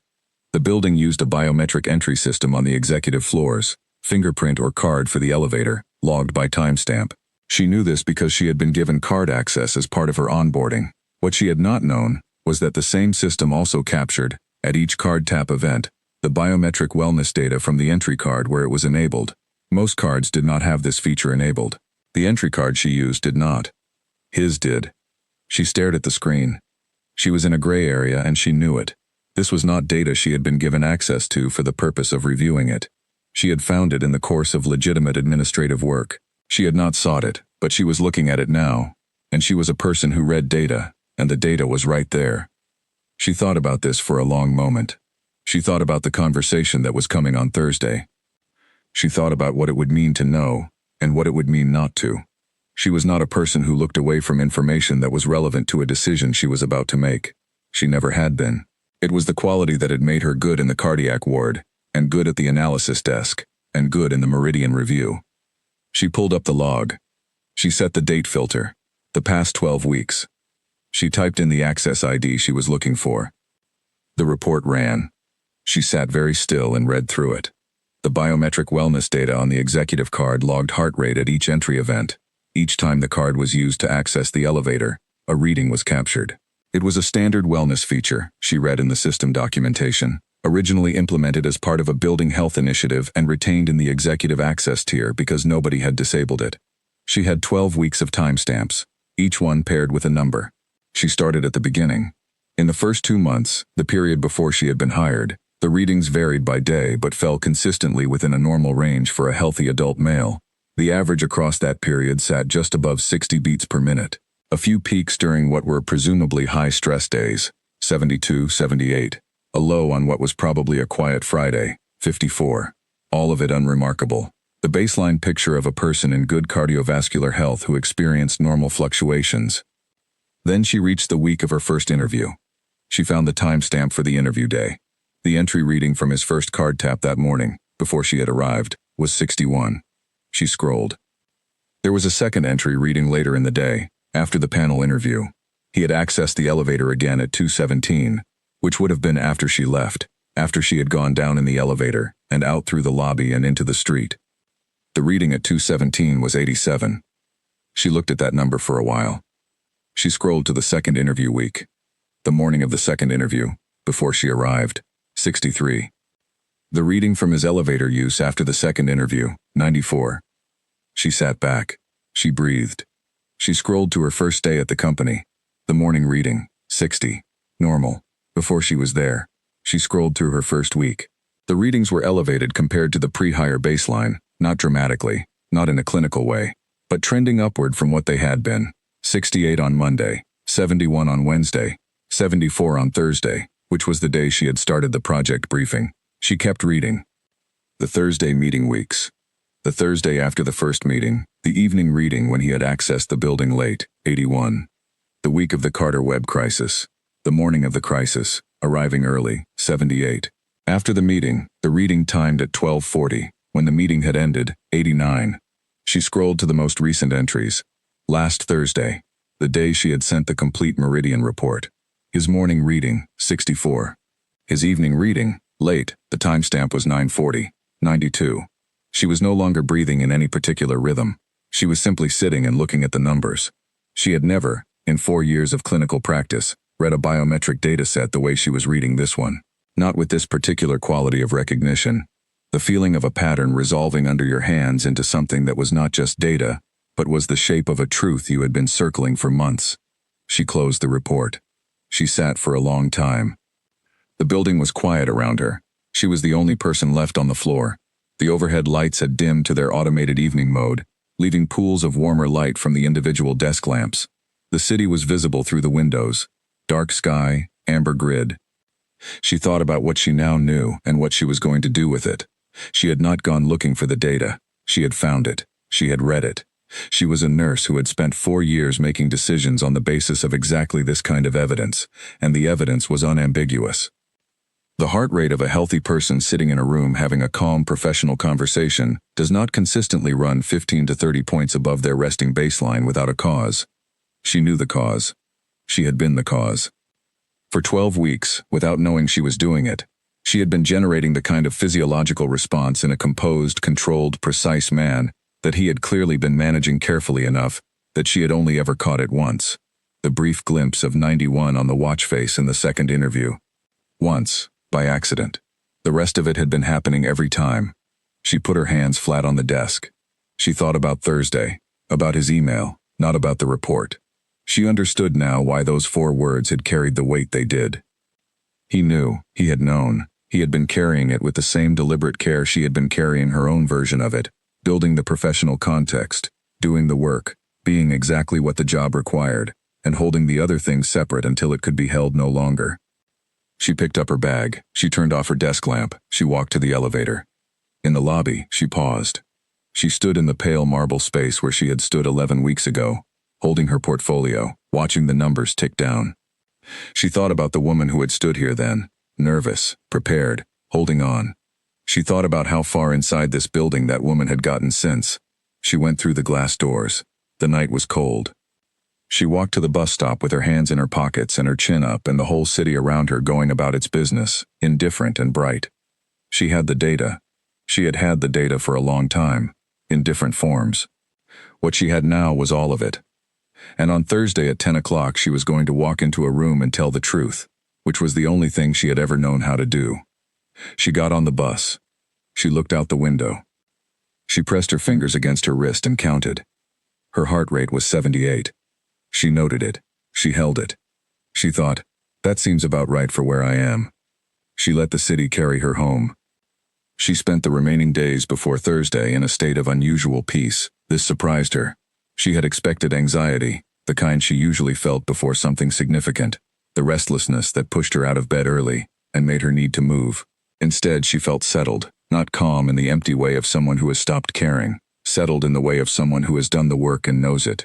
The building used a biometric entry system on the executive floors, fingerprint or card for the elevator, logged by timestamp. She knew this because she had been given card access as part of her onboarding. What she had not known was that the same system also captured, at each card tap event, the biometric wellness data from the entry card where it was enabled. Most cards did not have this feature enabled. The entry card she used did not. His did. She stared at the screen. She was in a gray area and she knew it. This was not data she had been given access to for the purpose of reviewing it. She had found it in the course of legitimate administrative work. She had not sought it, but she was looking at it now, and she was a person who read data, and the data was right there. She thought about this for a long moment. She thought about the conversation that was coming on Thursday. She thought about what it would mean to know, and what it would mean not to. She was not a person who looked away from information that was relevant to a decision she was about to make. She never had been. It was the quality that had made her good in the cardiac ward, and good at the analysis desk, and good in the Meridian review. She pulled up the log. She set the date filter, the past 12 weeks. She typed in the access ID she was looking for. The report ran. She sat very still and read through it. The biometric wellness data on the executive card logged heart rate at each entry event. Each time the card was used to access the elevator, a reading was captured. It was a standard wellness feature, she read in the system documentation, originally implemented as part of a building health initiative and retained in the executive access tier because nobody had disabled it. She had 12 weeks of timestamps, each one paired with a number. She started at the beginning. In the first 2 months, the period before she had been hired, the readings varied by day but fell consistently within a normal range for a healthy adult male. The average across that period sat just above 60 beats per minute. A few peaks during what were presumably high-stress days, 72, 78. A low on what was probably a quiet Friday, 54. All of it unremarkable. The baseline picture of a person in good cardiovascular health who experienced normal fluctuations. Then she reached the week of her first interview. She found the timestamp for the interview day. The entry reading from his first card tap that morning, before she had arrived, was 61. She scrolled. There was a second entry reading later in the day, after the panel interview. He had accessed the elevator again at 2:17, which would have been after she left, after she had gone down in the elevator, and out through the lobby and into the street. The reading at 2:17 was 87. She looked at that number for a while. She scrolled to the second interview week. The morning of the second interview, before she arrived, 63. The reading from his elevator use after the second interview, 94. She sat back. She breathed. She scrolled to her first day at the company. The morning reading, 60. Normal. Before she was there. She scrolled through her first week. The readings were elevated compared to the pre-hire baseline, not dramatically, not in a clinical way, but trending upward from what they had been. 68 on Monday, 71 on Wednesday, 74 on Thursday, which was the day she had started the project briefing. She kept reading. The Thursday meeting weeks. The Thursday after the first meeting, the evening reading when he had accessed the building late, 81. The week of the Carter Web crisis. The morning of the crisis, arriving early, 78. After the meeting, the reading timed at 12:40. When the meeting had ended, 89. She scrolled to the most recent entries. Last Thursday, the day she had sent the complete Meridian report. His morning reading, 64. His evening reading, late, the timestamp was 9:40, 92. She was no longer breathing in any particular rhythm. She was simply sitting and looking at the numbers. She had never, in 4 years of clinical practice, read a biometric dataset the way she was reading this one. Not with this particular quality of recognition. The feeling of a pattern resolving under your hands into something that was not just data, but was the shape of a truth you had been circling for months. She closed the report. She sat for a long time. The building was quiet around her. She was the only person left on the floor. The overhead lights had dimmed to their automated evening mode, leaving pools of warmer light from the individual desk lamps. The city was visible through the windows. Dark sky, amber grid. She thought about what she now knew and what she was going to do with it. She had not gone looking for the data. She had found it. She had read it. She was a nurse who had spent 4 years making decisions on the basis of exactly this kind of evidence, and the evidence was unambiguous. The heart rate of a healthy person sitting in a room having a calm professional conversation does not consistently run 15 to 30 points above their resting baseline without a cause. She knew the cause. She had been the cause. For 12 weeks, without knowing she was doing it, she had been generating the kind of physiological response in a composed, controlled, precise man that he had clearly been managing carefully enough that she had only ever caught it once. The brief glimpse of 91 on the watch face in the second interview. Once. By accident. The rest of it had been happening every time. She put her hands flat on the desk. She thought about Thursday, about his email, not about the report. She understood now why those 4 words had carried the weight they did. He knew, he had known, he had been carrying it with the same deliberate care she had been carrying her own version of it, building the professional context, doing the work, being exactly what the job required, and holding the other things separate until it could be held no longer. She picked up her bag, she turned off her desk lamp, she walked to the elevator. In the lobby, she paused. She stood in the pale marble space where she had stood 11 weeks ago, holding her portfolio, watching the numbers tick down. She thought about the woman who had stood here then, nervous, prepared, holding on. She thought about how far inside this building that woman had gotten since. She went through the glass doors. The night was cold. She walked to the bus stop with her hands in her pockets and her chin up and the whole city around her going about its business, indifferent and bright. She had the data. She had had the data for a long time, in different forms. What she had now was all of it. And on Thursday at 10 o'clock she was going to walk into a room and tell the truth, which was the only thing she had ever known how to do. She got on the bus. She looked out the window. She pressed her fingers against her wrist and counted. Her heart rate was 78. She noted it. She held it. She thought, that seems about right for where I am. She let the city carry her home. She spent the remaining days before Thursday in a state of unusual peace. This surprised her. She had expected anxiety, the kind she usually felt before something significant, the restlessness that pushed her out of bed early and made her need to move. Instead, she felt settled, not calm in the empty way of someone who has stopped caring, settled in the way of someone who has done the work and knows it.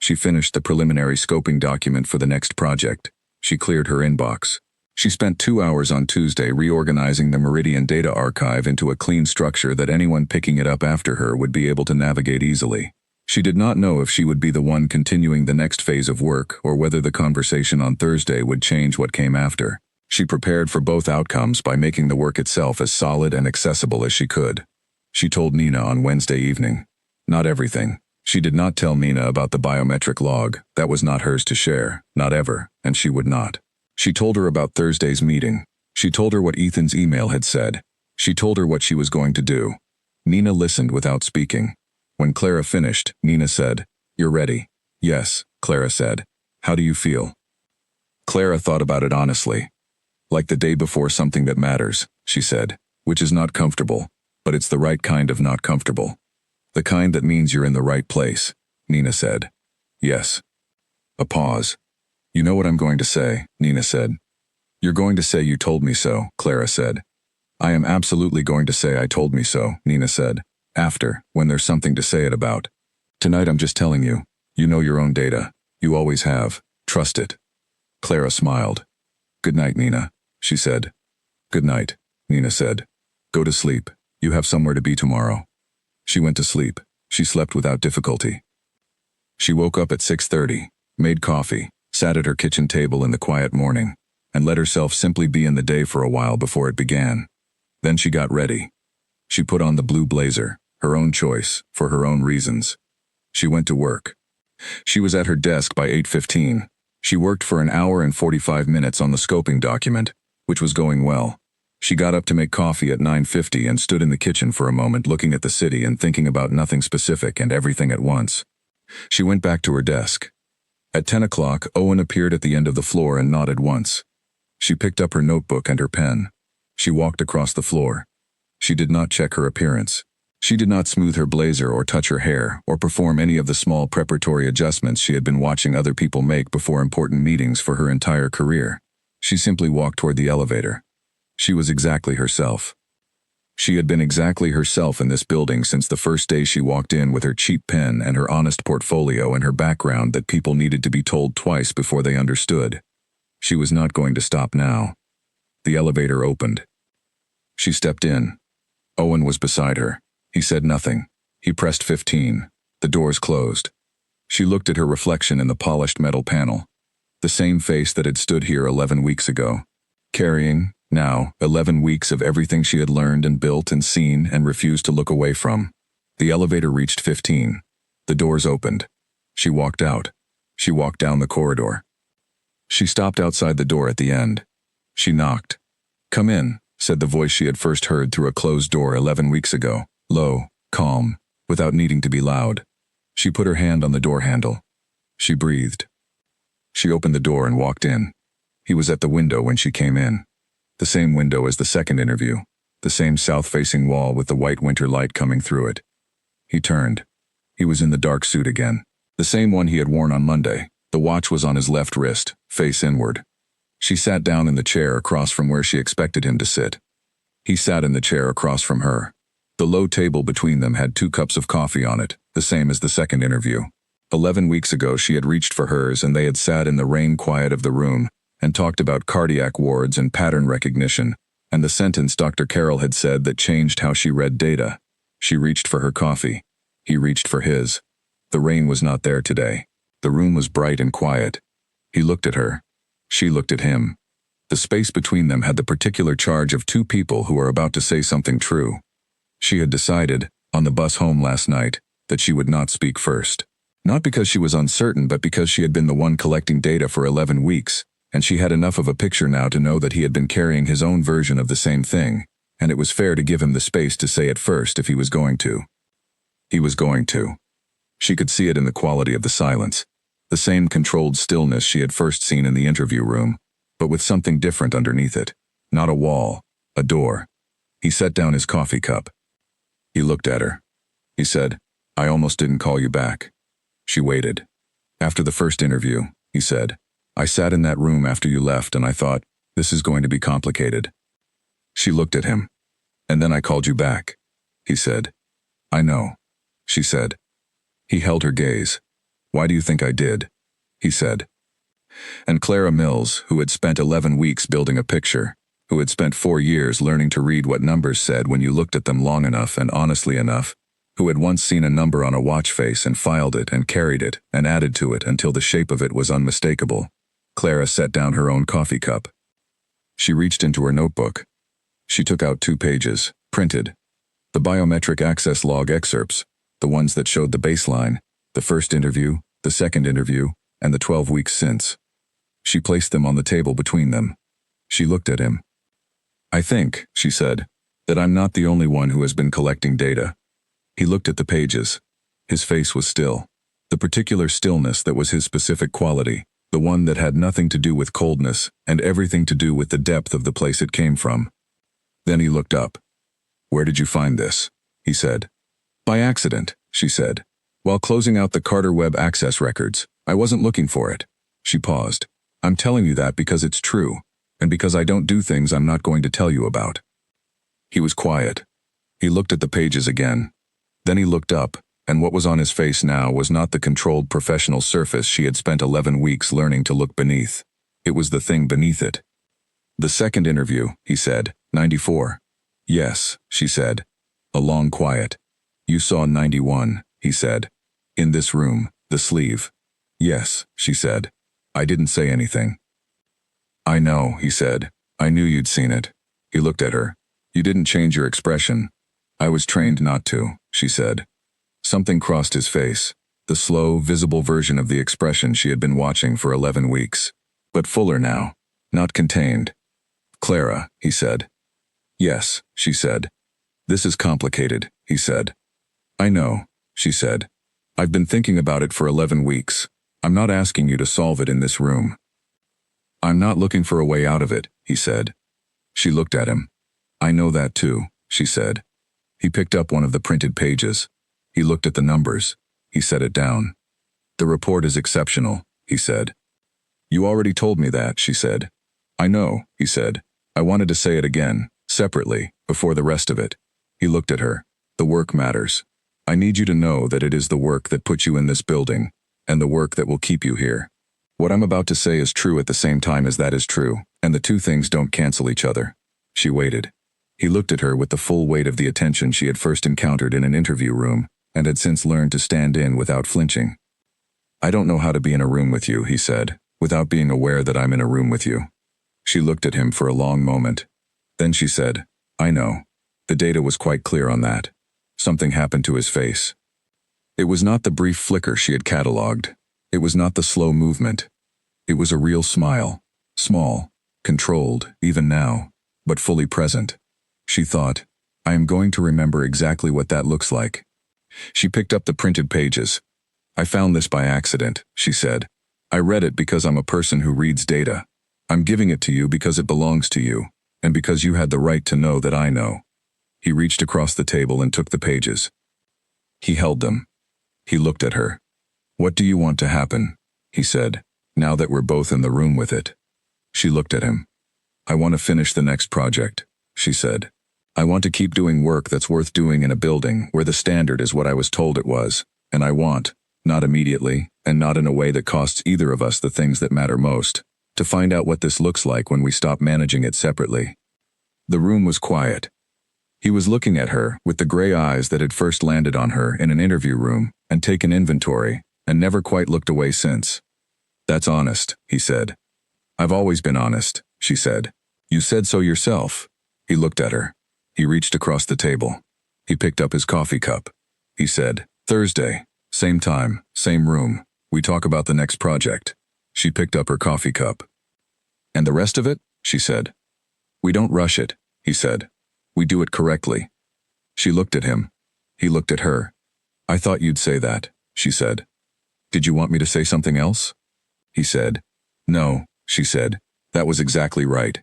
She finished the preliminary scoping document for the next project. She cleared her inbox. She spent 2 hours on Tuesday reorganizing the Meridian data archive into a clean structure that anyone picking it up after her would be able to navigate easily. She did not know if she would be the one continuing the next phase of work or whether the conversation on Thursday would change what came after. She prepared for both outcomes by making the work itself as solid and accessible as she could. She told Nina on Wednesday evening. Not everything. She did not tell Nina about the biometric log. That was not hers to share, not ever, and she would not. She told her about Thursday's meeting. She told her what Ethan's email had said. She told her what she was going to do. Nina listened without speaking. When Clara finished, Nina said, "You're ready." "Yes," Clara said. "How do you feel?" Clara thought about it honestly. "Like the day before something that matters," she said, "which is not comfortable, but it's the right kind of not comfortable. The kind that means you're in the right place," Nina said. "Yes." A pause. "You know what I'm going to say," Nina said. "You're going to say you told me so," Clara said. "I am absolutely going to say I told me so," Nina said. "After, when there's something to say it about. Tonight I'm just telling you. You know your own data. You always have. Trust it." Clara smiled. "Good night, Nina," she said. "Good night," Nina said. "Go to sleep. You have somewhere to be tomorrow." She went to sleep. She slept without difficulty. She woke up at 6:30, made coffee, sat at her kitchen table in the quiet morning, and let herself simply be in the day for a while before it began. Then she got ready. She put on the blue blazer, her own choice, for her own reasons. She went to work. She was at her desk by 8:15. She worked for an hour and 45 minutes on the scoping document, which was going well. She got up to make coffee at 9:50 and stood in the kitchen for a moment looking at the city and thinking about nothing specific and everything at once. She went back to her desk. At 10 o'clock, Owen appeared at the end of the floor and nodded once. She picked up her notebook and her pen. She walked across the floor. She did not check her appearance. She did not smooth her blazer or touch her hair or perform any of the small preparatory adjustments she had been watching other people make before important meetings for her entire career. She simply walked toward the elevator. She was exactly herself. She had been exactly herself in this building since the first day she walked in with her cheap pen and her honest portfolio and her background that people needed to be told twice before they understood. She was not going to stop now. The elevator opened. She stepped in. Owen was beside her. He said nothing. He pressed 15. The doors closed. She looked at her reflection in the polished metal panel. The same face that had stood here 11 weeks ago, carrying, now, 11 weeks of everything she had learned and built and seen and refused to look away from. The elevator reached 15. The doors opened. She walked out. She walked down the corridor. She stopped outside the door at the end. She knocked. "Come in," said the voice she had first heard through a closed door 11 weeks ago, low, calm, without needing to be loud. She put her hand on the door handle. She breathed. She opened the door and walked in. He was at the window when she came in. The same window as the second interview, the same south-facing wall with the white winter light coming through it. He turned. He was in the dark suit again, the same one he had worn on Monday. The watch was on his left wrist, face inward. She sat down in the chair across from where she expected him to sit. He sat in the chair across from her. The low table between them had 2 cups of coffee on it, the same as the second interview. 11 weeks ago she had reached for hers and they had sat in the rain quiet of the room and talked about cardiac wards and pattern recognition, and the sentence Dr. Carroll had said that changed how she read data. She reached for her coffee. He reached for his. The rain was not there today. The room was bright and quiet. He looked at her. She looked at him. The space between them had the particular charge of 2 people who were about to say something true. She had decided, on the bus home last night, that she would not speak first. Not because she was uncertain, but because she had been the one collecting data for 11 weeks, and she had enough of a picture now to know that he had been carrying his own version of the same thing, and it was fair to give him the space to say it first if he was going to. He was going to. She could see it in the quality of the silence, the same controlled stillness she had first seen in the interview room, but with something different underneath it. Not a wall, a door. He set down his coffee cup. He looked at her. He said, "I almost didn't call you back." She waited. "After the first interview," he said, "I sat in that room after you left and I thought, this is going to be complicated." She looked at him. "And then I called you back," he said. "I know," she said. He held her gaze. "Why do you think I did?" he said. And Clara Mills, who had spent 11 weeks building a picture, who had spent 4 years learning to read what numbers said when you looked at them long enough and honestly enough, who had once seen a number on a watch face and filed it and carried it and added to it until the shape of it was unmistakable, Clara set down her own coffee cup. She reached into her notebook. She took out 2 pages, printed. The biometric access log excerpts, the ones that showed the baseline, the first interview, the second interview, and the 12 weeks since. She placed them on the table between them. She looked at him. "I think," she said, "that I'm not the only one who has been collecting data." He looked at the pages. His face was still. The particular stillness that was his specific quality, the one that had nothing to do with coldness and everything to do with the depth of the place it came from. Then he looked up. "Where did you find this?" he said. "By accident," she said. "While closing out the Carter Web access records. I wasn't looking for it." She paused. "I'm telling you that because it's true, and because I don't do things I'm not going to tell you about." He was quiet. He looked at the pages again. Then he looked up, and what was on his face now was not the controlled professional surface she had spent 11 weeks learning to look beneath. It was the thing beneath it. "The second interview," he said, 94. "Yes," she said. A long quiet. "You saw 91, he said. "In this room, the sleeve." "Yes," she said. I didn't say anything. "I know," he said. "I knew you'd seen it." He looked at her. "You didn't change your expression." "I was trained not to," she said. Something crossed his face. the slow, visible version of the expression she had been watching for 11 weeks. But fuller now, not contained. "Clara," he said. "Yes," she said. "This is complicated," he said. "I know," she said. "I've been thinking about it for 11 weeks. I'm not asking you to solve it in this room. I'm not looking for a way out of it," he said. She looked at him. "I know that too," she said. He picked up one of the printed pages. He looked at the numbers. He set it down. "The report is exceptional," he said. "You already told me that," she said. "I know," he said. "I wanted to say it again, separately, before the rest of it." He looked at her. "The work matters. I need you to know that it is the work that put you in this building, and the work that will keep you here. What I'm about to say is true at the same time as that is true, and the two things don't cancel each other." She waited. He looked at her with the full weight of the attention she had first encountered in an interview room, and had since learned to stand in without flinching. "I don't know how to be in a room with you," he said, "without being aware that I'm in a room with you." She looked at him for a long moment. Then she said, "I know." The data was quite clear on that. Something happened to his face. It was not the brief flicker she had catalogued. It was not the slow movement. It was a real smile. Small, controlled, even now, but fully present. She thought, "I am going to remember exactly what that looks like." She picked up the printed pages. "I found this by accident," she said. "I read it because I'm a person who reads data. I'm giving it to you because it belongs to you, and because you had the right to know that I know." He reached across the table and took the pages. He held them. He looked at her. "What do you want to happen?" he said, "now that we're both in the room with it?" She looked at him. "I want to finish the next project," she said. "I want to keep doing work that's worth doing in a building where the standard is what I was told it was, and I want, not immediately, and not in a way that costs either of us the things that matter most, to find out what this looks like when we stop managing it separately." The room was quiet. He was looking at her with the gray eyes that had first landed on her in an interview room and taken inventory, and never quite looked away since. "That's honest," he said. "I've always been honest," she said. "You said so yourself." He looked at her. He reached across the table. He picked up his coffee cup. He said, "Thursday, same time, same room. We talk about the next project." She picked up her coffee cup. "And the rest of it?" she said. "We don't rush it," he said. "We do it correctly." She looked at him. He looked at her. "I thought you'd say that," she said. "Did you want me to say something else?" He said. "No," she said. "That was exactly right."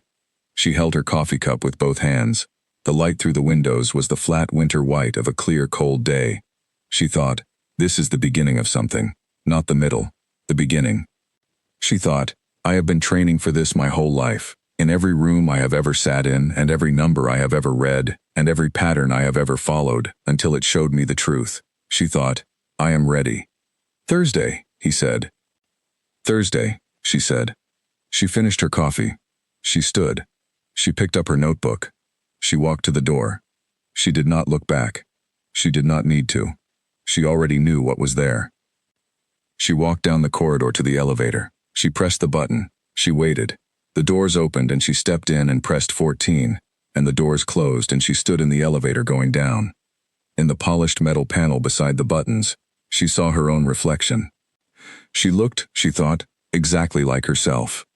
She held her coffee cup with both hands. The light through the windows was the flat winter white of a clear, cold day. She thought, "This is the beginning of something, not the middle, the beginning." She thought, "I have been training for this my whole life. In every room I have ever sat in, and every number I have ever read, and every pattern I have ever followed, until it showed me the truth." She thought, "I am ready." "Thursday," he said. "Thursday," she said. She finished her coffee. She stood. She picked up her notebook. She walked to the door. She did not look back. She did not need to. She already knew what was there. She walked down the corridor to the elevator. She pressed the button. She waited. The doors opened and she stepped in and pressed 14, and the doors closed and she stood in the elevator going down. In the polished metal panel beside the buttons, she saw her own reflection. She looked, she thought, exactly like herself.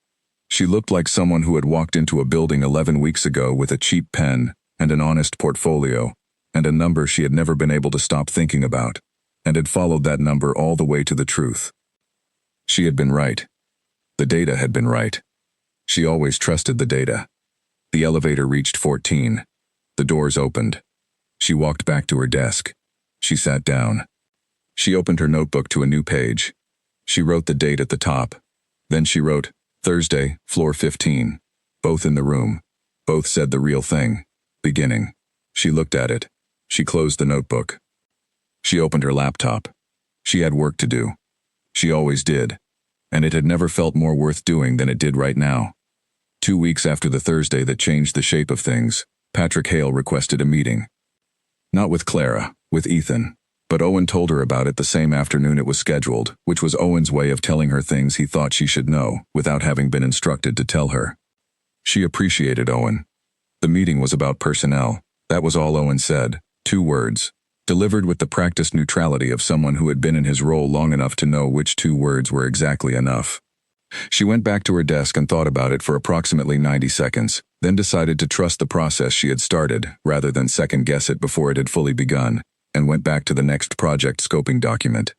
She looked like someone who had walked into a building 11 weeks ago with a cheap pen and an honest portfolio, and a number she had never been able to stop thinking about, and had followed that number all the way to the truth. She had been right. The data had been right. She always trusted the data. The elevator reached 14. The doors opened. She walked back to her desk. She sat down. She opened her notebook to a new page. She wrote the date at the top. Then she wrote, "Thursday, floor 15. Both in the room. Both said the real thing. Beginning." She looked at it. She closed the notebook. She opened her laptop. She had work to do. She always did. And it had never felt more worth doing than it did right now. 2 weeks after the Thursday that changed the shape of things, Patrick Hale requested a meeting. Not with Clara, with Ethan. But Owen told her about it the same afternoon it was scheduled, which was Owen's way of telling her things he thought she should know, without having been instructed to tell her. She appreciated Owen. The meeting was about personnel. That was all Owen said. 2 words. delivered with the practiced neutrality of someone who had been in his role long enough to know which two words were exactly enough. She went back to her desk and thought about it for approximately 90 seconds, then decided to trust the process she had started, rather than second-guess it before it had fully begun, and went back to the next project scoping document.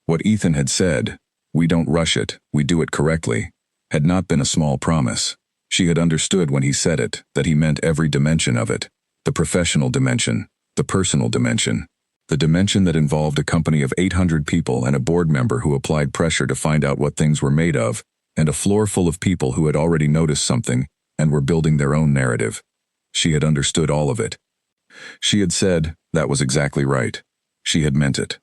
What Ethan had said, "We don't rush it, we do it correctly," had not been a small promise. She had understood when he said it, that he meant every dimension of it. The professional dimension, the personal dimension, the dimension that involved a company of 800 people and a board member who applied pressure to find out what things were made of, and a floor full of people who had already noticed something and were building their own narrative. She had understood all of it. She had said, that was exactly right. She had meant it.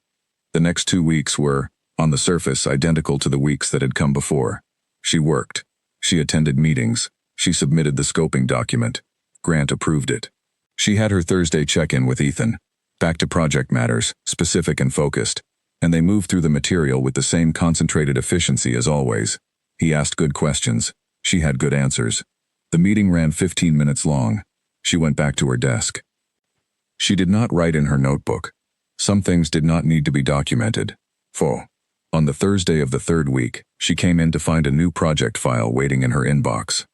The next 2 weeks were, on the surface, identical to the weeks that had come before. She worked. She attended meetings. She submitted the scoping document. Grant approved it. She had her Thursday check-in with Ethan. Back to project matters, specific and focused. And they moved through the material with the same concentrated efficiency as always. He asked good questions. She had good answers. The meeting ran 15 minutes long. She went back to her desk. She did not write in her notebook. Some things did not need to be documented. On the Thursday of the third week, she came in to find a new project file waiting in her inbox.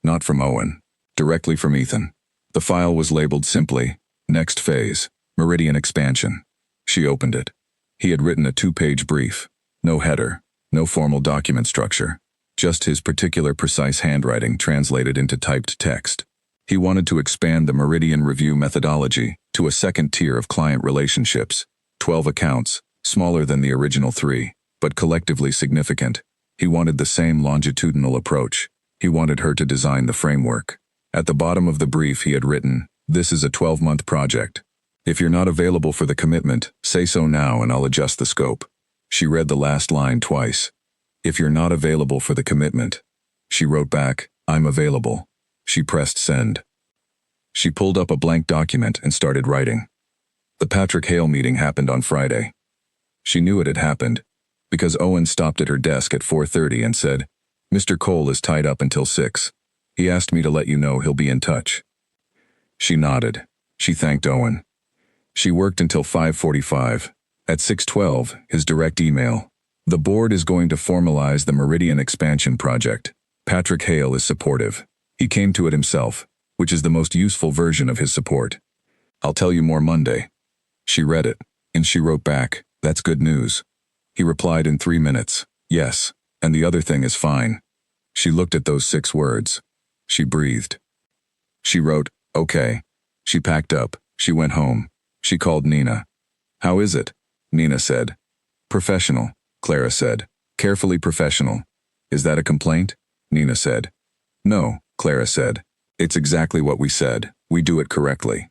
Not from Owen. Directly from Ethan. The file was labeled simply, Next Phase, Meridian Expansion. She opened it. He had written a 2-page brief. No header, no formal document structure. Just his particular precise handwriting translated into typed text. He wanted to expand the Meridian review methodology to a second tier of client relationships, 12 accounts, smaller than the original 3, but collectively significant. He wanted the same longitudinal approach. He wanted her to design the framework. At the bottom of the brief he had written, "This is a 12-month project. If you're not available for the commitment, say so now and I'll adjust the scope." She read the last line twice. "If you're not available for the commitment." She wrote back, "I'm available." She pressed send. She pulled up a blank document and started writing. The Patrick Hale meeting happened on Friday. She knew it had happened, because Owen stopped at her desk at 4:30 and said, "Mr. Cole is tied up until 6. He asked me to let you know he'll be in touch." She nodded. She thanked Owen. She worked until 5:45. At 6:12, his direct email. "The board is going to formalize the Meridian Expansion project. Patrick Hale is supportive. He came to it himself, which is the most useful version of his support. I'll tell you more Monday." She read it, and she wrote back, "That's good news." He replied in 3 minutes, "Yes, and the other thing is fine." She looked at those 6 words. She breathed. She wrote, "Okay." She packed up. She went home. She called Nina. "How is it?" Nina said. "Professional," Clara said. "Carefully professional." "Is that a complaint?" Nina said. "No," Clara said. "It's exactly what we said. We do it correctly."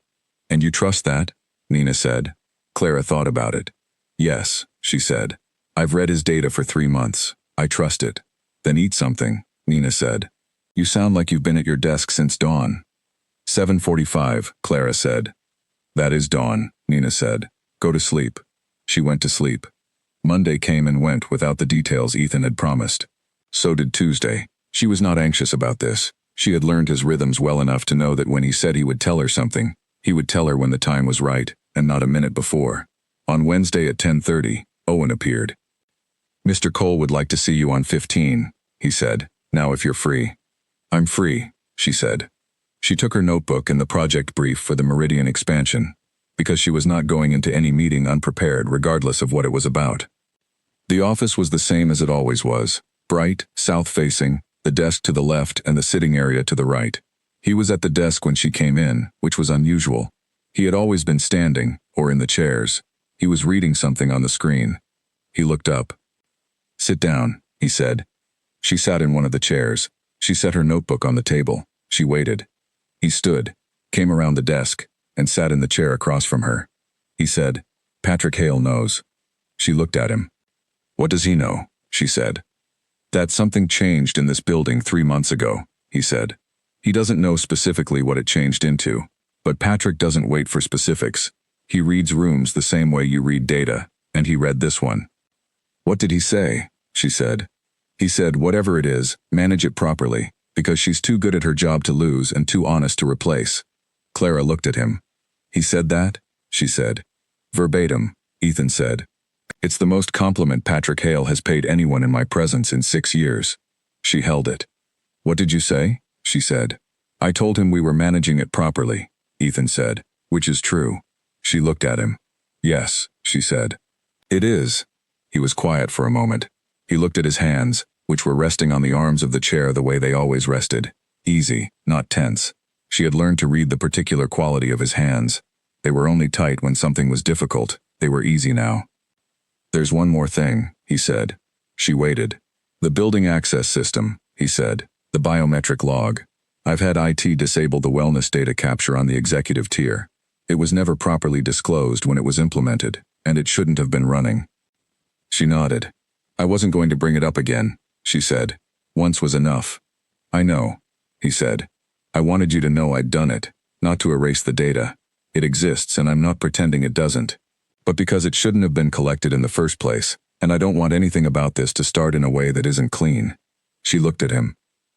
"And you trust that?" Nina said. Clara thought about it. "Yes," she said. "I've read his data for 3 months. I trust it." "Then eat something," Nina said. "You sound like you've been at your desk since dawn." 7:45, Clara said. "That is dawn," Nina said. "Go to sleep." She went to sleep. Monday came and went without the details Ethan had promised. So did Tuesday. She was not anxious about this. She had learned his rhythms well enough to know that when he said he would tell her something, he would tell her when the time was right, and not a minute before. On Wednesday at 10:30, Owen appeared. "Mr. Cole would like to see you on 15, he said, "now if you're free." "I'm free," she said. She took her notebook and the project brief for the Meridian Expansion, because she was not going into any meeting unprepared regardless of what it was about. The office was the same as it always was, bright, south-facing, the desk to the left and the sitting area to the right. He was at the desk when she came in, which was unusual. He had always been standing, or in the chairs. He was reading something on the screen. He looked up. "Sit down," he said. She sat in one of the chairs. She set her notebook on the table. She waited. He stood, came around the desk, and sat in the chair across from her. He said, "Patrick Hale knows." She looked at him. "What does he know?" she said. "That something changed in this building 3 months ago," he said. "He doesn't know specifically what it changed into, but Patrick doesn't wait for specifics. He reads rooms the same way you read data, and he read this one." "What did he say?" she said. "He said, whatever it is, manage it properly, because she's too good at her job to lose and too honest to replace." Clara looked at him. "He said that?" she said. Verbatim, Ethan said. It's the most compliment Patrick Hale has paid anyone in my presence in 6 years. She held it. What did you say? She said. I told him we were managing it properly, Ethan said, which is true. She looked at him. Yes, she said. It is. He was quiet for a moment. He looked at his hands, which were resting on the arms of the chair the way they always rested. Easy, not tense. She had learned to read the particular quality of his hands. They were only tight when something was difficult. They were easy now. There's one more thing, he said. She waited. The building access system, he said. The biometric log. I've had IT disable the wellness data capture on the executive tier. It was never properly disclosed when it was implemented, and it shouldn't have been running. She nodded. I wasn't going to bring it up again, she said. Once was enough. I know, he said. I wanted you to know I'd done it, not to erase the data. It exists and I'm not pretending it doesn't. But because it shouldn't have been collected in the first place, and I don't want anything about this to start in a way that isn't clean. She looked at him.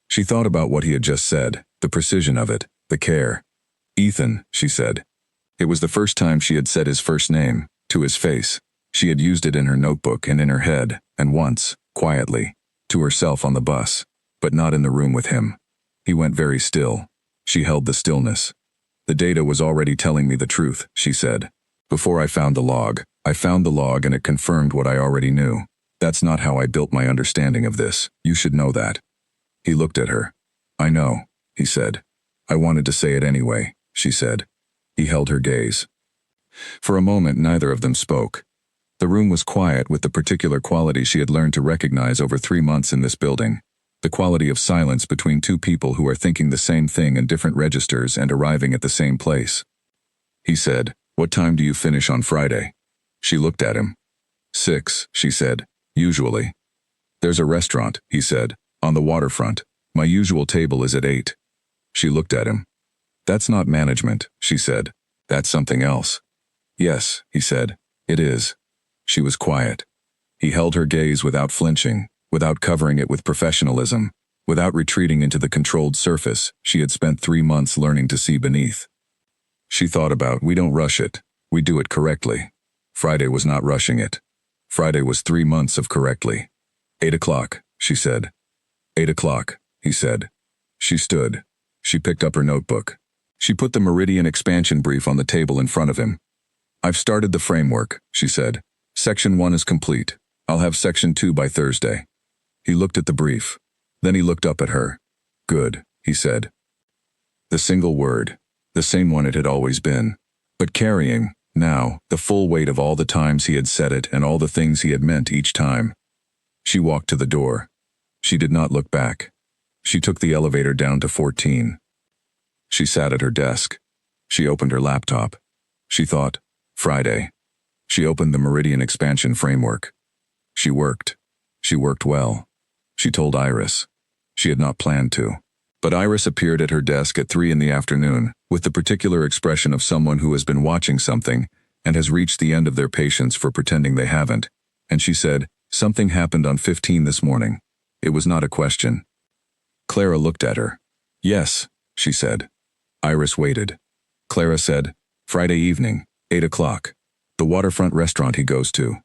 She thought about what he had just said, the precision of it, the care. Ethan, she said. It was the first time she had said his first name, to his face. She had used it in her notebook and in her head, and once, quietly, to herself on the bus, but not in the room with him. He went very still. She held the stillness. The data was already telling me the truth, she said. Before I found the log and it confirmed what I already knew. That's not how I built my understanding of this. You should know that. He looked at her. I know, he said. I wanted to say it anyway, she said. He held her gaze. For a moment, neither of them spoke. The room was quiet with the particular quality she had learned to recognize over 3 months in this building. The quality of silence between two people who are thinking the same thing in different registers and arriving at the same place. He said, What time do you finish on Friday? She looked at him. 6, she said, usually. There's a restaurant, he said, on the waterfront. My usual table is at 8. She looked at him. That's not management, she said. That's something else. Yes, he said, it is. She was quiet. He held her gaze without flinching, without covering it with professionalism, without retreating into the controlled surface she had spent 3 months learning to see beneath. She thought about, we don't rush it, we do it correctly. Friday was not rushing it. Friday was 3 months of correctly. 8 o'clock, she said. 8 o'clock, he said. She stood. She picked up her notebook. She put the Meridian expansion brief on the table in front of him. I've started the framework, she said. Section 1 is complete. I'll have Section 2 by Thursday. He looked at the brief. Then he looked up at her. Good, he said. The single word. The same one it had always been. But carrying, now, the full weight of all the times he had said it and all the things he had meant each time. She walked to the door. She did not look back. She took the elevator down to 14. She sat at her desk. She opened her laptop. She thought, Friday. She opened the Meridian expansion framework. She worked. She worked well. She told Iris. She had not planned to. But Iris appeared at her desk at 3 in the afternoon, with the particular expression of someone who has been watching something and has reached the end of their patience for pretending they haven't. And she said, something happened on 15 this morning. It was not a question. Clara looked at her. Yes, she said. Iris waited. Clara said, Friday evening, 8 o'clock. The waterfront restaurant he goes to.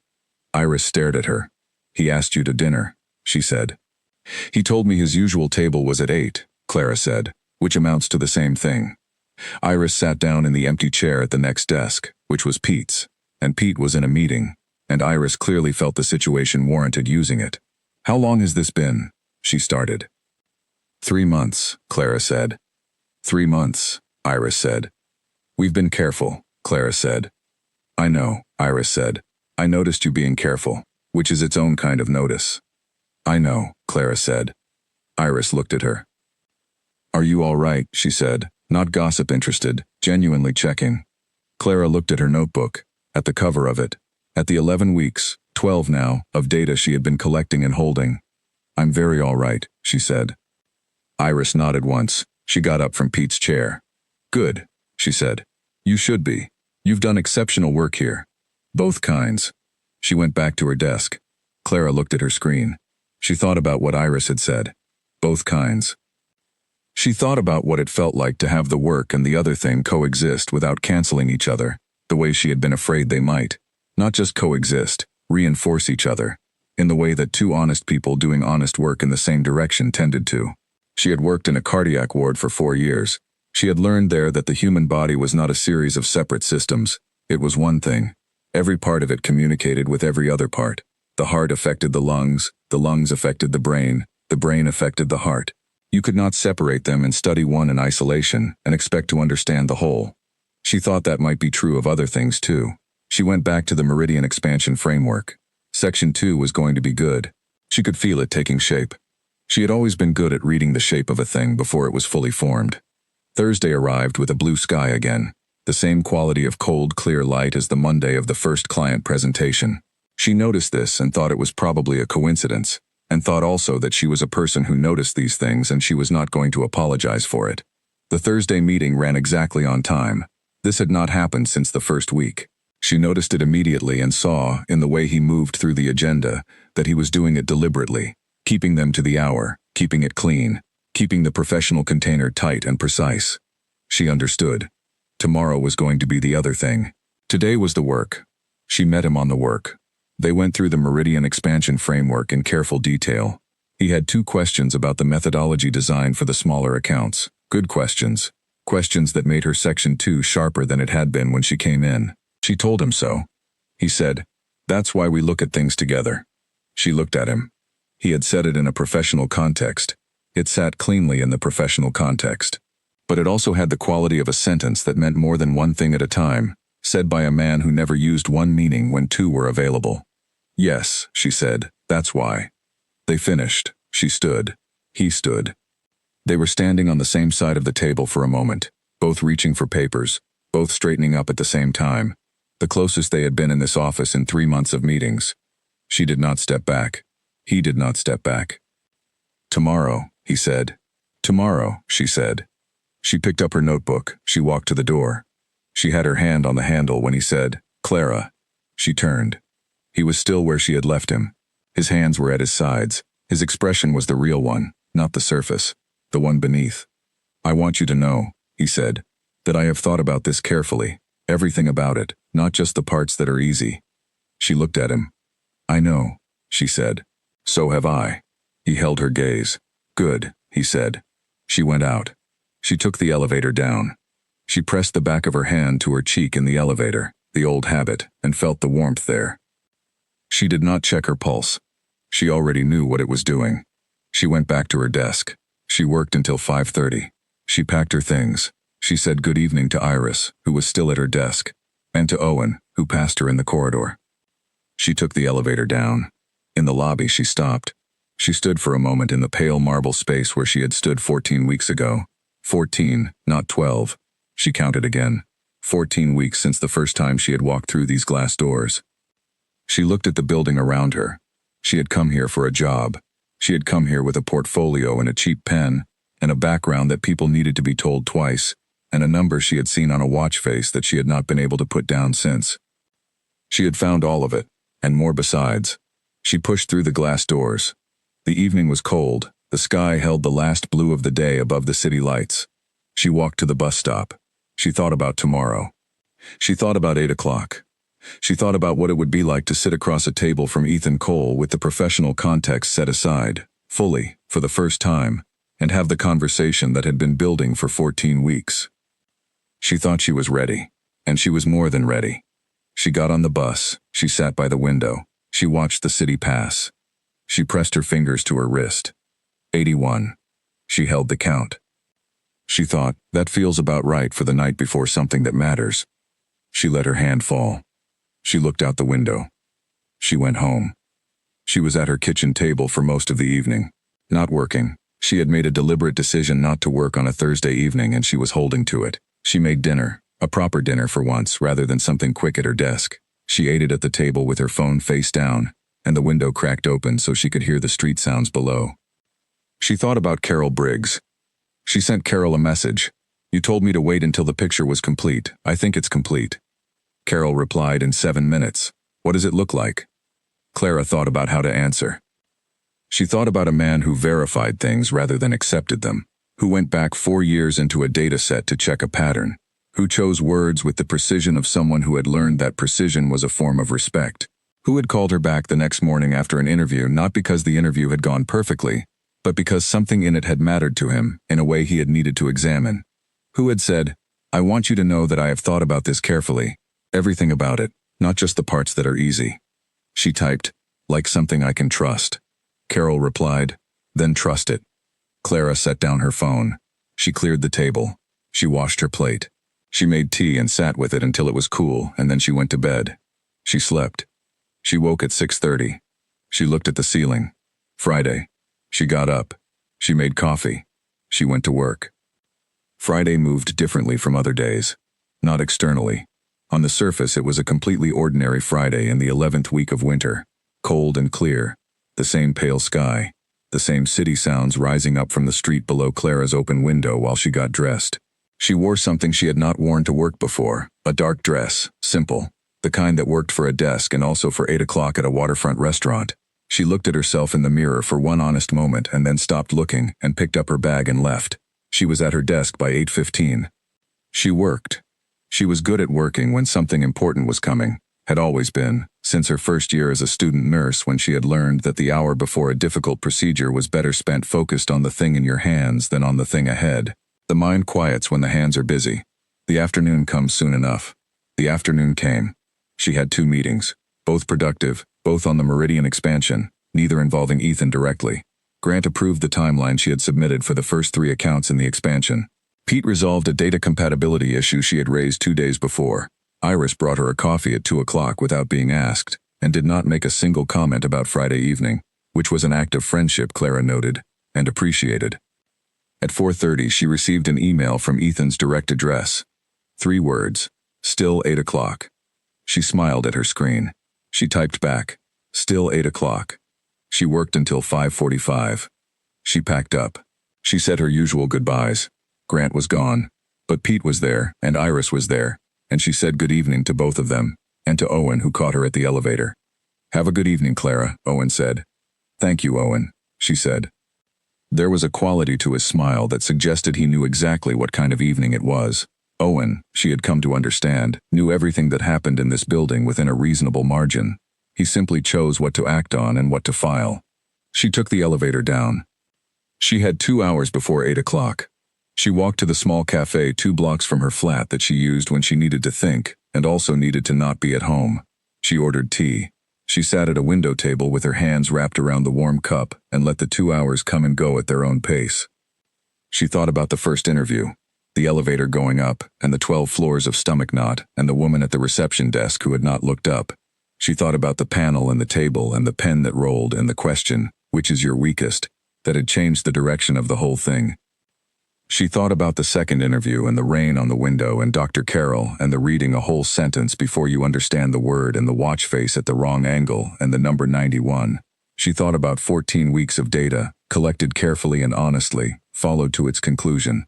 Iris stared at her. He asked you to dinner, she said. He told me his usual table was at 8, Clara said, which amounts to the same thing. Iris sat down in the empty chair at the next desk, which was Pete's, and Pete was in a meeting, and Iris clearly felt the situation warranted using it. How long has this been? She started. 3 months, Clara said. 3 months, Iris said. We've been careful, Clara said. I know, Iris said. I noticed you being careful, which is its own kind of notice. I know, Clara said. Iris looked at her. Are you all right, she said, not gossip interested, genuinely checking. Clara looked at her notebook, at the cover of it, at the 11 weeks, 12 now, of data she had been collecting and holding. I'm very all right, she said. Iris nodded once. She got up from Pete's chair. Good, she said. You should be. You've done exceptional work here. Both kinds. She went back to her desk. Clara looked at her screen. She thought about what Iris had said. Both kinds. She thought about what it felt like to have the work and the other thing coexist without canceling each other, the way she had been afraid they might. Not just coexist, reinforce each other, in the way that two honest people doing honest work in the same direction tended to. She had worked in a cardiac ward for 4 years. She had learned there that the human body was not a series of separate systems. It was one thing. Every part of it communicated with every other part. The heart affected the lungs affected the brain affected the heart. You could not separate them and study one in isolation and expect to understand the whole. She thought that might be true of other things too. She went back to the Meridian Expansion Framework. Section 2 was going to be good. She could feel it taking shape. She had always been good at reading the shape of a thing before it was fully formed. Thursday arrived with a blue sky again, the same quality of cold, clear light as the Monday of the first client presentation. She noticed this and thought it was probably a coincidence, and thought also that she was a person who noticed these things and she was not going to apologize for it. The Thursday meeting ran exactly on time. This had not happened since the first week. She noticed it immediately and saw, in the way he moved through the agenda, that he was doing it deliberately, keeping them to the hour, keeping it clean, keeping the professional container tight and precise. She understood. Tomorrow was going to be the other thing. Today was the work. She met him on the work. They went through the Meridian Expansion Framework in careful detail. He had 2 questions about the methodology designed for the smaller accounts. Good questions. Questions that made her Section 2 sharper than it had been when she came in. She told him so. He said, "That's why we look at things together." She looked at him. He had said it in a professional context. It sat cleanly in the professional context. But it also had the quality of a sentence that meant more than one thing at a time, said by a man who never used one meaning when 2 were available. "Yes," she said, "that's why." They finished. She stood. He stood. They were standing on the same side of the table for a moment, both reaching for papers, both straightening up at the same time. The closest they had been in this office in 3 months of meetings. She did not step back. He did not step back. "Tomorrow," he said. "Tomorrow," she said. She picked up her notebook. She walked to the door. She had her hand on the handle when he said, "Clara." She turned. He was still where she had left him. His hands were at his sides. His expression was the real one, not the surface, the one beneath. "I want you to know," he said, "that I have thought about this carefully, everything about it, not just the parts that are easy." She looked at him. "I know," she said. "So have I." He held her gaze. "Good," he said. She went out. She took the elevator down. She pressed the back of her hand to her cheek in the elevator, the old habit, and felt the warmth there. She did not check her pulse. She already knew what it was doing. She went back to her desk. She worked until 5:30. She packed her things. She said good evening to Iris, who was still at her desk, and to Owen, who passed her in the corridor. She took the elevator down. In the lobby, she stopped. She stood for a moment in the pale marble space where she had stood 14 weeks ago. 14, not 12. She counted again. 14 weeks since the first time she had walked through these glass doors. She looked at the building around her. She had come here for a job. She had come here with a portfolio and a cheap pen, and a background that people needed to be told twice, and a number she had seen on a watch face that she had not been able to put down since. She had found all of it, and more besides. She pushed through the glass doors. The evening was cold. The sky held the last blue of the day above the city lights. She walked to the bus stop. She thought about tomorrow. She thought about 8 o'clock. She thought about what it would be like to sit across a table from Ethan Cole with the professional context set aside, fully, for the first time, and have the conversation that had been building for 14 weeks. She thought she was ready, and she was more than ready. She got on the bus. She sat by the window. She watched the city pass. She pressed her fingers to her wrist. 81. She held the count. She thought, that feels about right for the night before something that matters. She let her hand fall. She looked out the window. She went home. She was at her kitchen table for most of the evening, not working. She had made a deliberate decision not to work on a Thursday evening and she was holding to it. She made dinner, a proper dinner for once rather than something quick at her desk. She ate it at the table with her phone face down, and the window cracked open so she could hear the street sounds below. She thought about Carol Briggs. She sent Carol a message. "You told me to wait until the picture was complete. I think it's complete." Carol replied in 7 minutes. "What does it look like?" Clara thought about how to answer. She thought about a man who verified things rather than accepted them, who went back 4 years into a data set to check a pattern, Who chose words with the precision of someone who had learned that precision was a form of respect? Who had called her back the next morning after an interview not because the interview had gone perfectly, but because something in it had mattered to him in a way he had needed to examine? Who had said, "I want you to know that I have thought about this carefully, everything about it, not just the parts that are easy." She typed, "Like something I can trust." Carol replied, "Then trust it." Clara set down her phone. She cleared the table. She washed her plate. She made tea and sat with it until it was cool, and then she went to bed. She slept. She woke at 6:30. She looked at the ceiling. Friday. She got up. She made coffee. She went to work. Friday moved differently from other days. Not externally. On the surface, it was a completely ordinary Friday in the 11th week of winter. Cold and clear. The same pale sky. The same city sounds rising up from the street below Clara's open window while she got dressed. She wore something she had not worn to work before, a dark dress, simple, the kind that worked for a desk and also for 8 o'clock at a waterfront restaurant. She looked at herself in the mirror for one honest moment and then stopped looking and picked up her bag and left. She was at her desk by 8:15. She worked. She was good at working when something important was coming, had always been, since her first year as a student nurse when she had learned that the hour before a difficult procedure was better spent focused on the thing in your hands than on the thing ahead. The mind quiets when the hands are busy. The afternoon comes soon enough. The afternoon came. She had 2 meetings, both productive, both on the Meridian expansion, neither involving Ethan directly. Grant approved the timeline she had submitted for the first 3 accounts in the expansion. Pete resolved a data compatibility issue she had raised 2 days before. Iris brought her a coffee at 2 o'clock without being asked, and did not make a single comment about Friday evening, which was an act of friendship, Clara noted, and appreciated. At 4:30, she received an email from Ethan's direct address. 3 words, "Still 8 o'clock." She smiled at her screen. She typed back, "Still 8 o'clock." She worked until 5:45. She packed up. She said her usual goodbyes. Grant was gone, but Pete was there, and Iris was there, and she said good evening to both of them, and to Owen, who caught her at the elevator. "Have a good evening, Clara," Owen said. "Thank you, Owen," she said. There was a quality to his smile that suggested he knew exactly what kind of evening it was. Owen, she had come to understand, knew everything that happened in this building within a reasonable margin. He simply chose what to act on and what to file. She took the elevator down. She had 2 hours before 8 o'clock. She walked to the small cafe 2 blocks from her flat that she used when she needed to think, and also needed to not be at home. She ordered tea. She sat at a window table with her hands wrapped around the warm cup and let the 2 hours come and go at their own pace. She thought about the first interview, the elevator going up, and the 12 floors of stomach knot, and the woman at the reception desk who had not looked up. She thought about the panel and the table and the pen that rolled and the question, "Which is your weakest?" that had changed the direction of the whole thing. She thought about the second interview and the rain on the window and Dr. Carroll and the reading a whole sentence before you understand the word and the watch face at the wrong angle and the number 91. She thought about 14 weeks of data, collected carefully and honestly, followed to its conclusion.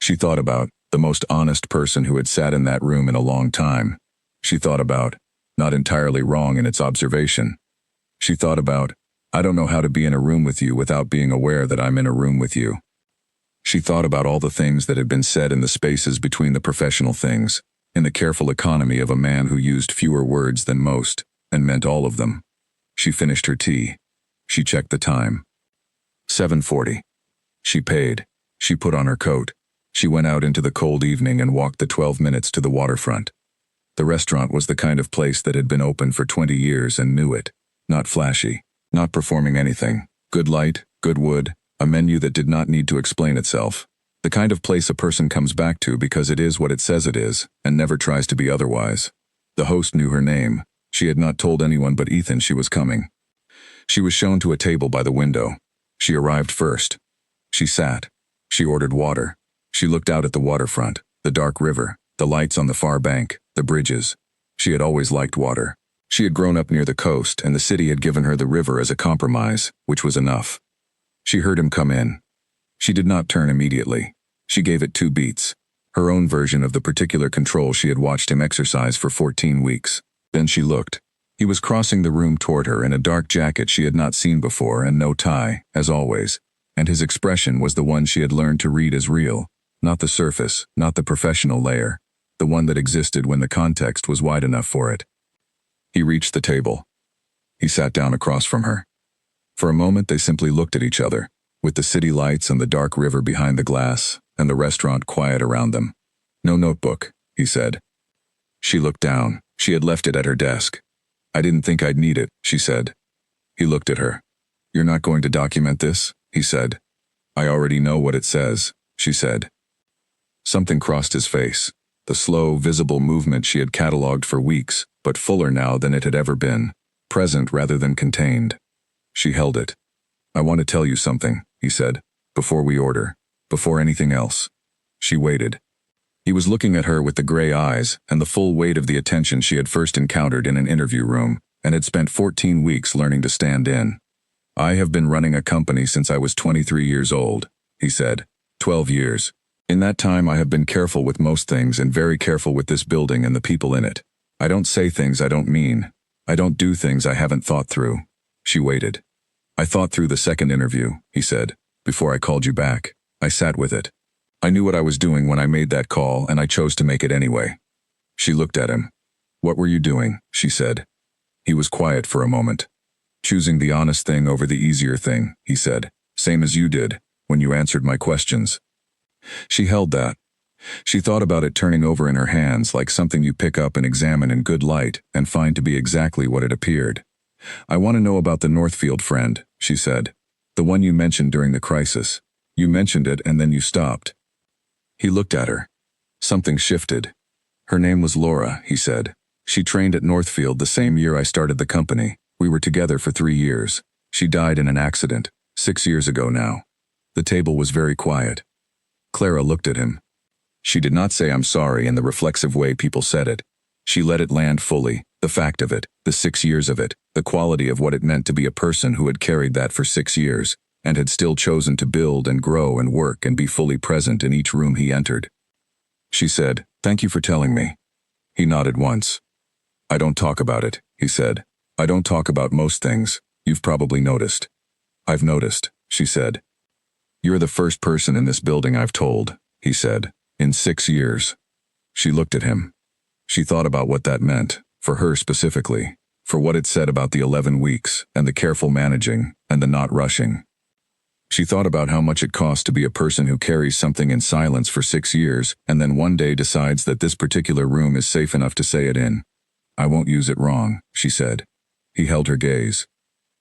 She thought about the most honest person who had sat in that room in a long time. She thought about, not entirely wrong in its observation. She thought about, I don't know how to be in a room with you without being aware that I'm in a room with you. She thought about all the things that had been said in the spaces between the professional things, in the careful economy of a man who used fewer words than most, and meant all of them. She finished her tea. She checked the time. 7:40. She paid. She put on her coat. She went out into the cold evening and walked the 12 minutes to the waterfront. The restaurant was the kind of place that had been open for 20 years and knew it. Not flashy, not performing anything. Good light, good wood, a menu that did not need to explain itself. The kind of place a person comes back to because it is what it says it is, and never tries to be otherwise. The host knew her name. She had not told anyone but Ethan she was coming. She was shown to a table by the window. She arrived first. She sat. She ordered water. She looked out at the waterfront, the dark river, the lights on the far bank, the bridges. She had always liked water. She had grown up near the coast, and the city had given her the river as a compromise, which was enough. She heard him come in. She did not turn immediately. She gave it 2 beats, her own version of the particular control she had watched him exercise for 14 weeks. Then she looked. He was crossing the room toward her in a dark jacket she had not seen before and no tie, as always, and his expression was the one she had learned to read as real, not the surface, not the professional layer, the one that existed when the context was wide enough for it. He reached the table. He sat down across from her. For a moment they simply looked at each other, with the city lights and the dark river behind the glass, and the restaurant quiet around them. "No notebook," he said. She looked down. She had left it at her desk. "I didn't think I'd need it," she said. He looked at her. "You're not going to document this?" he said. "I already know what it says," she said. Something crossed his face, the slow, visible movement she had catalogued for weeks, but fuller now than it had ever been, present rather than contained. She held it. "I want to tell you something," he said, "before we order, before anything else." She waited. He was looking at her with the gray eyes and the full weight of the attention she had first encountered in an interview room and had spent 14 weeks learning to stand in. "I have been running a company since I was 23 years old," he said. 12 years. In that time I have been careful with most things and very careful with this building and the people in it. I don't say things I don't mean. I don't do things I haven't thought through." She waited. "I thought through the second interview," he said, "before I called you back. I sat with it. I knew what I was doing when I made that call, and I chose to make it anyway." She looked at him. "What were you doing?" she said. He was quiet for a moment. "Choosing the honest thing over the easier thing," he said. "Same as you did, when you answered my questions." She held that. She thought about it turning over in her hands like something you pick up and examine in good light and find to be exactly what it appeared. "I want to know about the Northfield friend," she said. "The one you mentioned during the crisis. You mentioned it and then you stopped." He looked at her. Something shifted. "Her name was Laura," he said. "She trained at Northfield the same year I started the company. We were together for 3 years. She died in an accident, 6 years ago now." The table was very quiet. Clara looked at him. She did not say "I'm sorry" in the reflexive way people said it. She let it land fully, the fact of it, the 6 years of it, the quality of what it meant to be a person who had carried that for 6 years, and had still chosen to build and grow and work and be fully present in each room he entered. She said, "Thank you for telling me." He nodded once. "I don't talk about it," he said. "I don't talk about most things. You've probably noticed." "I've noticed," she said. "You're the first person in this building I've told," he said, "in 6 years." She looked at him. She thought about what that meant, for her specifically, for what it said about the 11 weeks, and the careful managing, and the not rushing. She thought about how much it costs to be a person who carries something in silence for 6 years, and then one day decides that this particular room is safe enough to say it in. "I won't use it wrong," she said. He held her gaze.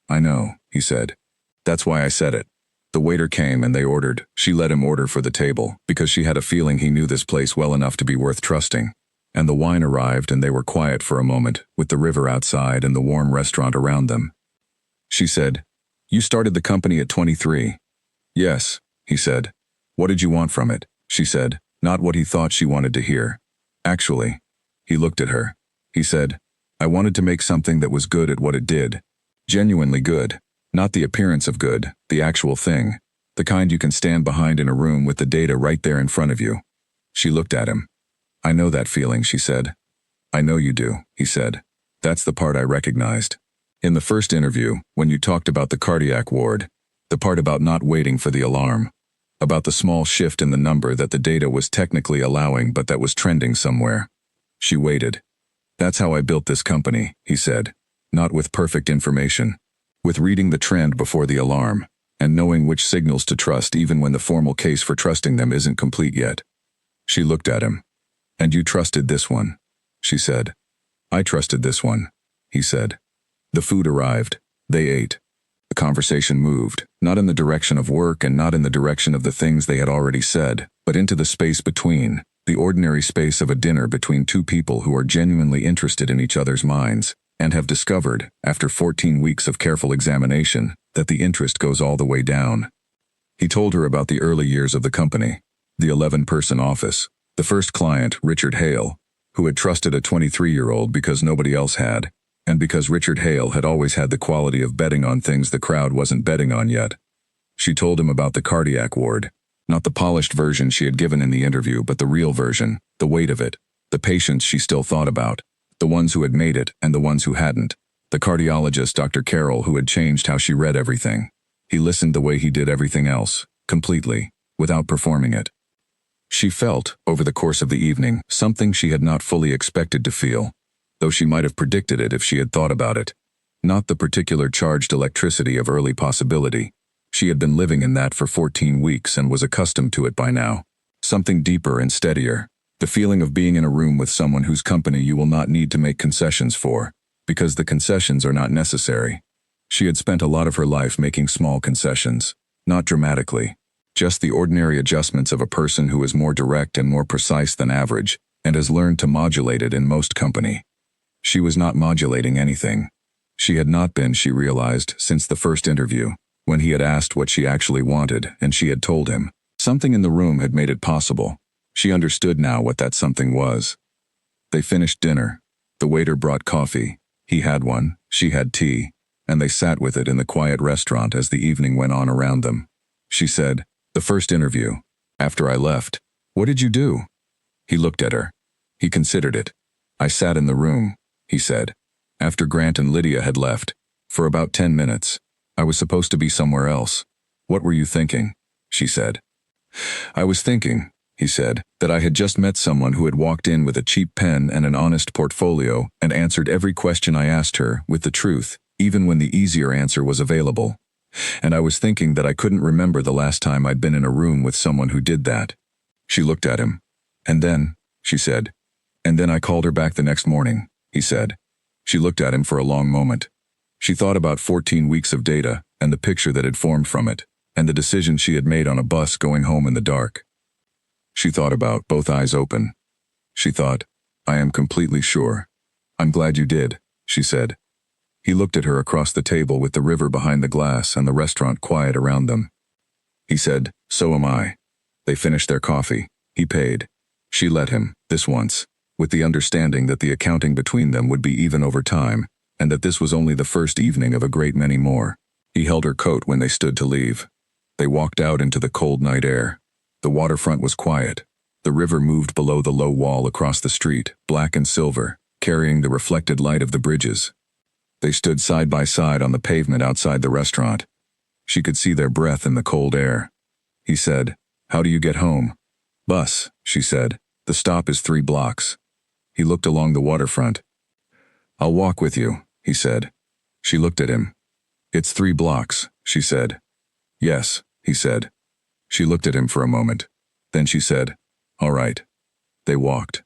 "I know," he said. "That's why I said it." The waiter came and they ordered. She let him order for the table, because she had a feeling he knew this place well enough to be worth trusting. And the wine arrived and they were quiet for a moment, with the river outside and the warm restaurant around them. She said, "You started the company at 23. "Yes," he said. "What did you want from it?" she said, not what he thought she wanted to hear. "Actually," he looked at her. He said, "I wanted to make something that was good at what it did. Genuinely good. Not the appearance of good, the actual thing. The kind you can stand behind in a room with the data right there in front of you." She looked at him. "I know that feeling," she said. "I know you do," he said. "That's the part I recognized. In the first interview, when you talked about the cardiac ward, the part about not waiting for the alarm, about the small shift in the number that the data was technically allowing but that was trending somewhere." She waited. "That's how I built this company," he said. "Not with perfect information. With reading the trend before the alarm, and knowing which signals to trust even when the formal case for trusting them isn't complete yet." She looked at him. "And you trusted this one," she said. "I trusted this one," he said. The food arrived. They ate. The conversation moved, not in the direction of work and not in the direction of the things they had already said, but into the space between, the ordinary space of a dinner between two people who are genuinely interested in each other's minds, and have discovered, after 14 weeks of careful examination, that the interest goes all the way down. He told her about the early years of the company, the 11-person office, the first client, Richard Hale, who had trusted a 23-year-old because nobody else had, and because Richard Hale had always had the quality of betting on things the crowd wasn't betting on yet. She told him about the cardiac ward, not the polished version she had given in the interview, but the real version, the weight of it, the patients she still thought about, the ones who had made it and the ones who hadn't, the cardiologist Dr. Carroll who had changed how she read everything. He listened the way he did everything else, completely, without performing it. She felt, over the course of the evening, something she had not fully expected to feel, though she might have predicted it if she had thought about it. Not the particular charged electricity of early possibility. She had been living in that for 14 weeks and was accustomed to it by now. Something deeper and steadier. The feeling of being in a room with someone whose company you will not need to make concessions for, because the concessions are not necessary. She had spent a lot of her life making small concessions, not dramatically, just the ordinary adjustments of a person who is more direct and more precise than average, and has learned to modulate it in most company. She was not modulating anything. She had not been, she realized, since the first interview, when he had asked what she actually wanted and she had told him. Something in the room had made it possible. She understood now what that something was. They finished dinner. The waiter brought coffee. He had one, she had tea, and they sat with it in the quiet restaurant as the evening went on around them. She said, "The first interview. After I left. What did you do?" He looked at her. He considered it. "I sat in the room," he said. "After Grant and Lydia had left. For about 10 minutes. I was supposed to be somewhere else." "What were you thinking?" she said. "I was thinking," he said, "that I had just met someone who had walked in with a cheap pen and an honest portfolio and answered every question I asked her with the truth, even when the easier answer was available. And I was thinking that I couldn't remember the last time I'd been in a room with someone who did that." She looked at him. "And then," she said. "And then I called her back the next morning," he said. She looked at him for a long moment. She thought about 14 weeks of data and the picture that had formed from it, and the decision she had made on a bus going home in the dark. She thought about, both eyes open. She thought, "I am completely sure." "I'm glad you did," she said. He looked at her across the table with the river behind the glass and the restaurant quiet around them. He said, "So am I." They finished their coffee. He paid. She let him, this once, with the understanding that the accounting between them would be even over time, and that this was only the first evening of a great many more. He held her coat when they stood to leave. They walked out into the cold night air. The waterfront was quiet. The river moved below the low wall across the street, black and silver, carrying the reflected light of the bridges. They stood side by side on the pavement outside the restaurant. She could see their breath in the cold air. He said, "How do you get home?" "Bus," she said. "The stop is 3 blocks." He looked along the waterfront. "I'll walk with you," he said. She looked at him. "It's 3 blocks," she said. "Yes," he said. She looked at him for a moment. Then she said, "All right." They walked.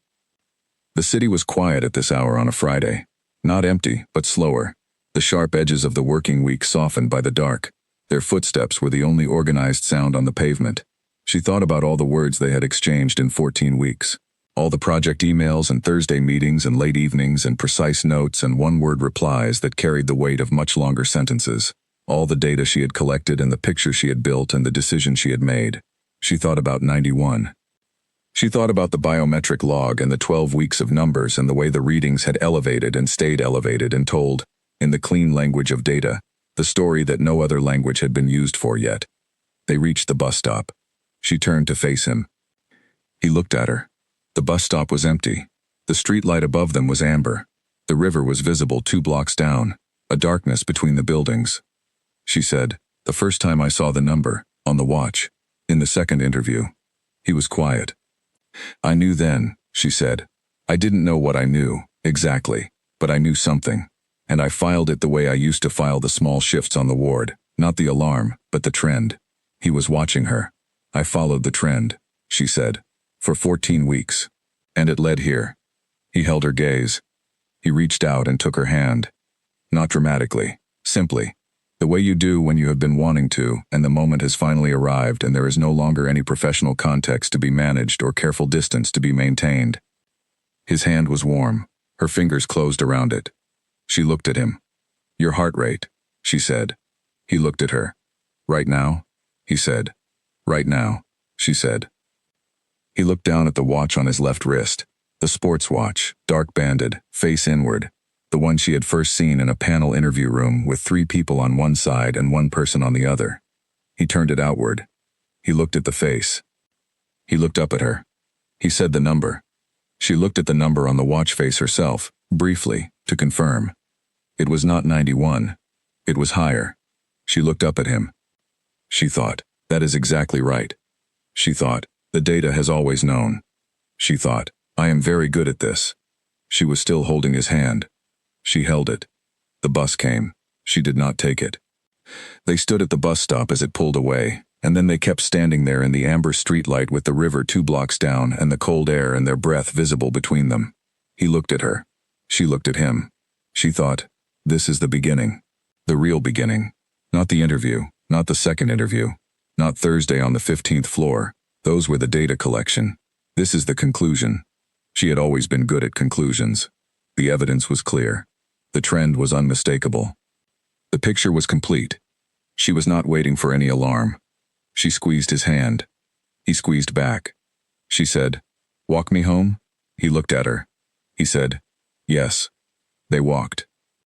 The city was quiet at this hour on a Friday. Not empty, but slower. The sharp edges of the working week softened by the dark. Their footsteps were the only organized sound on the pavement. She thought about all the words they had exchanged in 14 weeks. All the project emails and Thursday meetings and late evenings and precise notes and one-word replies that carried the weight of much longer sentences. All the data she had collected and the picture she had built and the decision she had made. She thought about 91. She thought about the biometric log and the 12 weeks of numbers and the way the readings had elevated and stayed elevated and told, in the clean language of data, the story that no other language had been used for yet. They reached the bus stop. She turned to face him. He looked at her. The bus stop was empty. The street light above them was amber. The river was visible 2 blocks down, a darkness between the buildings. She said, "The first time I saw the number, on the watch, in the second interview." He was quiet. "I knew then," she said. "I didn't know what I knew, exactly, but I knew something. And I filed it the way I used to file the small shifts on the ward, not the alarm, but the trend." He was watching her. "I followed the trend," she said, "for 14 weeks. And it led here." He held her gaze. He reached out and took her hand. Not dramatically, simply. The way you do when you have been wanting to, and the moment has finally arrived and there is no longer any professional context to be managed or careful distance to be maintained. His hand was warm. Her fingers closed around it. She looked at him. "Your heart rate," she said. He looked at her. "Right now?" he said. "Right now," she said. He looked down at the watch on his left wrist, the sports watch, dark-banded, face inward, the one she had first seen in a panel interview room with 3 people on one side and 1 person on the other. He turned it outward. He looked at the face. He looked up at her. He said the number. She looked at the number on the watch face herself, briefly, to confirm. It was not 91. It was higher. She looked up at him. She thought, "That is exactly right." She thought, The data has always known. She thought, I am very good at this. She was still holding his hand. She held it. The bus came. She did not take it. They stood at the bus stop as it pulled away, and then they kept standing there in the amber streetlight with the river 2 blocks down and the cold air and their breath visible between them. He looked at her. She looked at him. She thought, this is the beginning. The real beginning. Not the interview, not the second interview, not Thursday on the 15th floor. Those were the data collection. This is the conclusion. She had always been good at conclusions. The evidence was clear. The trend was unmistakable. The picture was complete. She was not waiting for any alarm. She squeezed his hand. He squeezed back. She said, walk me home? He looked at her. He said, yes. They walked.